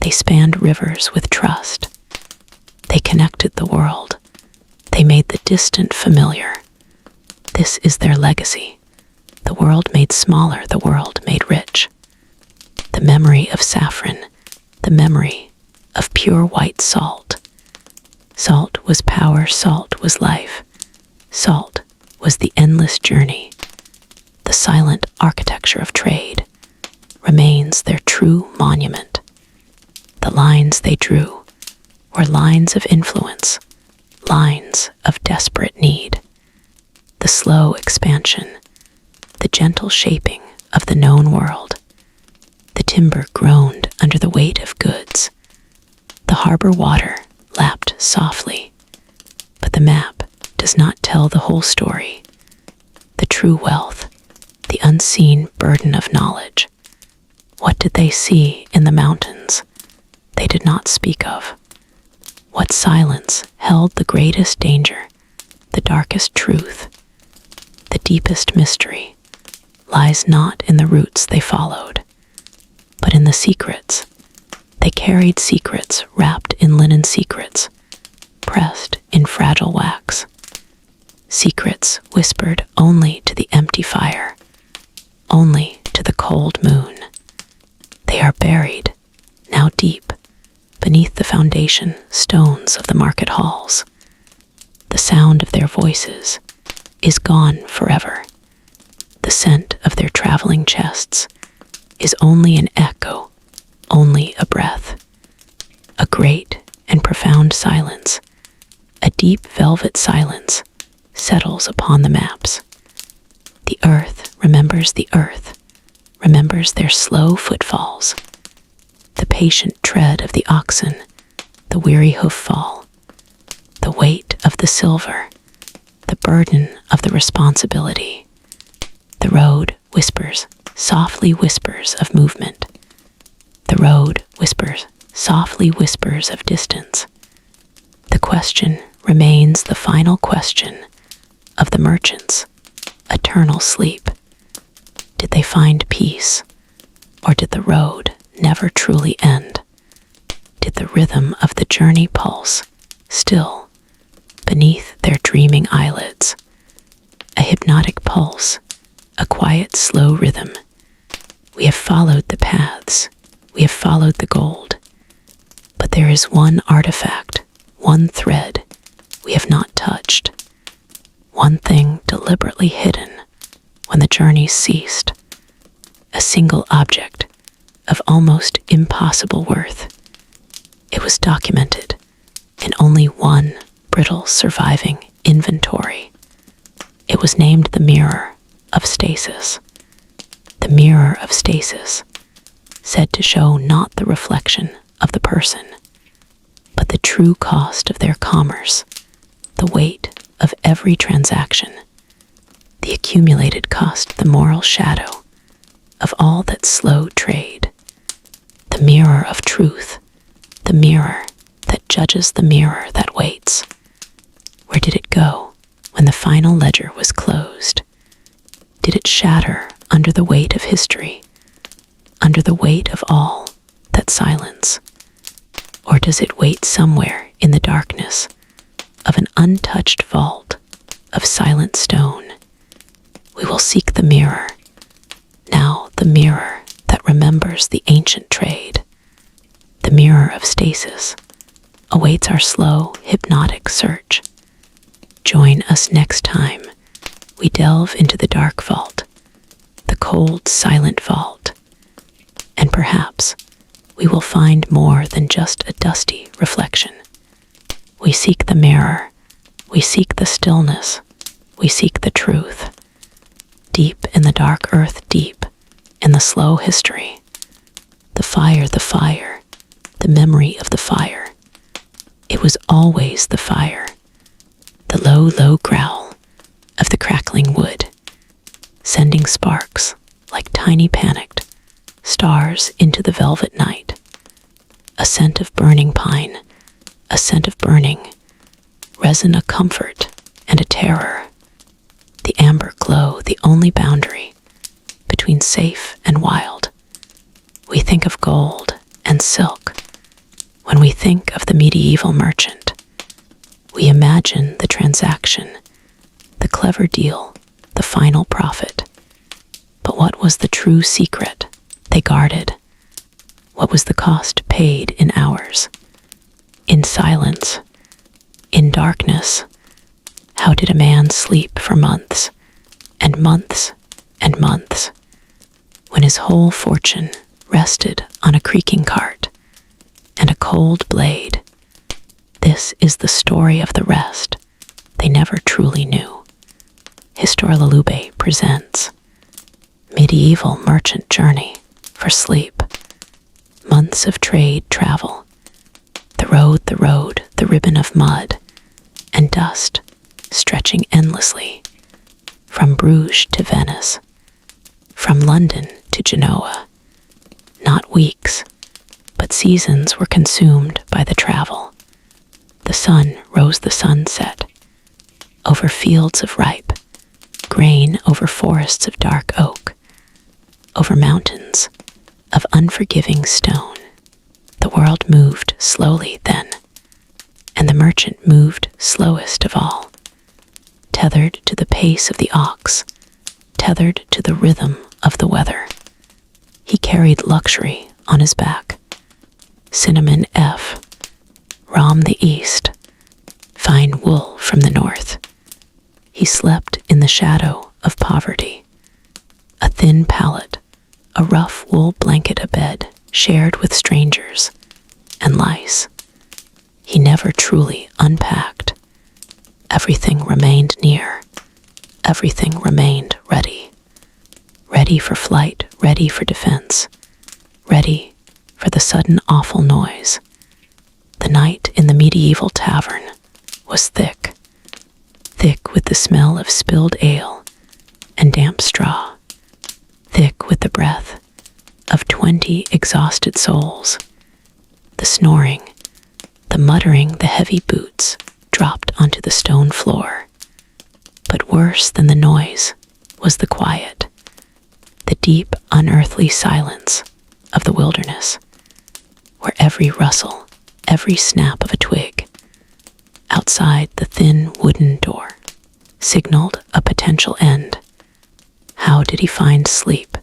They spanned rivers with trust. They connected the world. They made the distant familiar. This is their legacy. The world made smaller, the world made rich. The memory of saffron, the memory of pure white salt. Salt was power, salt was life. Salt was the endless journey. The silent architecture of trade remains their true monument. The lines they drew were lines of influence, lines of desperate need. The slow expansion, the gentle shaping of the known world. The timber groaned under the weight of goods. The harbor water lapped softly. But the map does not tell the whole story. The true wealth, the unseen burden of knowledge. What did they see in the mountains they did not speak of? What silence held the greatest danger, the darkest truth? The deepest mystery lies not in the routes they followed, but in the secrets. They carried secrets wrapped in linen, secrets pressed in fragile wax. Secrets whispered only to the empty fire, only to the cold moon. They are buried, now deep, beneath the foundation stones of the market halls. The sound of their voices is gone forever. The scent of their traveling chests is only an echo, only a breath. A great and profound silence, a deep velvet silence, settles upon the maps. The earth remembers the earth, remembers their slow footfalls, the patient tread of the oxen, the weary hoof fall, the weight of the silver, the burden of the responsibility. The road whispers, softly whispers of movement. The road whispers, softly whispers of distance. The question remains the final question of the merchants' eternal sleep. Did they find peace, or did the road never truly end? Did the rhythm of the journey pulse still beneath their dreaming eyelids? A hypnotic pulse, a quiet, slow rhythm. We have followed the paths, we have followed the gold, but there is one artifact, one thread we have not touched, one thing deliberately hidden when the journey ceased, a single object of almost impossible worth. It was documented in only one brittle surviving inventory. It was named the Mirror of Stasis. The Mirror of Stasis, said to show not the reflection of the person, but the true cost of their commerce, the weight of every transaction, the accumulated cost, the moral shadow of all that slow trade. The mirror of truth, the mirror that judges, the mirror that waits. Where did it go when the final ledger was closed? Did it shatter under the weight of history, under the weight of all that silence? Or does it wait somewhere in the darkness of an untouched vault of silent stone? We will seek the mirror, now the mirror that remembers the ancient trade. The mirror of stasis awaits our slow, hypnotic search. Join us next time we delve into the dark vault, the cold, silent vault, and perhaps we will find more than just a dusty reflection. We seek the mirror, we seek the stillness, we seek the truth. Deep in the dark earth, deep in the slow history, the fire, the memory of the fire. It was always the fire, the low, low growl of the crackling wood, sending sparks like tiny panicked stars into the velvet night. A scent of burning pine, a scent of burning, resin, a comfort and a terror. The amber glow, the only boundary between safe and wild. We think of gold and silk, When we think of the medieval merchant, we imagine the transaction, the clever deal, the final profit. But what was the true secret they guarded? What was the cost paid in hours, in silence, in darkness? How did a man sleep for months and months and months when his whole fortune rested on a creaking cart and a cold blade? This is the story of the rest they never truly knew. History Lullubay presents Medieval Merchant Journey for Sleep. Months of trade travel, the road, the ribbon of mud and dust stretching endlessly from Bruges to Venice, from London to Genoa. Not weeks, but seasons were consumed by the travel. The sun rose the sunset, over fields of ripe grain, over forests of dark oak, over mountains of unforgiving stone. The world moved slowly then, and the merchant moved slowest of all, tethered to the pace of the ox, tethered to the rhythm of the weather. He carried luxury on his back, cinnamon F, ram the east, fine wool from the north. He slept in the shadow of poverty, a thin pallet, a rough wool blanket, a bed shared with strangers and lice. He never truly unpacked. Everything remained near. Everything remained ready. Ready for flight, ready for defense, ready for the sudden awful noise. The night in the medieval tavern was thick, thick with the smell of spilled ale and damp straw, thick with the breath of 20 exhausted souls. The snoring, the muttering, the heavy boots dropped onto the stone floor. But worse than the noise was the quiet, the deep, unearthly silence of the wilderness, where every rustle, every snap of a twig outside the thin wooden door signaled a potential end. How did he find sleep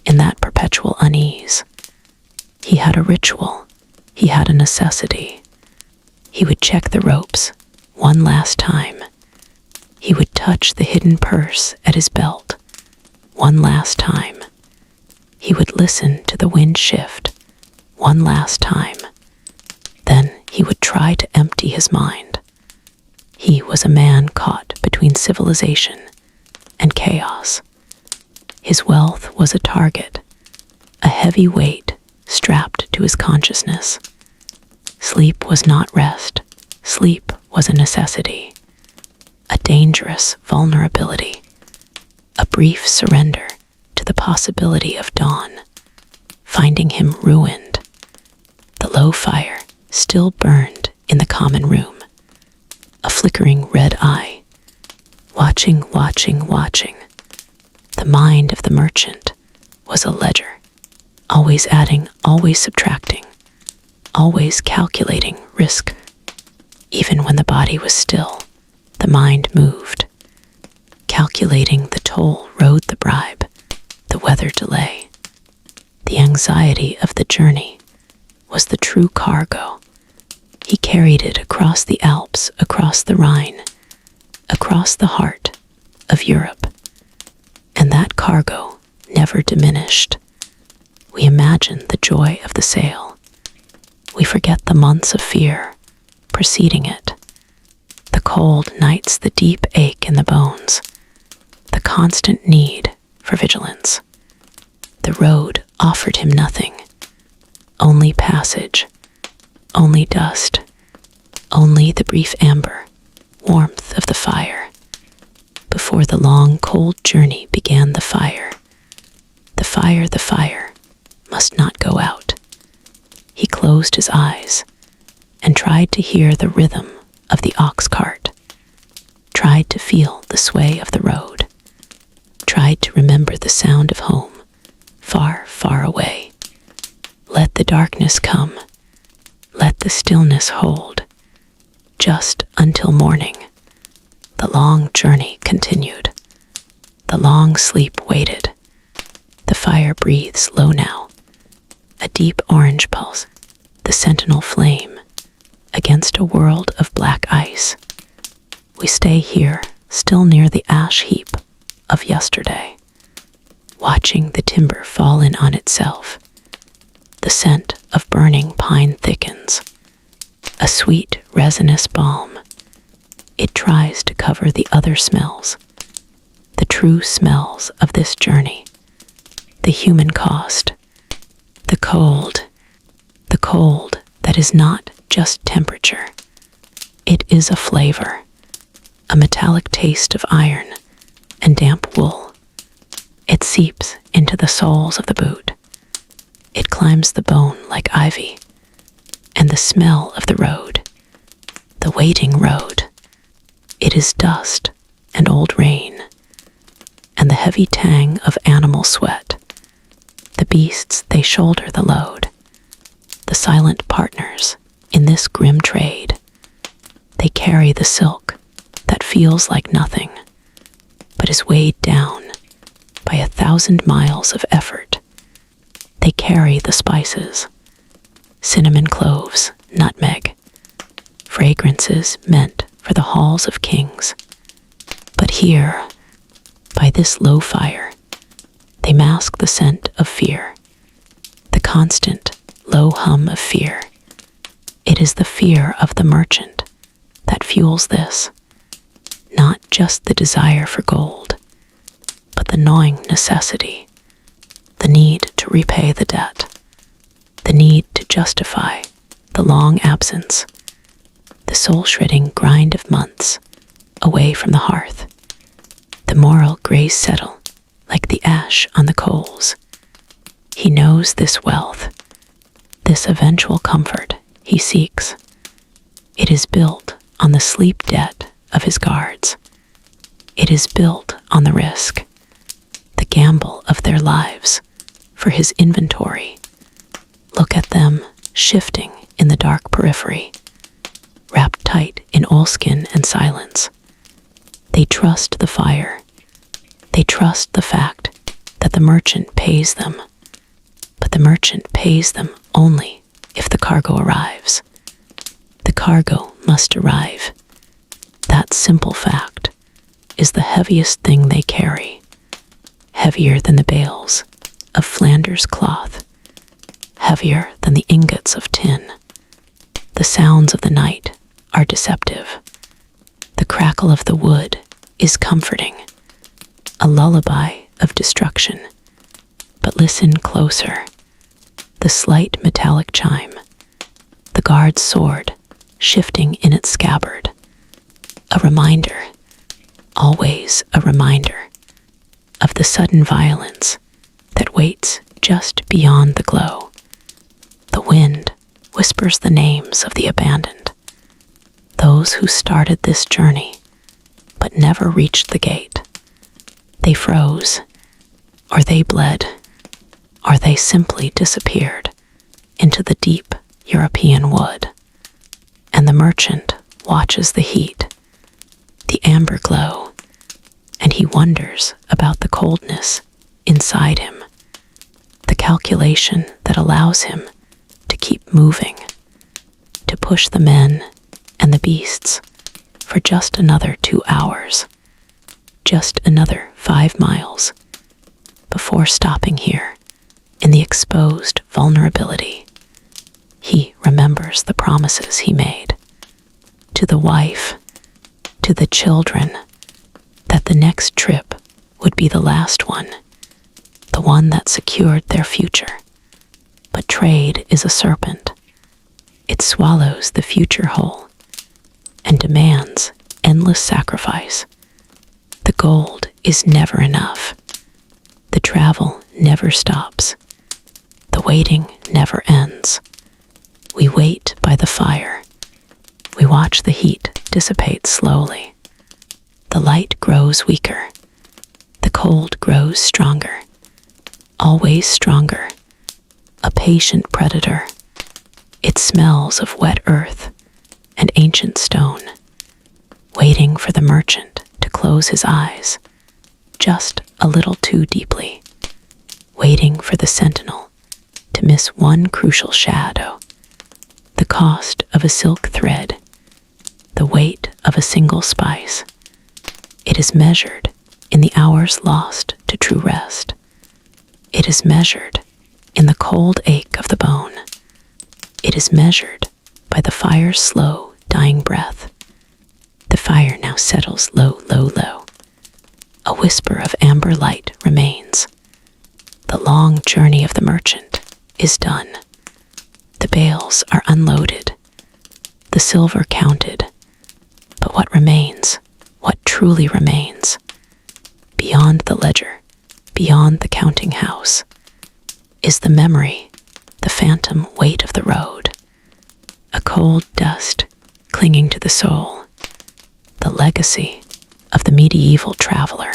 in that perpetual unease? He had a ritual. He had a necessity. He would check the ropes one last time. He would touch the hidden purse at his belt one last time. He would listen to the wind shift one last time. Then he would try to empty his mind. He was a man caught between civilization and chaos. His wealth was a target, a heavy weight strapped to his consciousness. Sleep was not rest. Sleep was a necessity, a dangerous vulnerability, a brief surrender to the possibility of dawn, finding him ruined. The low fire still burned in the common room, a flickering red eye, watching. The mind of the merchant was a ledger, always adding, always subtracting, always calculating risk. Even when the body was still, the mind moved, calculating the toll, rode the bribe, the weather delay. The anxiety of the journey was the true cargo. He carried it across the Alps, across the Rhine, across the heart of Europe. And that cargo never diminished. We imagine the joy of the sail. We forget the months of fear preceding it, the cold nights, the deep ache in the bones, the constant need for vigilance. The road offered him nothing, only passage, only dust, only the brief amber warmth of the fire. Before the long, cold journey began, the fire must not go out. He closed his eyes and tried to hear the rhythm of the ox cart, tried to feel the sway of the road, tried to remember the sound of home, far, far away. Let the darkness come. Let the stillness hold, just until morning. The long journey continued. The long sleep waited. The fire breathes low now, a deep orange pulse, the sentinel flame, against a world of black ice. We stay here, still near the ash heap of yesterday, watching the timber fall in on itself. The scent of burning pine thickens, a sweet, resinous balm. It tries to cover the other smells, the true smells of this journey, the human cost, the cold that is not just temperature. It is a flavor, a metallic taste of iron and damp wool. It seeps into the soles of the boot. It climbs the bone like ivy, and the smell of the road, the waiting road. It is dust and old rain, and the heavy tang of animal sweat. The beasts, they shoulder the load, the silent partners in this grim trade. They carry the silk that feels like nothing, but is weighed down by 1,000 miles of effort. They carry the spices, cinnamon, cloves, nutmeg, fragrances meant for the halls of kings. But here, by this low fire, they mask the scent of fear, the constant low hum of fear. It is the fear of the merchant that fuels this, not just the desire for gold, but the gnawing necessity, the need to repay the debt, the need to justify the long absence, the soul-shredding grind of months away from the hearth. The moral grays settle like the ash on the coals. He knows this wealth, this eventual comfort he seeks. It is built on the sleep debt of his guards. It is built on the risk, the gamble of their lives for his inventory. Look at them shifting in the dark periphery, wrapped tight in oilskin and silence. They trust the fire. They trust the fact that the merchant pays them. But the merchant pays them only if the cargo arrives. The cargo must arrive. That simple fact is the heaviest thing they carry, heavier than the bales of Flanders cloth, heavier than the ingots of tin. The sounds of the night are deceptive. The crackle of the wood is comforting, a lullaby of destruction. But listen closer. The slight metallic chime, the guard's sword shifting in its scabbard. A reminder, always a reminder, of the sudden violence that waits just beyond the glow. The wind whispers the names of the abandoned, those who started this journey but never reached the gate. They froze, or they bled, or they simply disappeared into the deep European wood. And the merchant watches the heat, the amber glow, and he wonders about the coldness inside him, the calculation that allows him to keep moving, to push the men and the beasts for just another 2 hours, just another 5 miles, before stopping here in the exposed vulnerability. He remembers the promises he made to the wife, to the children, that the next trip would be the last one, the one that secured their future. But trade is a serpent. It swallows the future whole and demands endless sacrifice. The gold is never enough. The travel never stops. The waiting never ends. We wait by the fire. We watch the heat dissipate slowly. The light grows weaker. The cold grows stronger. Always stronger. A patient predator. It smells of wet earth and ancient stone, waiting for the merchant to close his eyes just a little too deeply, waiting for the sentinel to miss one crucial shadow, the cost of a silk thread, the weight of a single spice. It is measured in the hours lost to true rest. It is measured in the cold ache of the bone. It is measured by the fire's slow, dying breath. The fire now settles low, low, low. A whisper of amber light remains. The long journey of the merchant is done. The bales are unloaded, the silver counted. But what remains, what truly remains, beyond the ledger, beyond the counting house, is the memory, the phantom weight of the road, a cold dust clinging to the soul, the legacy of the medieval traveler.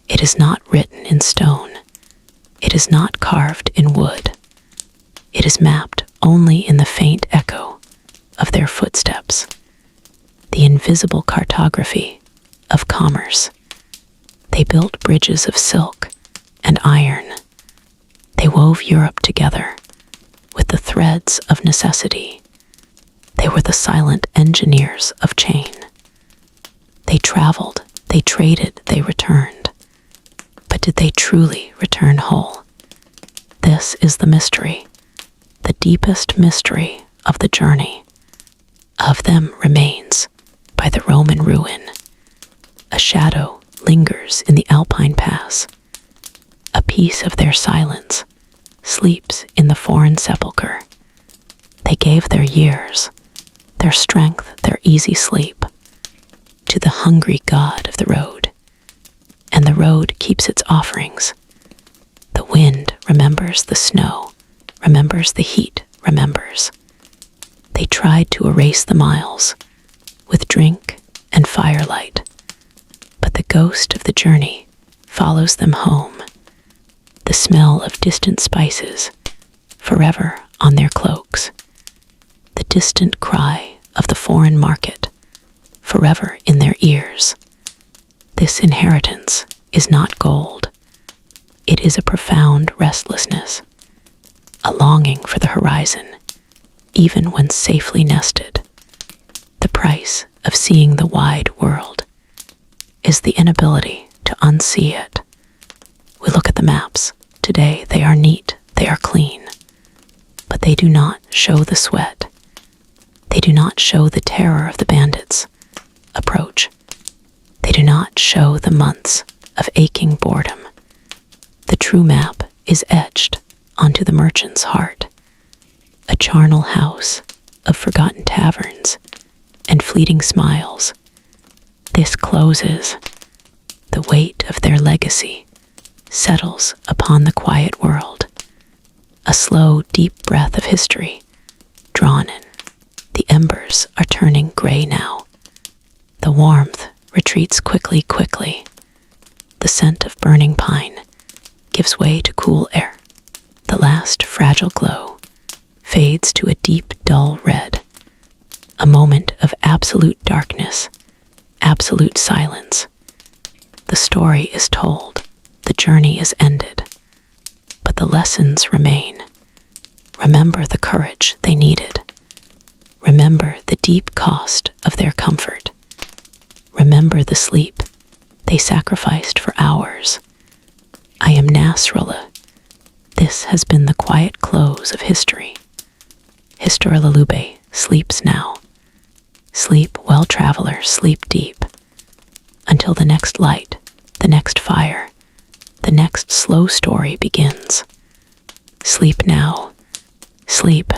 It is not written in stone. It is not carved in wood. It is mapped only in the faint echo of their footsteps, the invisible cartography of commerce. They built bridges of silk and iron. They wove Europe together with the threads of necessity. They were the silent engineers of chain. They traveled, they traded, they returned. But did they truly return whole? This is the mystery, the deepest mystery of the journey. Of them remains, by the Roman ruin, a shadow lingers in the Alpine pass. A piece of their silence sleeps in the foreign sepulchre. They gave their years, their strength, their easy sleep, to the hungry god of the road. And the road keeps its offerings. The wind remembers the snow, remembers the heat, remembers. They tried to erase the miles with drink and firelight, but the ghost of the journey follows them home. The smell of distant spices forever on their cloaks. The distant cry of the foreign market forever in their ears. This inheritance is not gold. It is a profound restlessness, a longing for the horizon, even when safely nested. The price of seeing the wide world is the inability to unsee it. We look at the maps. Today they are neat, they are clean, but they do not show the sweat. They do not show the terror of the bandits' approach. They do not show the months of aching boredom. The true map is etched onto the merchant's heart, a charnel house of forgotten taverns and fleeting smiles. This closes. The weight of their legacy settles upon the quiet world. A slow, deep breath of history drawn in. The embers are turning gray now. The warmth retreats quickly, quickly. The scent of burning pine gives way to cool air. The last fragile glow fades to a deep, dull red. A moment of absolute darkness, absolute silence. The story is told, the journey is ended, but the lessons remain. Remember the courage they needed. Remember the deep cost of their comfort. Remember the sleep they sacrificed for hours. I am Nasrullah. This has been the quiet close of history. History Lullubay sleeps now. Sleep well, traveler, sleep deep. Until the next light, the next fire, the next slow story begins. Sleep now. Sleep.